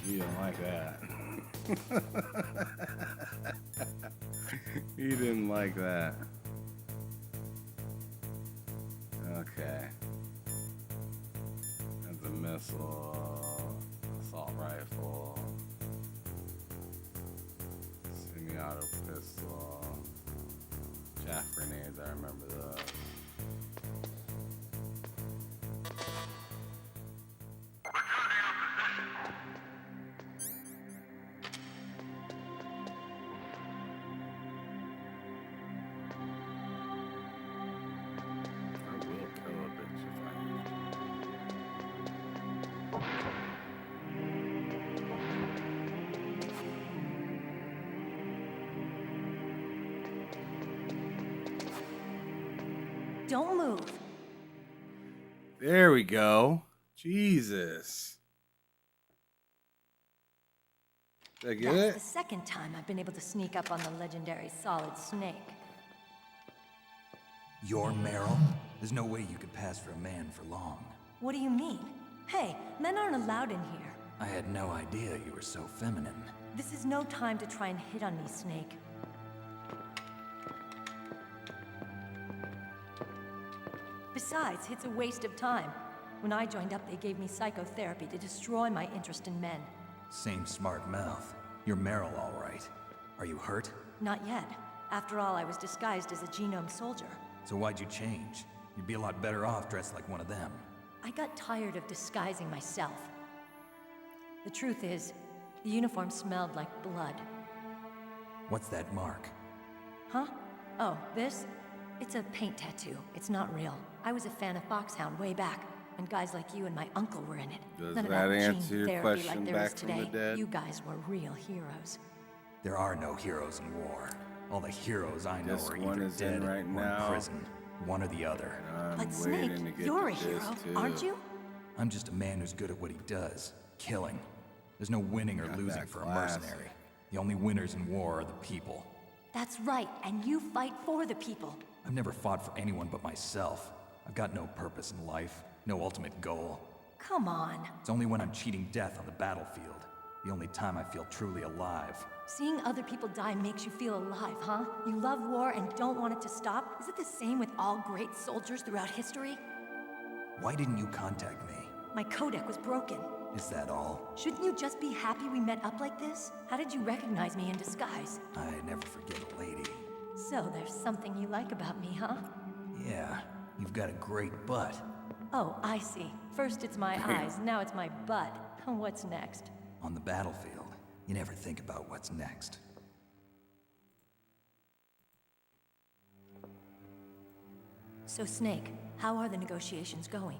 He didn't like that. He didn't like that. Okay. That's a missile, assault rifle, semi-auto pistol, chaff grenades, I remember those. Don't move. There we go. Jesus. Did I get That's it? the second time I've been able to sneak up on the legendary Solid Snake. You're Meryl? There's no way you could pass for a man for long. What do you mean? Hey, men aren't allowed in here. I had no idea you were so feminine. This is no time to try and hit on me, Snake. Besides, it's a waste of time. When I joined up, they gave me psychotherapy to destroy my interest in men. Same smart mouth. You're Meryl, all right. Are you hurt? Not yet. After all, I was disguised as a genome soldier. So why'd you change? You'd be a lot better off dressed like one of them. I got tired of disguising myself. The truth is, the uniform smelled like blood. What's that mark? Huh? Oh, this? It's a paint tattoo. It's not real. I was a fan of Foxhound way back, and guys like you and my uncle were in it. Does None that about answer gene your therapy question like there back is from the today. dead? You guys were real heroes. There are no heroes in war. All the heroes I know This are one either is dead in right or in now. prison. One or the other. I'm But Snake, waiting to get you're a to hero, this, too. aren't you? I'm just a man who's good at what he does. Killing. There's no winning or Got losing that for a class. mercenary. The only winners in war are the people. That's right, and you fight for the people. I've never fought for anyone but myself. I've got no purpose in life, no ultimate goal. Come on. It's only when I'm cheating death on the battlefield. The only time I feel truly alive. Seeing other people die makes you feel alive, huh? You love war and don't want it to stop? Is it the same with all great soldiers throughout history? Why didn't you contact me? My codec was broken. Is that all? Shouldn't you just be happy we met up like this? How did you recognize me in disguise? I never forget a lady. So there's something you like about me, huh? Yeah, you've got a great butt. Oh, I see. First it's my eyes, now it's my butt. What's next? On the battlefield, you never think about what's next. So Snake, how are the negotiations going?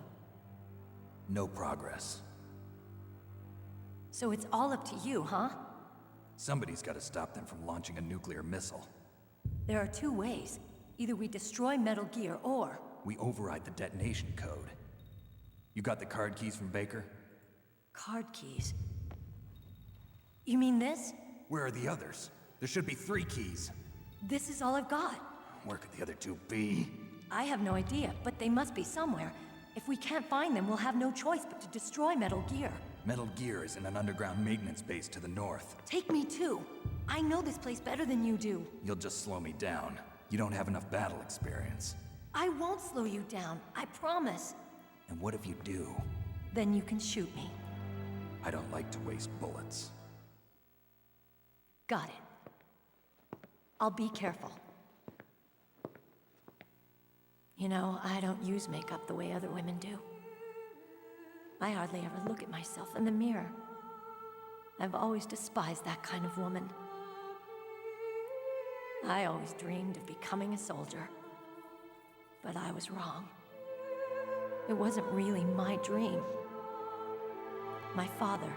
No progress. So it's all up to you, huh? Somebody's got to stop them from launching a nuclear missile. There are two ways. Either we destroy Metal Gear, or... We override the detonation code. You got the card keys from Baker? Card keys? You mean this? Where are the others? There should be 3 keys. This is all I've got. Where could the other 2 be? I have no idea, but they must be somewhere. If we can't find them, we'll have no choice but to destroy Metal Gear. Metal Gear is in an underground maintenance base to the north. Take me too. I know this place better than you do. You'll just slow me down. You don't have enough battle experience. I won't slow you down, I promise. And what if you do? Then you can shoot me. I don't like to waste bullets. Got it. I'll be careful. You know, I don't use makeup the way other women do. I hardly ever look at myself in the mirror. I've always despised that kind of woman. I always dreamed of becoming a soldier. But I was wrong. It wasn't really my dream. My father,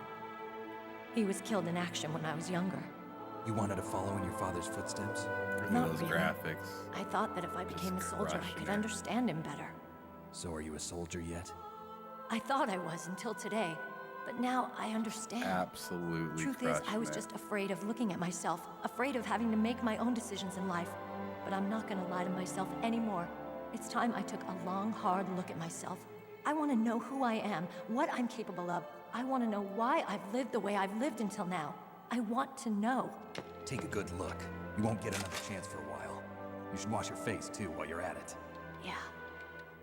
he was killed in action when I was younger. You wanted to follow in your father's footsteps? Not those really. graphics. I thought that if I became a soldier, I could understand him better. So are you a soldier yet? I thought I was until today, but now I understand. Absolutely. Truth is, I was just afraid of looking at myself, afraid of having to make my own decisions in life. But I'm not gonna lie to myself anymore. It's time I took a long, hard look at myself. I want to know who I am, what I'm capable of. I want to know why I've lived the way I've lived until now. I want to know. Take a good look. You won't get another chance for a while. You should wash your face, too, while you're at it. Yeah.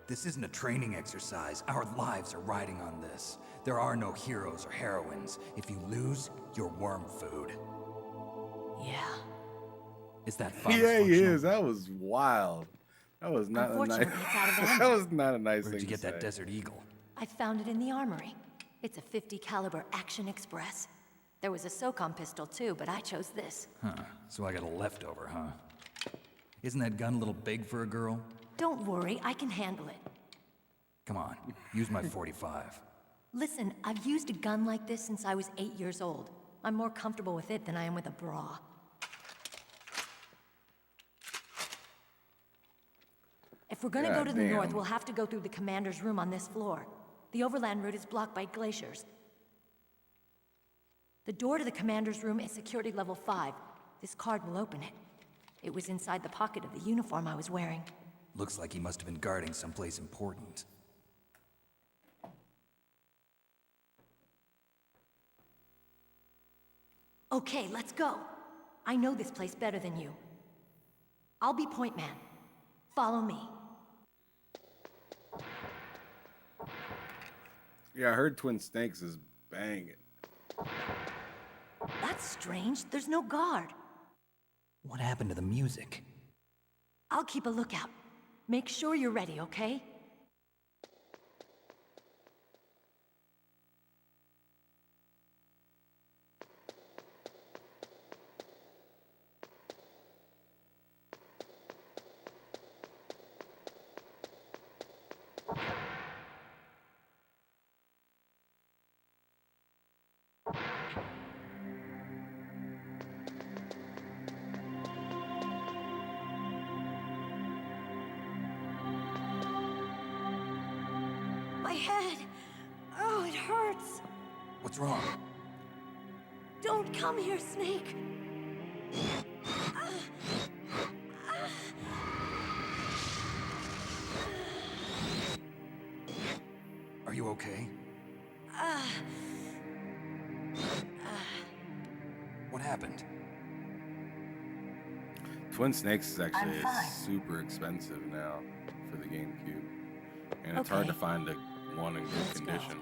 This isn't a training exercise. Our lives are riding on this. There are no heroes or heroines. If you lose, you're worm food. Yeah. Is that fun? Yeah, he is. That was wild. That was not a nice. Unfortunately, it's out of ammo. That was not a nice Where'd thing you get to that say. Desert Eagle? I found it in the armory. It's a .50 caliber Action Express. There was a SOCOM pistol too, but I chose this. Huh. So I got a leftover, huh? Isn't that gun a little big for a girl? Don't worry, I can handle it. Come on, use my 45. Listen, I've used a gun like this since I was 8 years old. I'm more comfortable with it than I am with a bra. If we're gonna go to the north, we'll have to go through the commander's room on this floor. The overland route is blocked by glaciers. The door to the commander's room is security level 5. This card will open it. It was inside the pocket of the uniform I was wearing. Looks like he must have been guarding someplace important. Okay, let's go. I know this place better than you. I'll be point man. Follow me. Yeah, I heard Twin Snakes is banging. That's strange. There's no guard. What happened to the music? I'll keep a lookout. Make sure you're ready, okay? My head! Oh, it hurts! What's wrong? Don't come here, Snake! Are you okay? What happened? Twin Snakes is actually super expensive now for the GameCube. And it's hard to find one in good condition.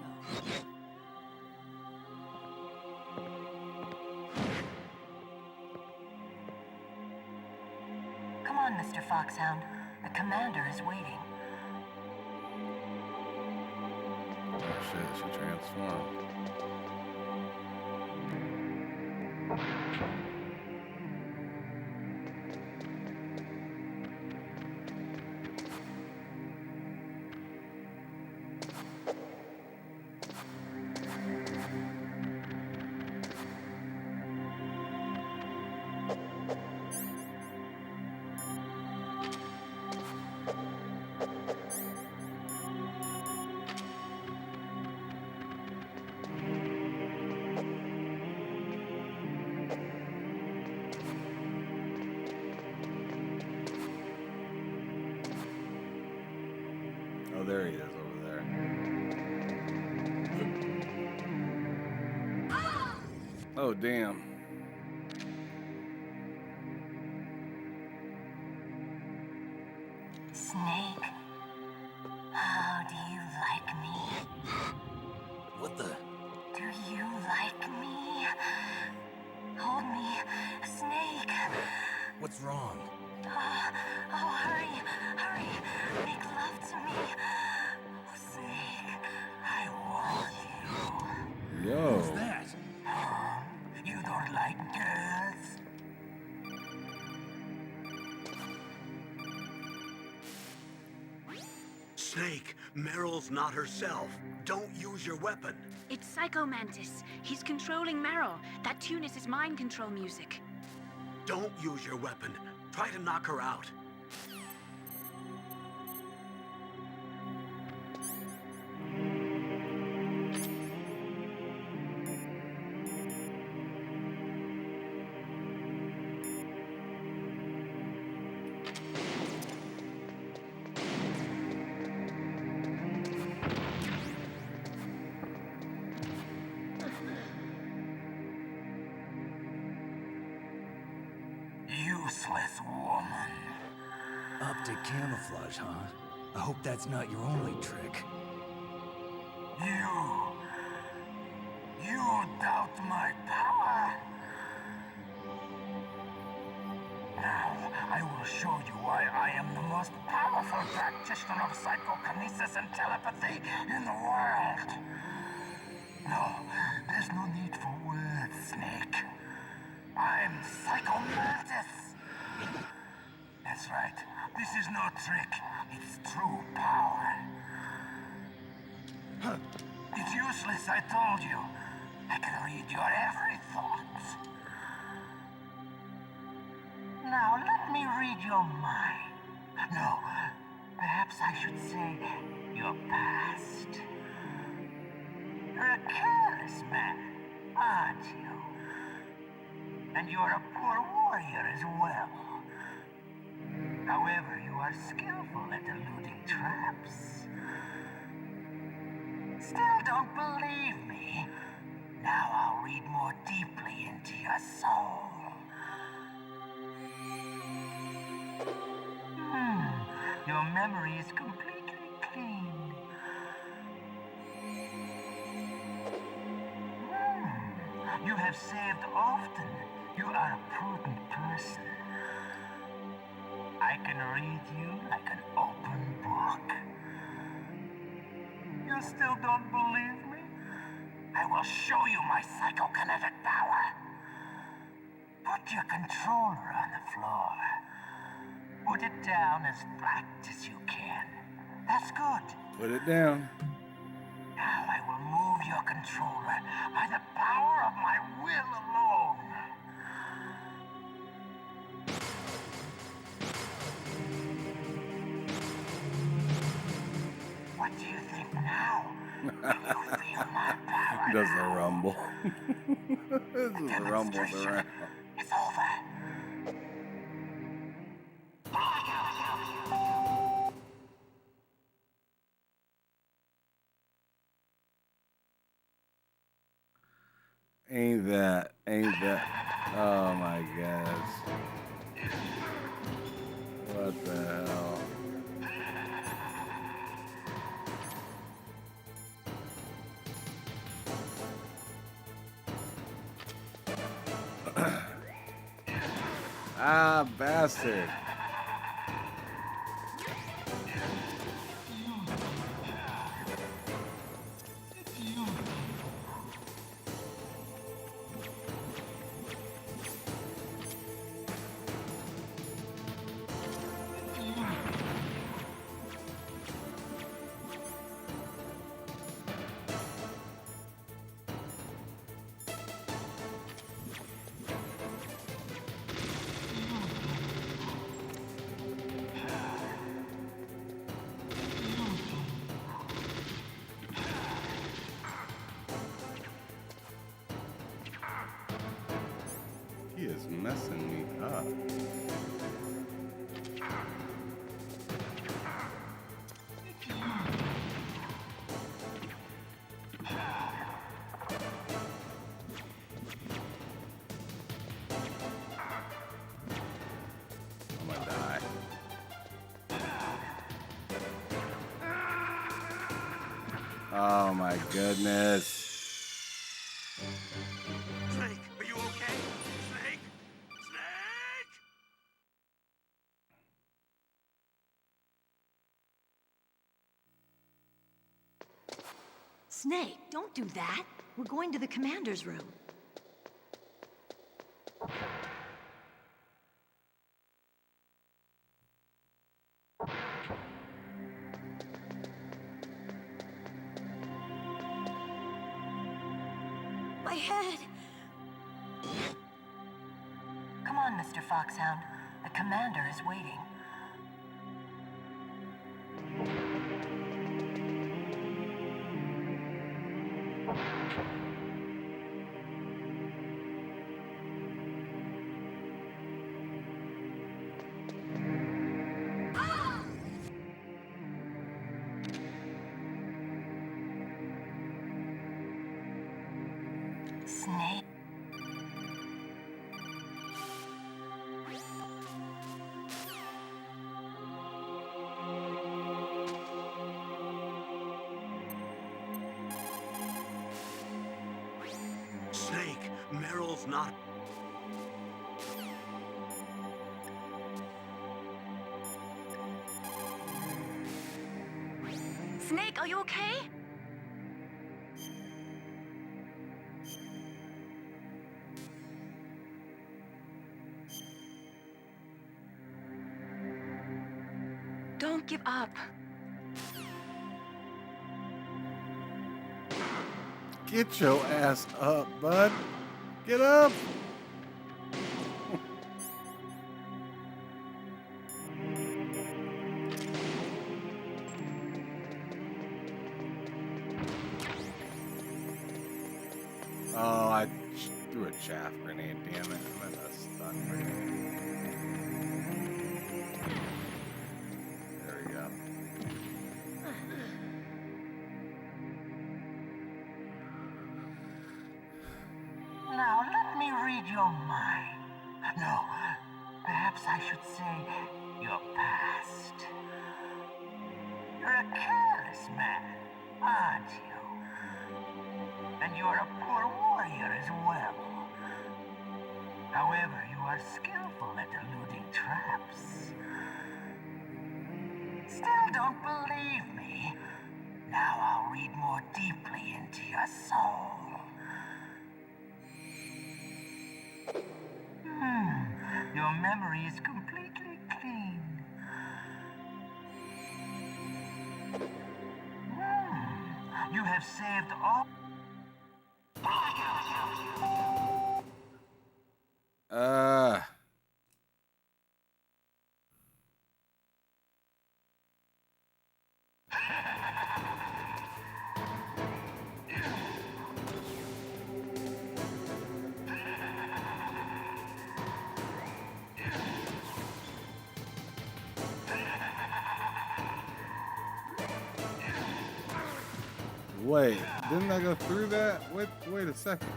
Come on, Mr. Foxhound. The commander is waiting. Oh shit, she transformed. Oh, there he is over there. Oh, damn. Snake, how do you like me? What the? Do you like me? Hold me, Snake. What's wrong? Oh, hurry, hurry. Make love to me. Oh, Snake, I want you. Yo. Who's that? You don't like girls? Snake, Meryl's not herself. Don't use your weapon. It's Psycho Mantis. He's controlling Meryl. That tune is his mind control music. Don't use your weapon. Try to knock her out. Useless woman. Optic camouflage, huh? I hope that's not your only trick. You doubt my power? Now, I will show you why I am the most powerful practitioner of psychokinesis and telepathy in the world. No, there's no need for words, Snake. I'm Psycho Mantis. That's right. This is no trick. It's true power. It's useless, I told you. I can read your every thought. Now, let me read your mind. No, perhaps I should say your past. You're a careless man, aren't you? And you're a poor warrior as well. However, you are skillful at eluding traps. Still don't believe me? Now I'll read more deeply into your soul. Your memory is completely clean. You have saved often. You are a prudent person. I can read you like an open book. You still don't believe me? I will show you my psychokinetic power. Put your controller on the floor. Put it down as flat as you can. That's good. Put it down. Now I will move your controller by the power of my will alone. What do you think now? You feel my power. He does the rumble. This rumbles around. It's over. Ain't that, oh my gosh. What the hell? Ah, bastard. He is messing me up. I'm gonna die. Oh my goodness. Snake, are you okay? Snake? Snake! Snake, don't do that. We're going to the commander's room. My head. Come on, Mr. Foxhound. The commander is waiting. Snake. Snake, Meryl's not... Snake, are you okay? Don't give up. Get your ass up, bud. Get up. Oh, I threw a chaff grenade. Damn it. I'm in a stun grenade. There we go. Now, let me read your mind. No, perhaps I should say your past. You're a careless man, aren't you? And you're a poor warrior as well. However, you are skillful at eluding traps. Still don't believe me? Now I'll read more deeply into your soul. Your memory is completely clean. You have saved all... Wait, didn't I go through that? Wait a second.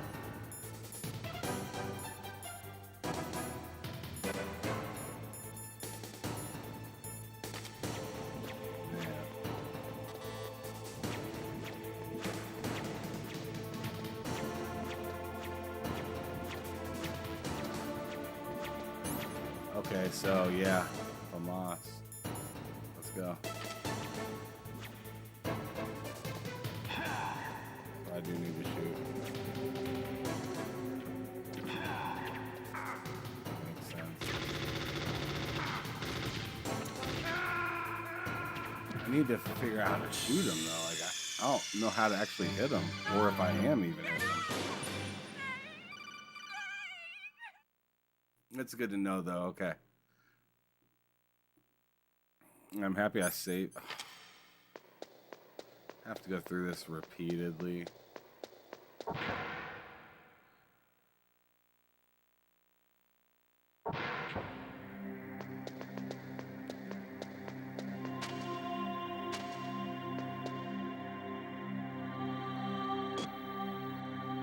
Okay, so yeah, Famas. Let's go. I do need to shoot. Makes sense. I need to figure out how to shoot him though. Like I don't know how to actually hit him, or if I am even hitting him. It's good to know though. Okay. I'm happy I saved. I have to go through this repeatedly.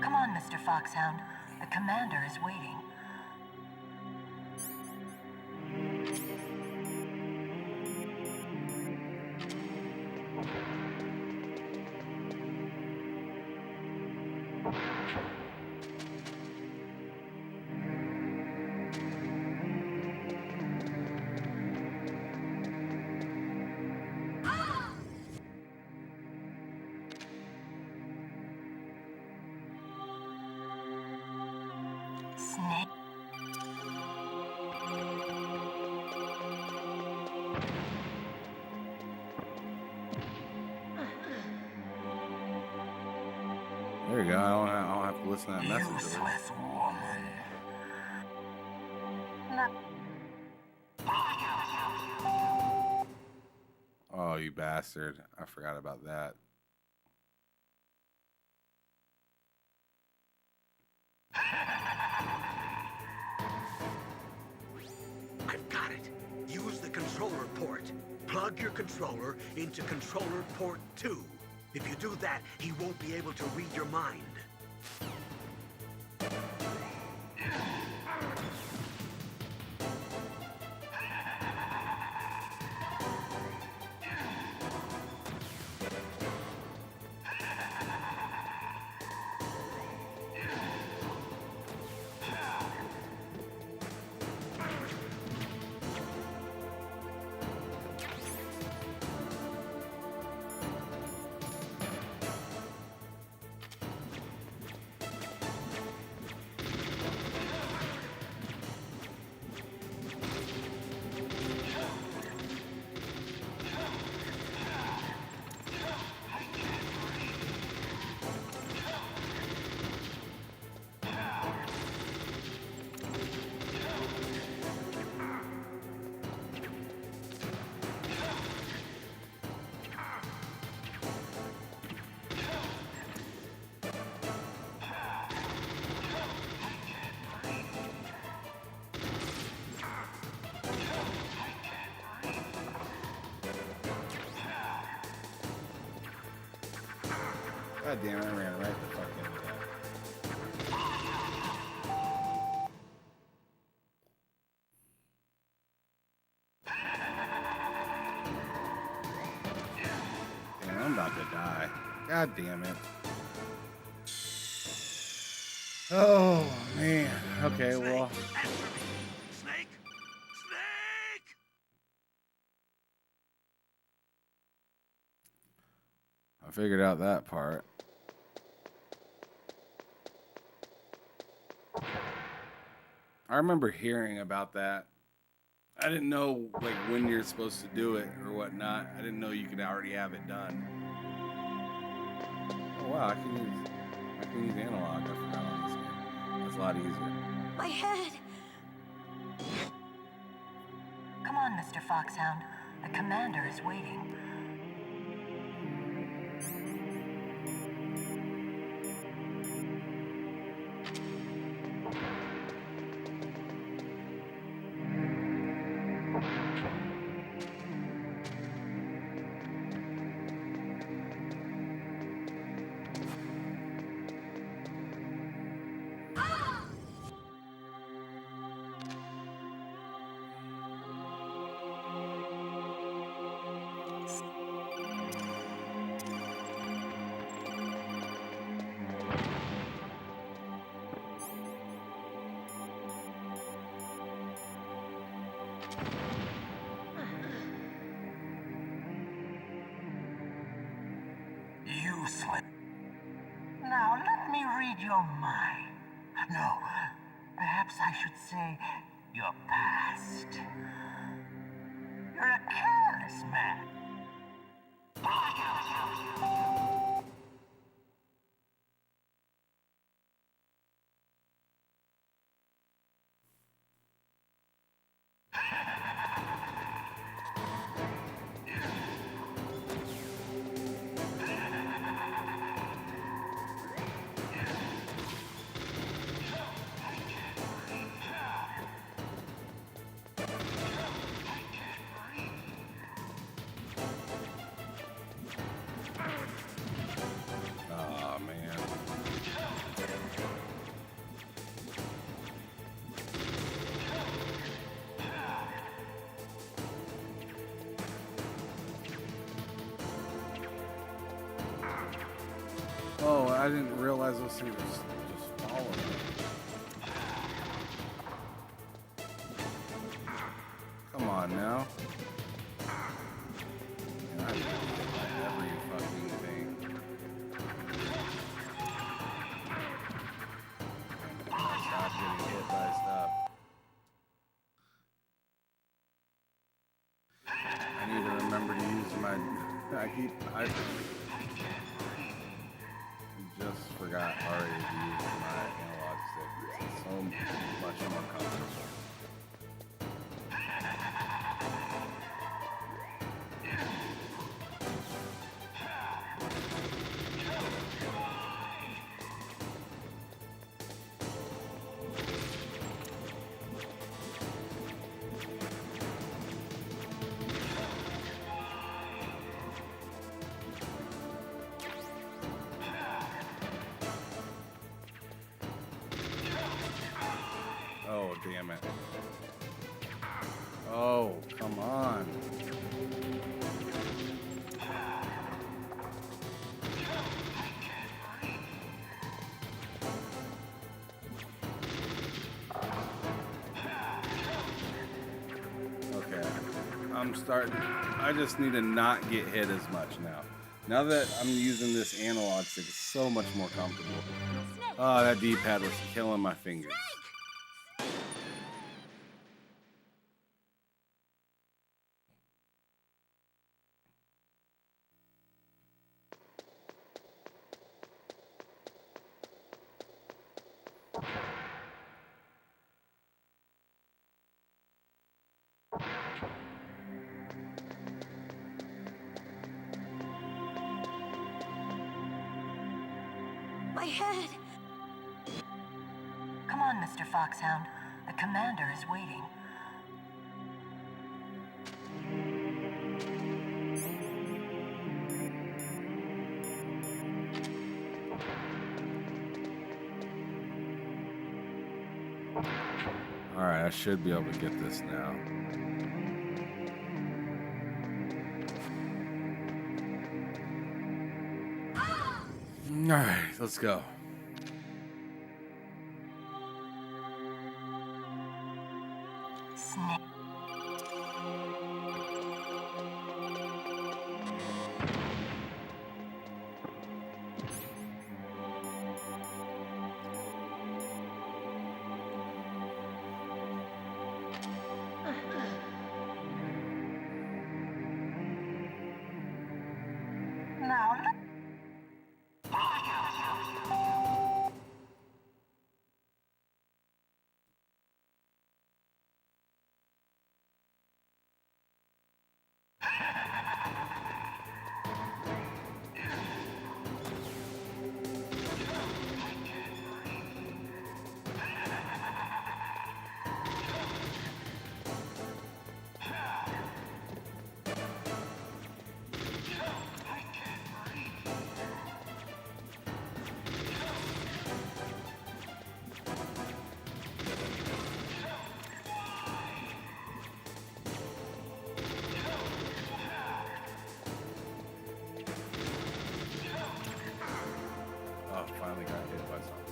Come on, Mr. Foxhound. The commander is waiting. There you go. I don't have to listen to that message. Useless woman. Oh, you bastard. I forgot about that. I've got it. Use the controller port. Plug your controller into controller port 2. If you do that, he won't be able to read your mind. God damn it, I ran right the fuck into that. Damn, I'm about to die. God damn it. Oh, man. Okay, well. Snake! Snake! I figured out that part. I remember hearing about that. I didn't know like when you're supposed to do it or whatnot. I didn't know you could already have it done. Oh wow, I can use analog. I forgot on this game. That's a lot easier. My head! Come on, Mr. Foxhound. The commander is waiting. Useless. Now let me read your mind. No, perhaps I should say your past. You're a careless man. Oh man. Oh, I didn't realize those things were just following me. Come on now. Man, I hit like every fucking thing. Stop getting hit by stuff. I need to remember to use my. I just forget. forgot already to use my analog stick. It's so much more comfortable. Oh, damn it. Oh, come on. Okay. I'm starting. I just need to not get hit as much now. Now that I'm using this analog stick, it's so much more comfortable. Oh, that D-pad was killing my fingers. My head! Come on, Mr. Foxhound. The commander is waiting. Alright, I should be able to get this now. Alright, let's go. Snake. Now look. Oh, finally got hit by something.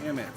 Damn it.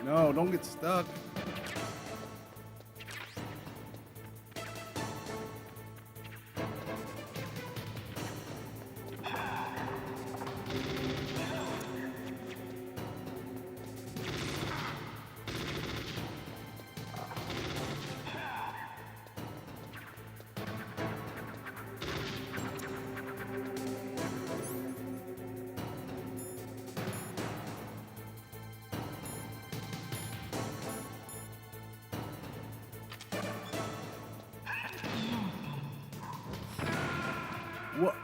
No, don't get stuck.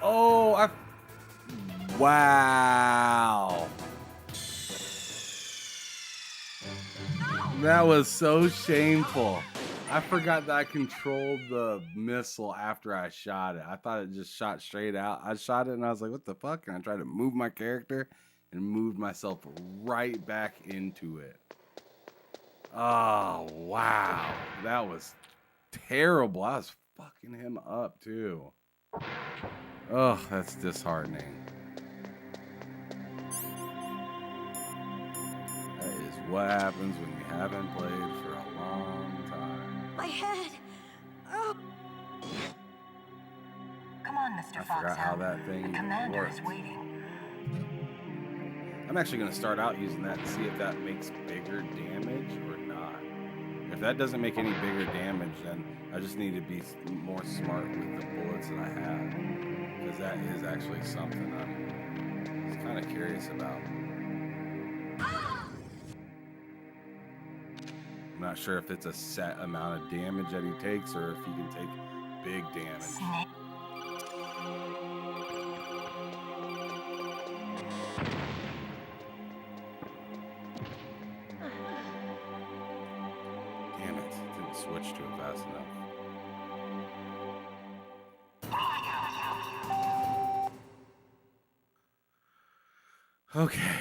Oh, wow. That was so shameful. I forgot that I controlled the missile after I shot it. I thought it just shot straight out. I shot it and I was like, what the fuck? And I tried to move my character and moved myself right back into it. Oh, wow. That was terrible. I was fucking him up too. Oh, that's disheartening. That is what happens when you haven't played for a long time. My head. Oh. Come on, Mr. I forgot how that thing The even commander works. is waiting. I'm actually going to start out using that and see if that makes bigger damage or not. If that doesn't make any bigger damage, then I just need to be more smart with the bullets that I have. Because that is actually something I'm just kind of curious about. I'm not sure if it's a set amount of damage that he takes or if he can take big damage. Damn it, didn't switch to it fast enough. Okay.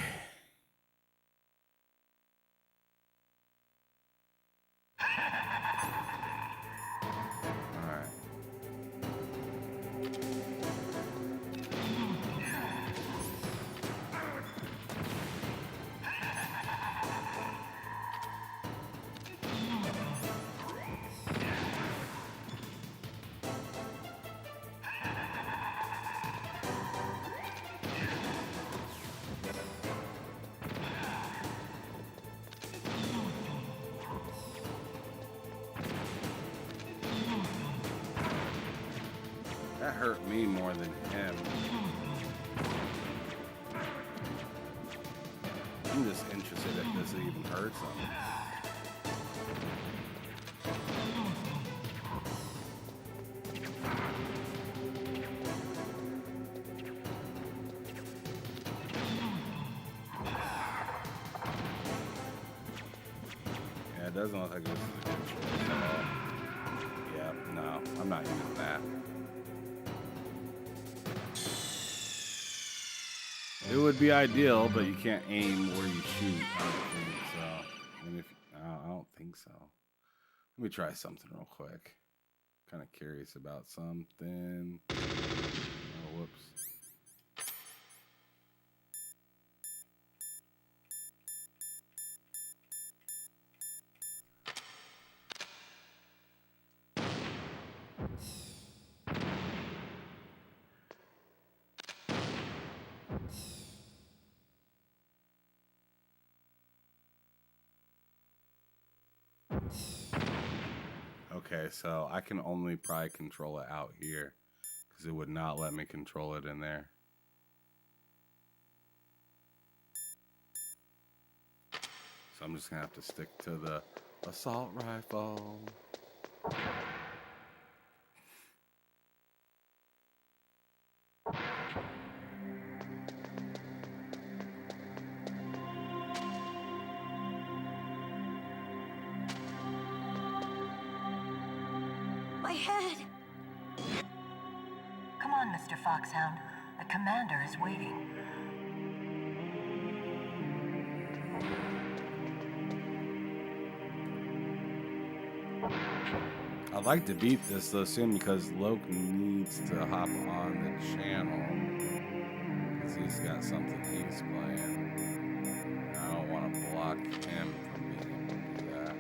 That hurt me more than him. I'm just interested if this even hurts him. Yeah, it doesn't look like this is a good choice at all. Yeah, no, I'm not using that. It would be ideal, but you can't aim where you shoot. I don't think so. I mean, I don't think so. Let me try something real quick. Kind of curious about something. Oh, whoops. Okay, so I can only probably control it out here because it would not let me control it in there. So I'm just gonna have to stick to the assault rifle. My head. Come on, Mr. Foxhound. The commander is waiting. I'd like to beat this though soon because Loke needs to hop on the channel because he's got something he's playing. I don't want to block him from being able to do that.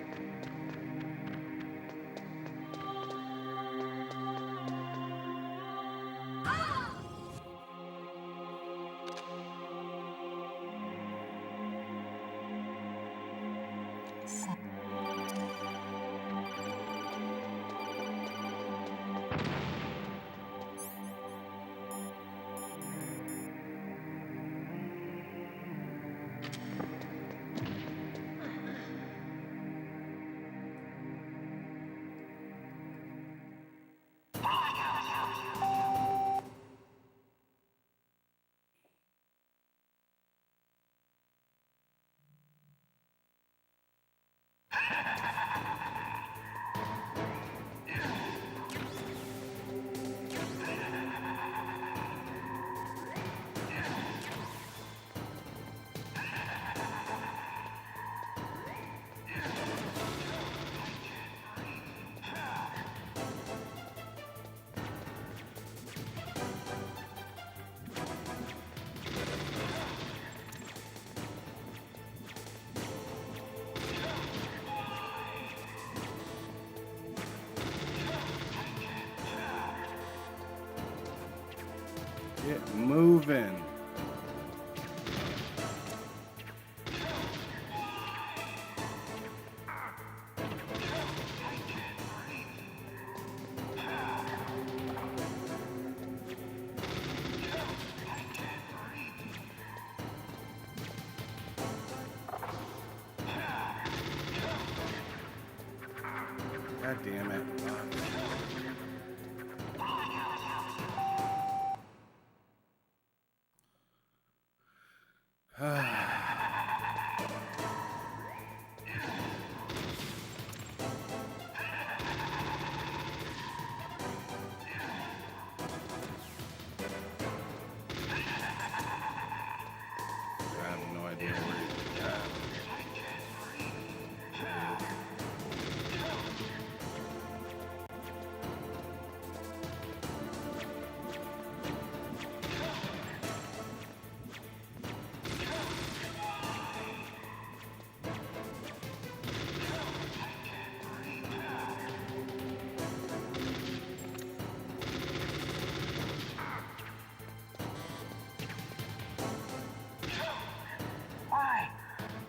Get moving. God damn it. I have no idea where he's at.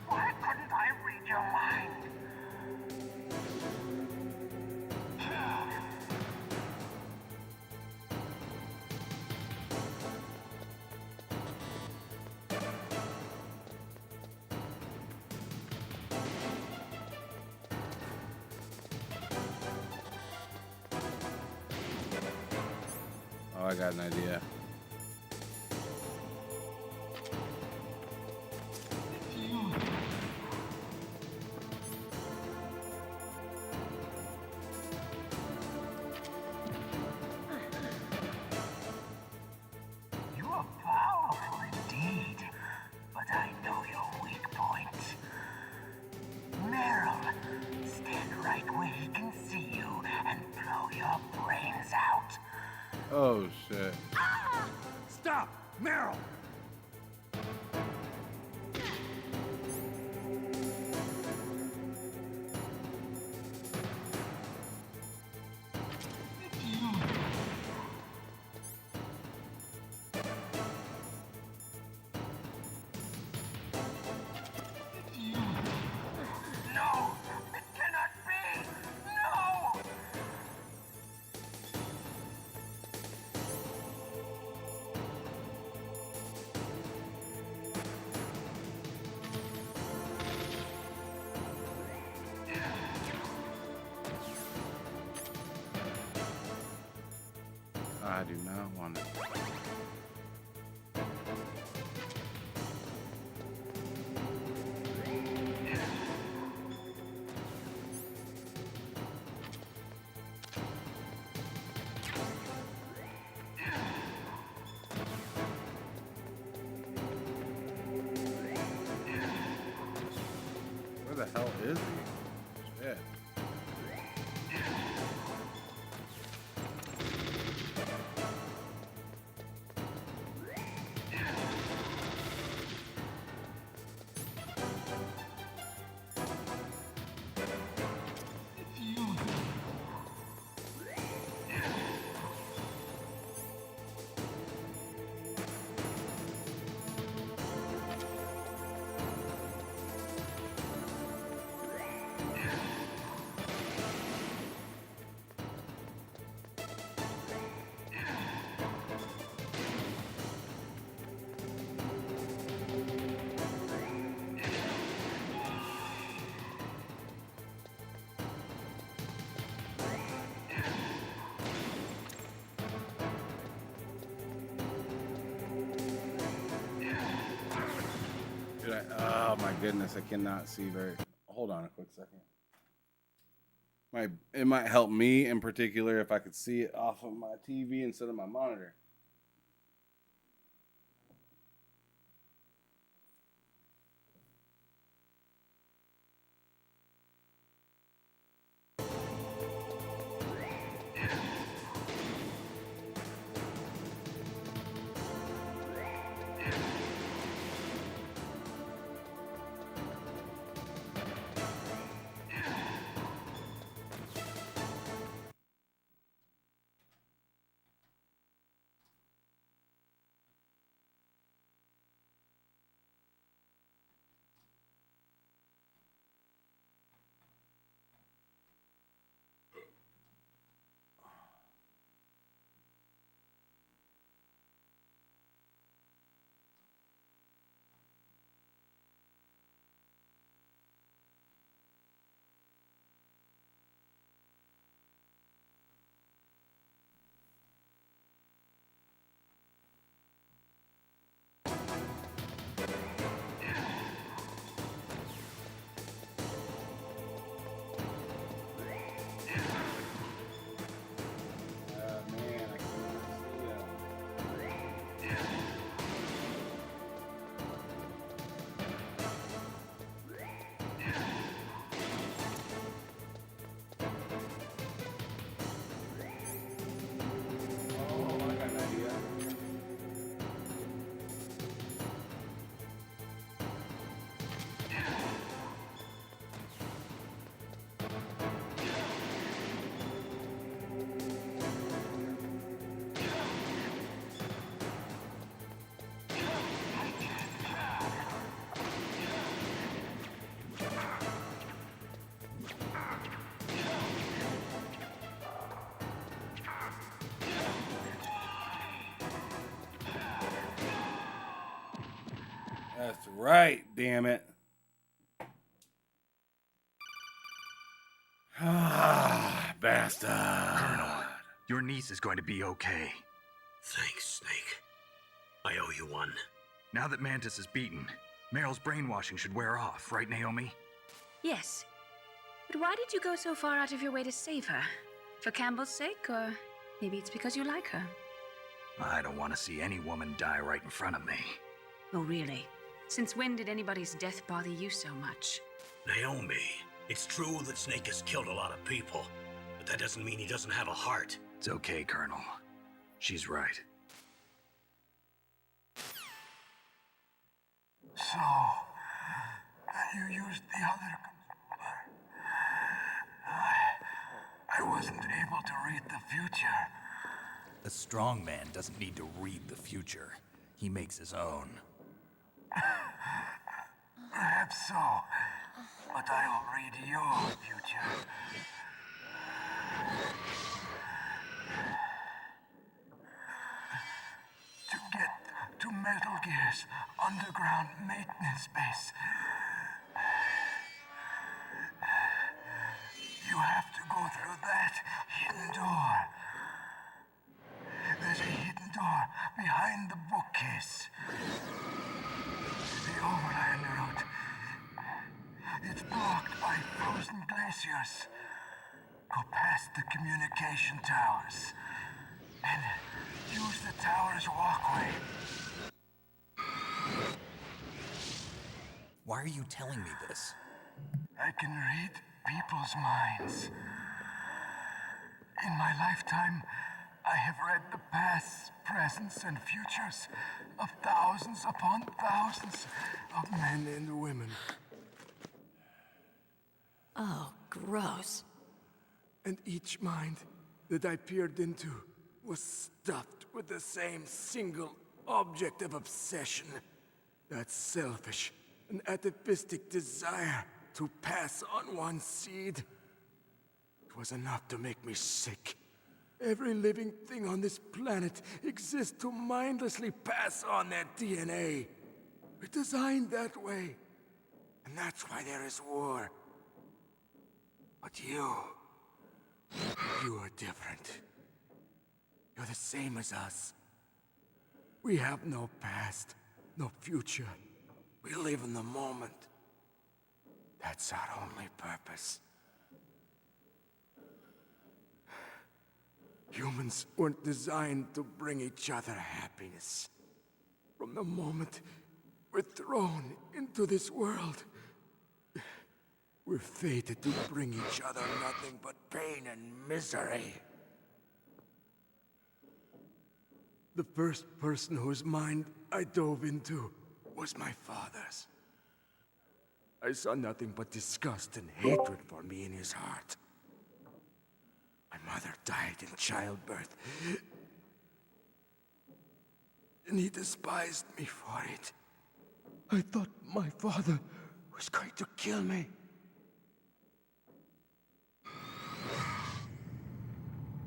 Why couldn't I read your mind? Oh, I got an idea. You are powerful indeed, but I know your weak point. Meryl, stand right where he can see you and blow your brains out. Oh, shit. Stop! Meryl! No! It cannot be! No! I do not want it. Where the hell is he? Shit. Oh my goodness, I cannot see very. Hold on a quick second. It might help me in particular if I could see it off of my TV instead of my monitor. That's right, damn it. Ah, bastard. Colonel, your niece is going to be okay. Thanks, Snake. I owe you one. Now that Mantis is beaten, Meryl's brainwashing should wear off, right, Naomi? Yes. But why did you go so far out of your way to save her? For Campbell's sake, or maybe it's because you like her? I don't want to see any woman die right in front of me. Oh, really? Since when did anybody's death bother you so much? Naomi, it's true that Snake has killed a lot of people, but that doesn't mean he doesn't have a heart. It's okay, Colonel. She's right. So, you used the other controller. I wasn't able to read the future. A strong man doesn't need to read the future. He makes his own. Perhaps so, but I'll read your future. To get to Metal Gear's underground maintenance base, you have to go through that hidden door. There's a hidden door behind the bookcase. The overland route. It's blocked by frozen glaciers. Go past the communication towers. And use the tower's walkway. Why are you telling me this? I can read people's minds. In my lifetime, I have read the pasts, presents, and futures of thousands upon thousands of men and women. Oh, gross. And each mind that I peered into was stuffed with the same single object of obsession. That selfish and atavistic desire to pass on one seed. It was enough to make me sick. Every living thing on this planet exists to mindlessly pass on their DNA. We're designed that way. And that's why there is war. But you are different. You're the same as us. We have no past, no future. We live in the moment. That's our only purpose. Humans weren't designed to bring each other happiness. From the moment we're thrown into this world, we're fated to bring each other nothing but pain and misery. The first person whose mind I dove into was my father's. I saw nothing but disgust and hatred for me in his heart. My mother died in childbirth, and he despised me for it. I thought my father was going to kill me.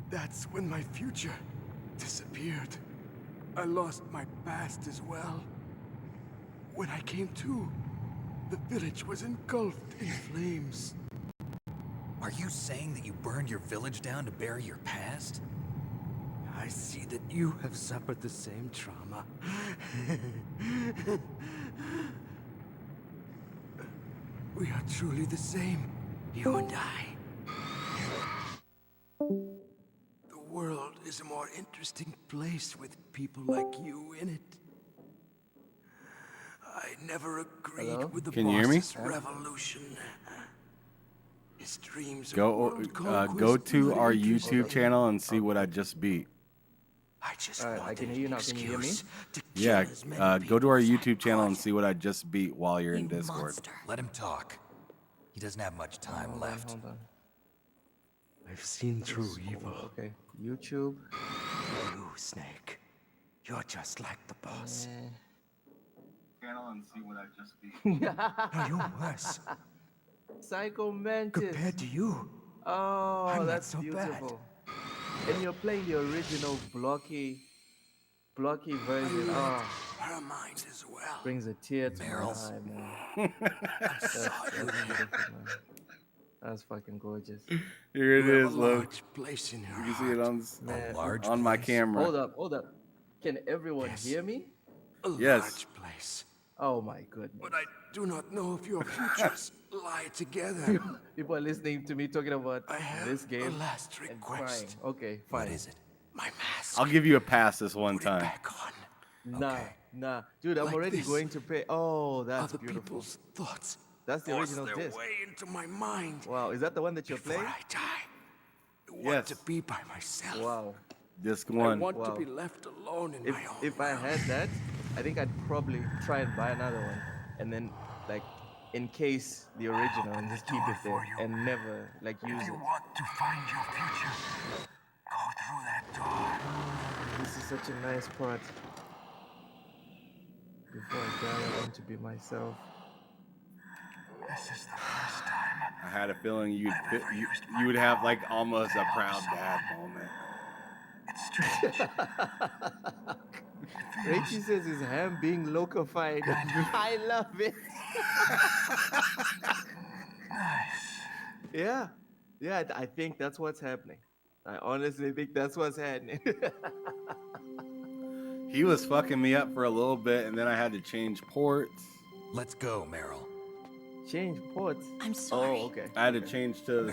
That's when my future disappeared. I lost my past as well. When I came to, the village was engulfed in flames. Are you saying that you burned your village down to bury your past? I see that you have suffered the same trauma. We are truly the same, you and I. The world is a more interesting place with people like you in it. I never agreed with the Can you hear me? boss's revolution. His dreams of Go world conquest go to were our interesting. YouTube channel and see what I just beat. I just Alright, I can hear you now. Can you hear me? Yeah, go to our YouTube channel and see what I just beat while you're in Discord. Let him talk. He doesn't have much time left. Hold on. I've seen true evil. Okay, YouTube. You, Snake. You're just like the boss. Channel and see what I just beat. No, you're worse. Psycho Mantis. Compared to you, Oh, I'm not that's so bad. beautiful. And you're playing the original blocky version. Oh, her mind as well. Brings a tear to my eye, man. That's beautiful, man. That's fucking gorgeous. Here it You have is, a look. large place in her You can see it on Man. on my camera. Hold up. Can everyone hear me? A Yes. large place. Oh my goodness. But I do not know if your futures lie together. People are listening to me talking about this a game last and request. crying. Okay, fine. What is it? My mask. I'll give you a pass this one time. Nah. Dude, I'm Like already this. going to pay. Oh, that's Other beautiful. people's thoughts That's the force original their disc. way into my mind. Wow, is that the one that you're Before playing? I die, I want to be by myself. Wow. Disc I one. want Wow. to be left alone in If, my own if I had that, I think I'd probably try and buy another one and then like encase the original and just keep it there and never like use If you it. want to find your future, go through that door. This is such a nice part. Before I die, I want to be myself. This is the first time. I had a feeling you would have like almost a proud dad moment. It's strange. Rachie says his ham being locafied. I love it. Yeah. Yeah, I think that's what's happening. I honestly think that's what's happening. He was fucking me up for a little bit, and then I had to change ports. Let's go, Meryl. Change ports. I'm sorry. Oh, okay. I had to change to the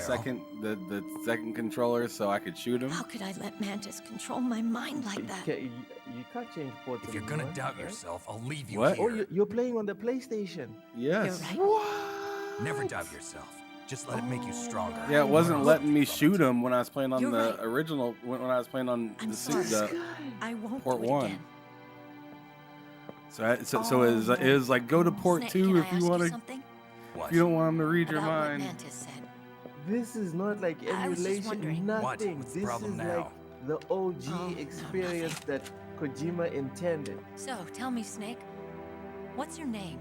the second controller so I could shoot him. How could I let Mantis control my mind like that? You can't change ports. If you're gonna anymore, doubt right? yourself, I'll leave you What? here. Oh, you're playing on the PlayStation. Yes. You're right. Never doubt yourself. Just let it make you stronger. Yeah, it wasn't letting me shoot him when I was playing on You're the right. original. When I was playing on I'm the sorry. I won't port do it one. again. So it was like go to port Snake, 2 can I if you ask want to. something? If you don't want him to read your About what mind. Mantis said. This is not like I was just emulation, wondering. nothing. What? What's the This problem is now? like the OG Oh, no, experience that Kojima intended. So, tell me, Snake, what's your name?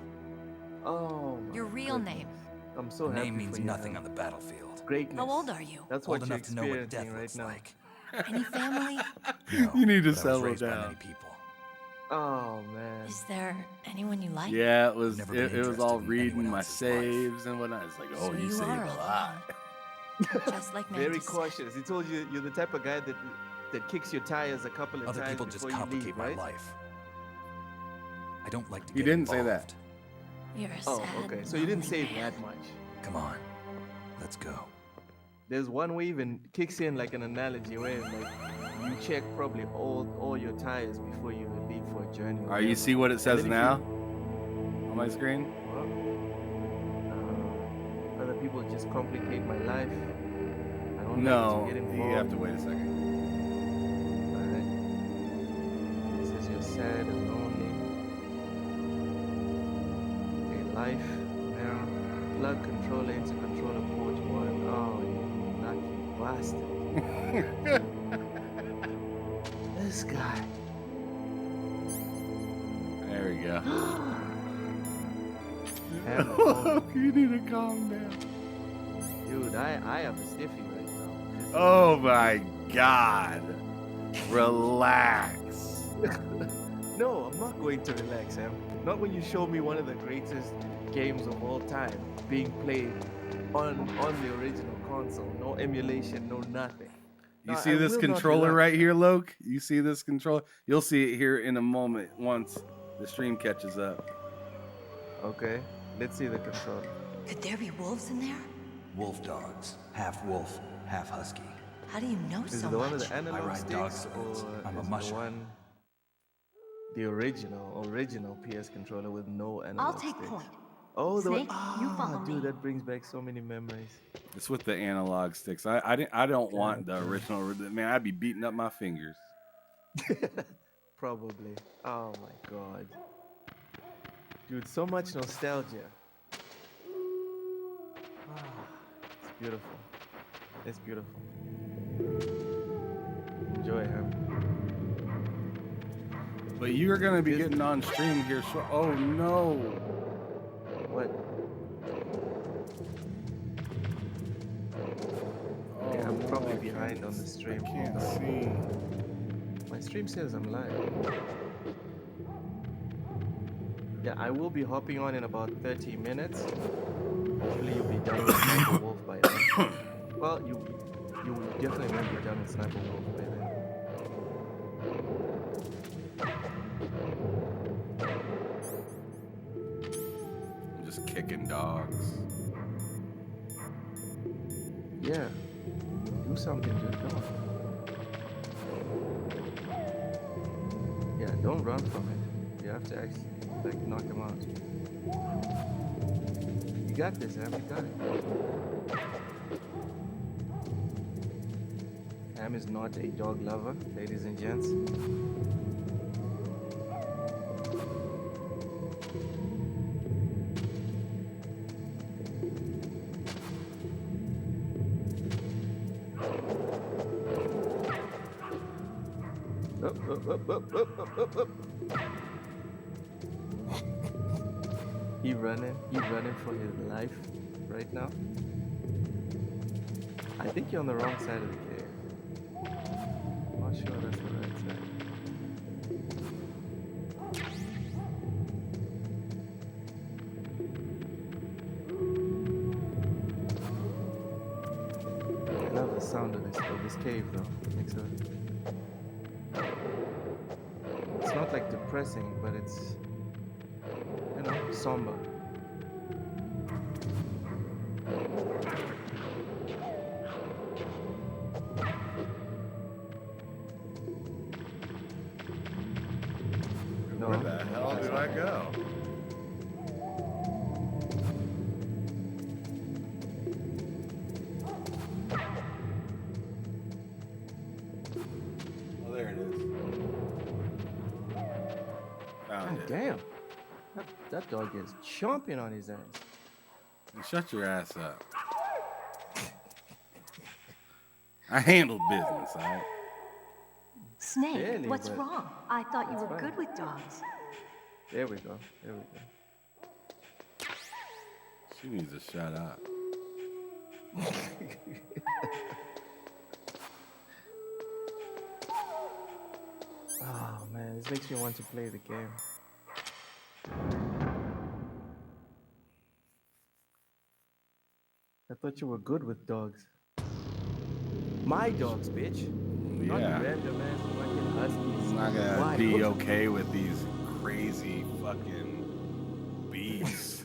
Oh, my Your real goodness. name? I'm so The happy name means for you, nothing man. on the battlefield. Greatness. How old are you? That's Old what you're enough to know what death experiencing right looks now. like. Any family? No, You need to but I was settle raised by down. many people. Oh man. Is there anyone you like? Yeah, it was. Never been It was interested all in reading anyone my else's life. saves and whatnot. It's like, oh, So you you saved are a alone. lot. Just like Mantis Very said. cautious. He told you you're the type of guy that kicks your tires a couple of Other times people just before you complicate leave, my right? life. I don't like to He get didn't say involved. that. You're a Oh, sad, okay. So you didn't lonely save man. that much. Come on, let's go. There's one way even kicks in like an analogy where like you check probably all your tires before you leave for a journey. All right, you see what it says And then if now on my screen? Other people just complicate my life. I don't No, like to get you involved. have to wait a second. Alright. It says you're sad and lonely. Okay, life, mirror, plug controller into controller port 1. Oh, you lucky bastard. This guy. There we go. Hammer. Look, you need to calm down. Dude, I am a stiffy right now. This Oh my God. Relax. No, I'm not going to relax, Sam. Not when you show me one of the greatest games of all time being played on the original console. No emulation, no nothing. You No, see I this will not controller relax. right here, Loke? You see this controller? You'll see it here in a moment once the stream catches up. Okay, let's see the controller. Could there be wolves in there? Wolf dogs, half wolf, half husky. How do you know Is so it the one much? with the I analog ride dog sticks spirits. or I'm a is it musher. the one, the original PS controller with no analog I'll take sticks? point. Oh, the one, Snake, you follow dude, me. that brings back so many memories. It's with the analog sticks. I don't want the original. Man, I'd be beating up my fingers. Probably. Oh my god. Dude, so much nostalgia. It's beautiful. It's beautiful. Enjoy him. But you're gonna be getting on stream here. So, oh no. What? Yeah, I'm probably behind on the stream. I can't see. My stream says I'm live. Yeah, I will be hopping on in about 30 minutes. Hopefully you'll be done with Sniper Wolf by then. Well, you definitely won't be done with Sniper Wolf by then. I'm just kicking dogs. Yeah, do something, dude. Come on. Yeah, don't run from it. You have to actually like knock him out. You got this, Am. You got it. Am is not a dog lover, ladies and gents. Up. He running for his life right now. I think you're on the wrong side of the cave. I'm not sure that's the right side. I love the sound of this cave though. Makes a It's not like depressing, but it's, you know, somber. Where the hell did I go? Oh, there it is. Found it. Damn. That dog is chomping on his ass. Shut your ass up. I handled business, alright? Snake, Barely, what's but wrong? I thought you that's were fine. good with dogs. There we go. She needs to shut up. Oh man, this makes me want to play the game. I thought you were good with dogs. My dogs, bitch. Not Yeah. random ass fucking huskies. I'm not gonna Why? be okay with these crazy fucking beasts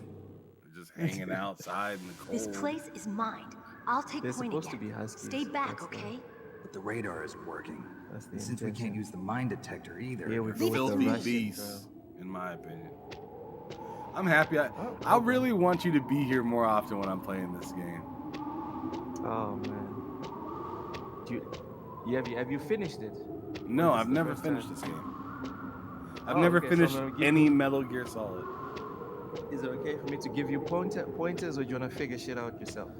just hanging outside in the cold. This place is mine. I'll take They're point supposed again. to be huskies. Stay back, That's the- okay? But the radar isn't working. That's the And since we intention. can't use the mine detector either. Here we go with the Filthy Russian beasts, girl. in my opinion. I'm happy. I Oh, really want you to be here more often when I'm playing this game. Oh man. Have you finished it? No, Or is I've this the never first finished time? this game. I've Oh, never okay, so finished I'm gonna give any you- Metal Gear Solid. Is it okay for me to give you pointers, or do you wanna figure shit out yourself?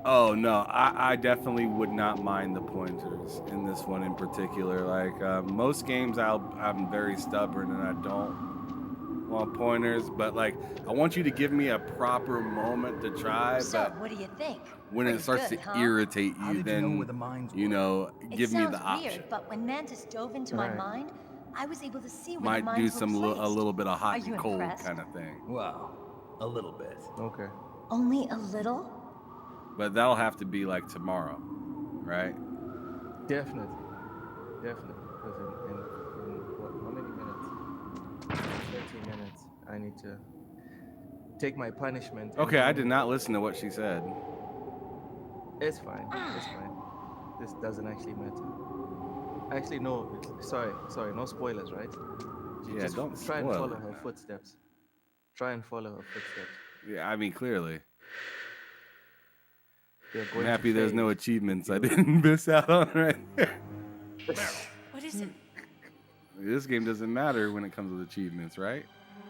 Oh no, I definitely would not mind the pointers in this one in particular. Like most games, I'm very stubborn and I don't want pointers. But like, I want you to give me a proper moment to try. So, But what do you think? when it Pretty starts good, to huh? irritate How you, did you know then where the mines you know, It give me sounds the option. weird, but when Mantis dove into my Right. mind, I was able to see where the Might mines do were some placed. a little bit of Are hot you and cold impressed? kind of thing. Well, a little bit. Okay. Only a little? But that'll have to be like tomorrow, right? Definitely. Because in what, how many minutes? 30 minutes. I need to take my punishment. and Okay, I then- did not listen to what she said. It's fine. It's fine. This doesn't actually matter. Actually, no. Sorry. No spoilers, right? Yeah, Just don't try and spoil follow it, her man. footsteps. Try and follow her footsteps. Yeah, I mean clearly. They're I'm going to happy there's no fade. achievements I didn't miss out on right there. What is it? This game doesn't matter when it comes with achievements, right?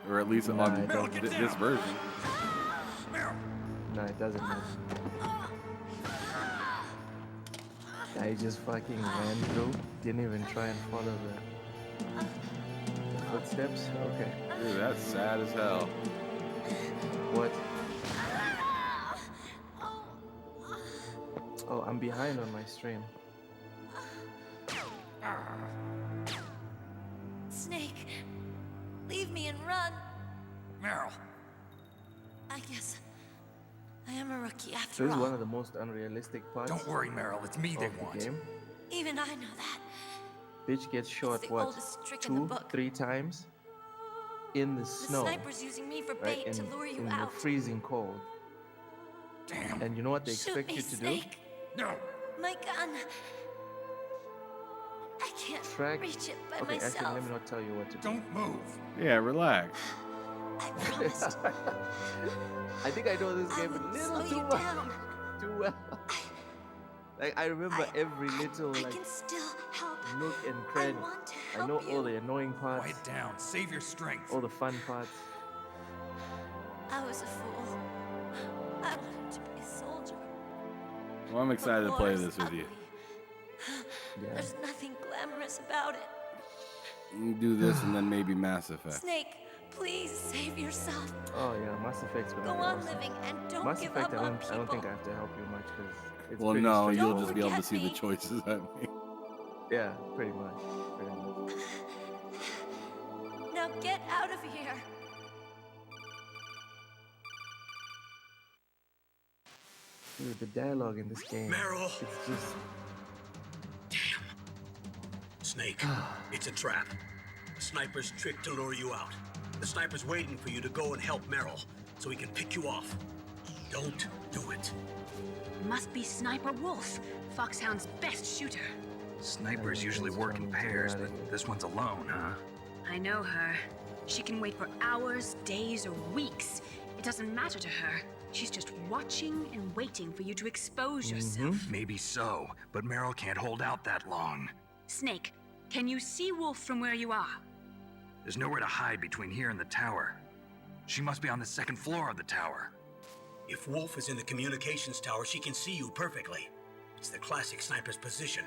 Or at least Nah, on it don't. this version. No, it doesn't matter. I just fucking ran through. Didn't even try and follow the footsteps. Okay. Dude, that's sad as hell. What? Oh, I'm behind on my stream. Snake, leave me and run. Meryl. I guess I am a rookie This after is all. one of the most unrealistic parts. Don't worry, Meryl. It's me they of the want. game. Even I know that. Bitch gets shot, the what, oldest trick in the 2, book. 3 times? In the The snow. sniper's using me for right? bait to lure you in out. the freezing cold. Damn. And you know what they Shoot expect me, you to Snake. do? No. My gun. I can't Track. reach it by Okay, myself. actually, let me not tell you what to do. Don't move. Yeah, relax. I promised. I think I know this I game a wouldn't little slow too you much. down. Too well. Like, I remember every little, I like, can still help. nook and cranny. want to I know help all you. the annoying parts, Quiet down. Save your strength. all the fun parts. I was a fool. I wanted to be a soldier. Well, I'm excited to play war's this with you. Yeah. There's nothing glamorous about it. You can do this and then maybe Mass Effect. Snake, please save yourself. Oh yeah, Mass Effect's gonna Go be on awesome. living and don't Mass give Effect, up I on don't think people. I have to help you much because it's Well, pretty no, you'll straightforward. just be able to forget see the me. choices I make. Yeah, pretty much. Pretty much. Now get out of here. Dude, the dialogue in this game. Meryl. It's just. Snake, it's a trap. The sniper's trick to lure you out. The sniper's waiting for you to go and help Meryl, so he can pick you off. Don't do it. Must be Sniper Wolf, Foxhound's best shooter. Snipers usually work in pairs, but this one's alone, huh? I know her. She can wait for hours, days, or weeks. It doesn't matter to her. She's just watching and waiting for you to expose yourself. Maybe so, but Meryl can't hold out that long. Snake, can you see Wolf from where you are? There's nowhere to hide between here and the tower. She must be on the second floor of the tower. If Wolf is in the communications tower, she can see you perfectly. It's the classic sniper's position.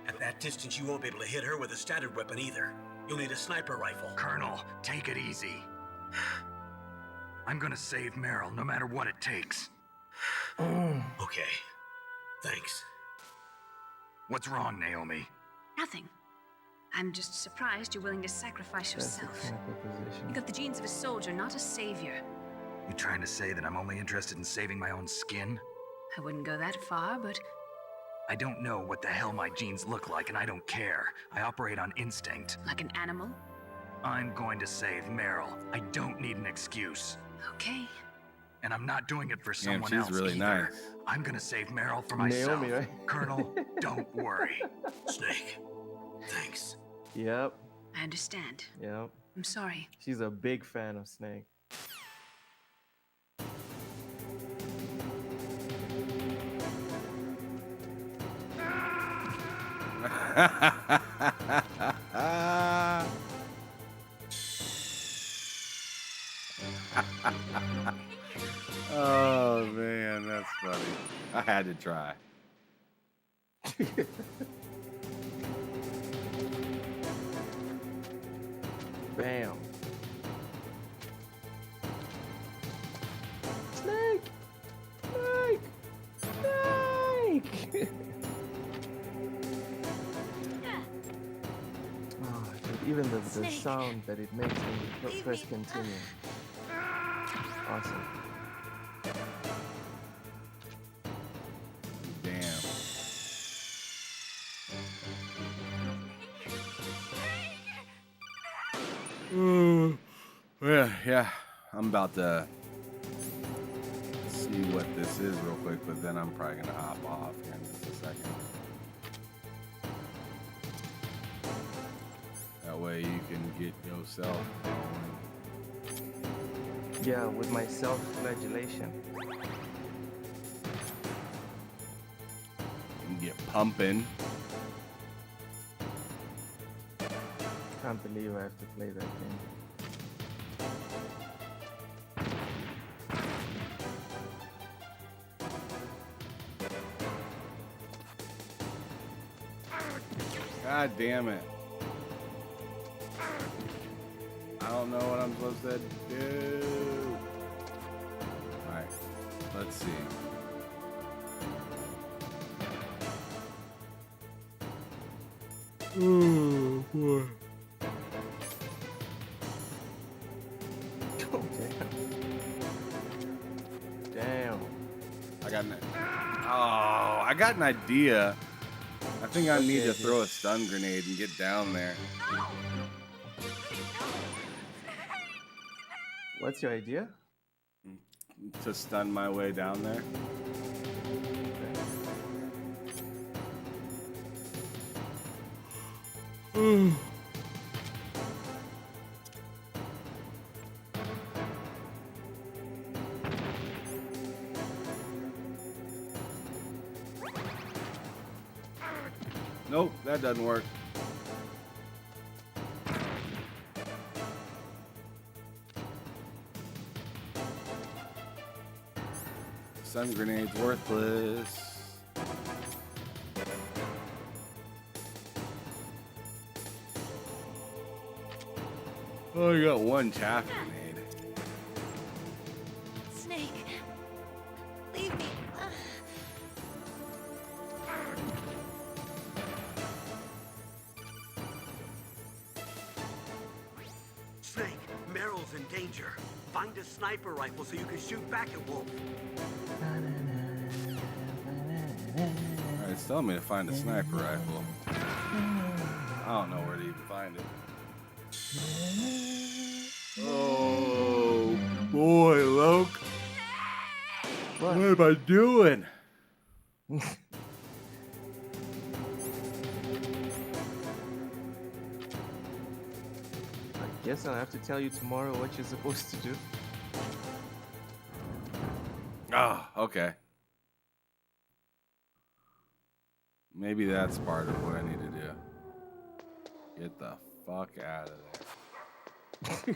At that distance, you won't be able to hit her with a standard weapon either. You'll need a sniper rifle. Colonel, take it easy. I'm gonna save Meryl no matter what it takes. Okay. Thanks. What's wrong, Naomi? Nothing. I'm just surprised you're willing to sacrifice yourself. You got the genes of a soldier, not a savior. You trying to say that I'm only interested in saving my own skin? I wouldn't go that far, but I don't know what the hell my genes look like, and I don't care. I operate on instinct. like an animal? I'm going to save Meryl. I don't need an excuse. Okay. And I'm not doing it for Damn, someone she's else really either. nice. I'm gonna save Meryl for myself. Naomi, right? Colonel, don't worry. Snake, thanks. Yep. I understand. Yep. I'm sorry. She's a big fan of Snake. Oh man, that's funny. I had to try. Bam. Snake! Snake! Snake! Oh, dude, even the Snake. sound that it makes when you Leave press me. continue. Awesome. Damn. Yeah. I'm about to see what this is real quick, but then I'm probably gonna hop off here in just a second. That way you can get yourself going. Yeah, with my self-flagellation. And get pumping. Can't believe I have to play that game. God damn it. I don't know what I'm supposed to do. Alright, let's see. Oh boy. Come Damn. I got an idea. I think I need to throw a stun grenade and get down there. What's your idea? To stun my way down there. Nope, that doesn't work. Stun grenade's worthless. Oh, you got one chaff grenade. Snake, leave me. Snake, Meryl's in danger. Find a sniper rifle so you can shoot back at Wolf. Alright, it's telling me to find a sniper rifle. I don't know where to even find it. Oh boy, Loke. What am I doing? I guess I'll have to tell you tomorrow what you're supposed to do. Ah, okay. Maybe that's part of what I need to do. Get the fuck out of there.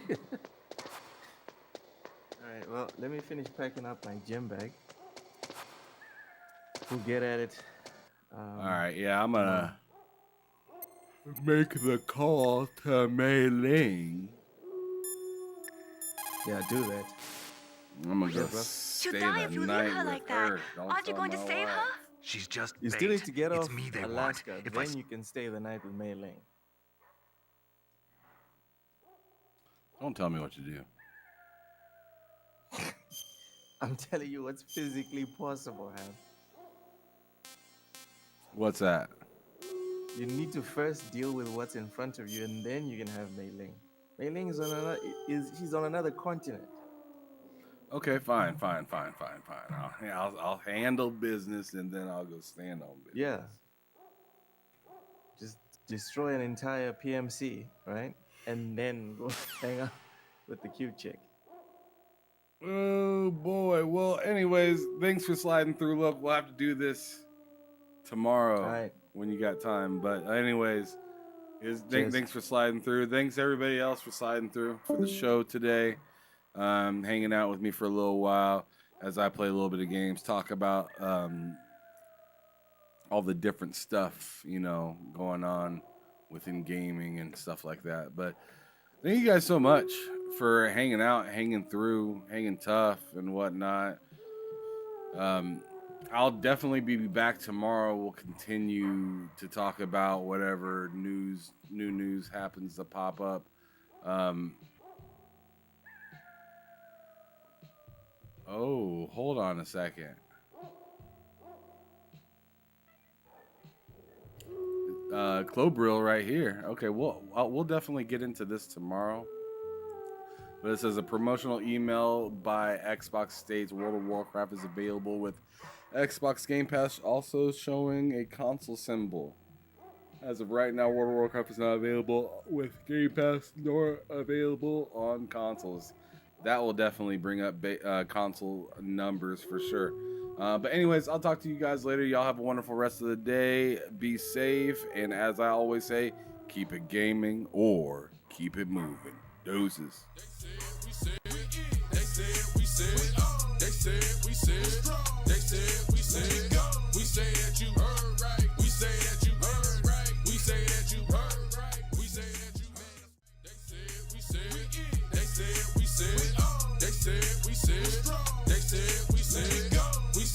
Alright, well, let me finish packing up my gym bag. We'll get at it. Alright, yeah, I'm gonna make the call to Mei Ling. Yeah, do that. I'm gonna go bro. stay She'll die the if you leave night her with like that. her. Don't Aren't you tell going to my save wife. her? She's just You bait. still need to get It's off me they Alaska, want. If then I... you can stay the night with Mei Ling. Don't tell me what to do. I'm telling you what's physically possible, Ham. What's that? You need to first deal with what's in front of you, and then you can have Mei Ling. Mei Ling is on another. She's on another continent. Okay, fine. I'll handle business and then I'll go stand on business. Yeah. Just destroy an entire PMC, right? And then go hang out with the cute chick. Oh boy. Well, anyways, thanks for sliding through. Look, we'll have to do this tomorrow when you got time. But anyways, thanks for sliding through. Thanks everybody else for sliding through for the show today. Hanging out with me for a little while as I play a little bit of games, talk about all the different stuff, going on within gaming and stuff like that. But thank you guys so much for hanging out, hanging through, hanging tough and whatnot. I'll definitely be back tomorrow. We'll continue to talk about whatever new news happens to pop up. Oh, hold on a second. Clobrill right here. Okay, we'll definitely get into this tomorrow. But it says a promotional email by Xbox states World of Warcraft is available with Xbox Game Pass, also showing a console symbol. As of right now, World of Warcraft is not available with Game Pass nor available on consoles. That will definitely bring up console numbers for sure. But anyways, I'll talk to you guys later. Y'all have a wonderful rest of the day. Be safe. And as I always say, keep it gaming or keep it moving. Deuces.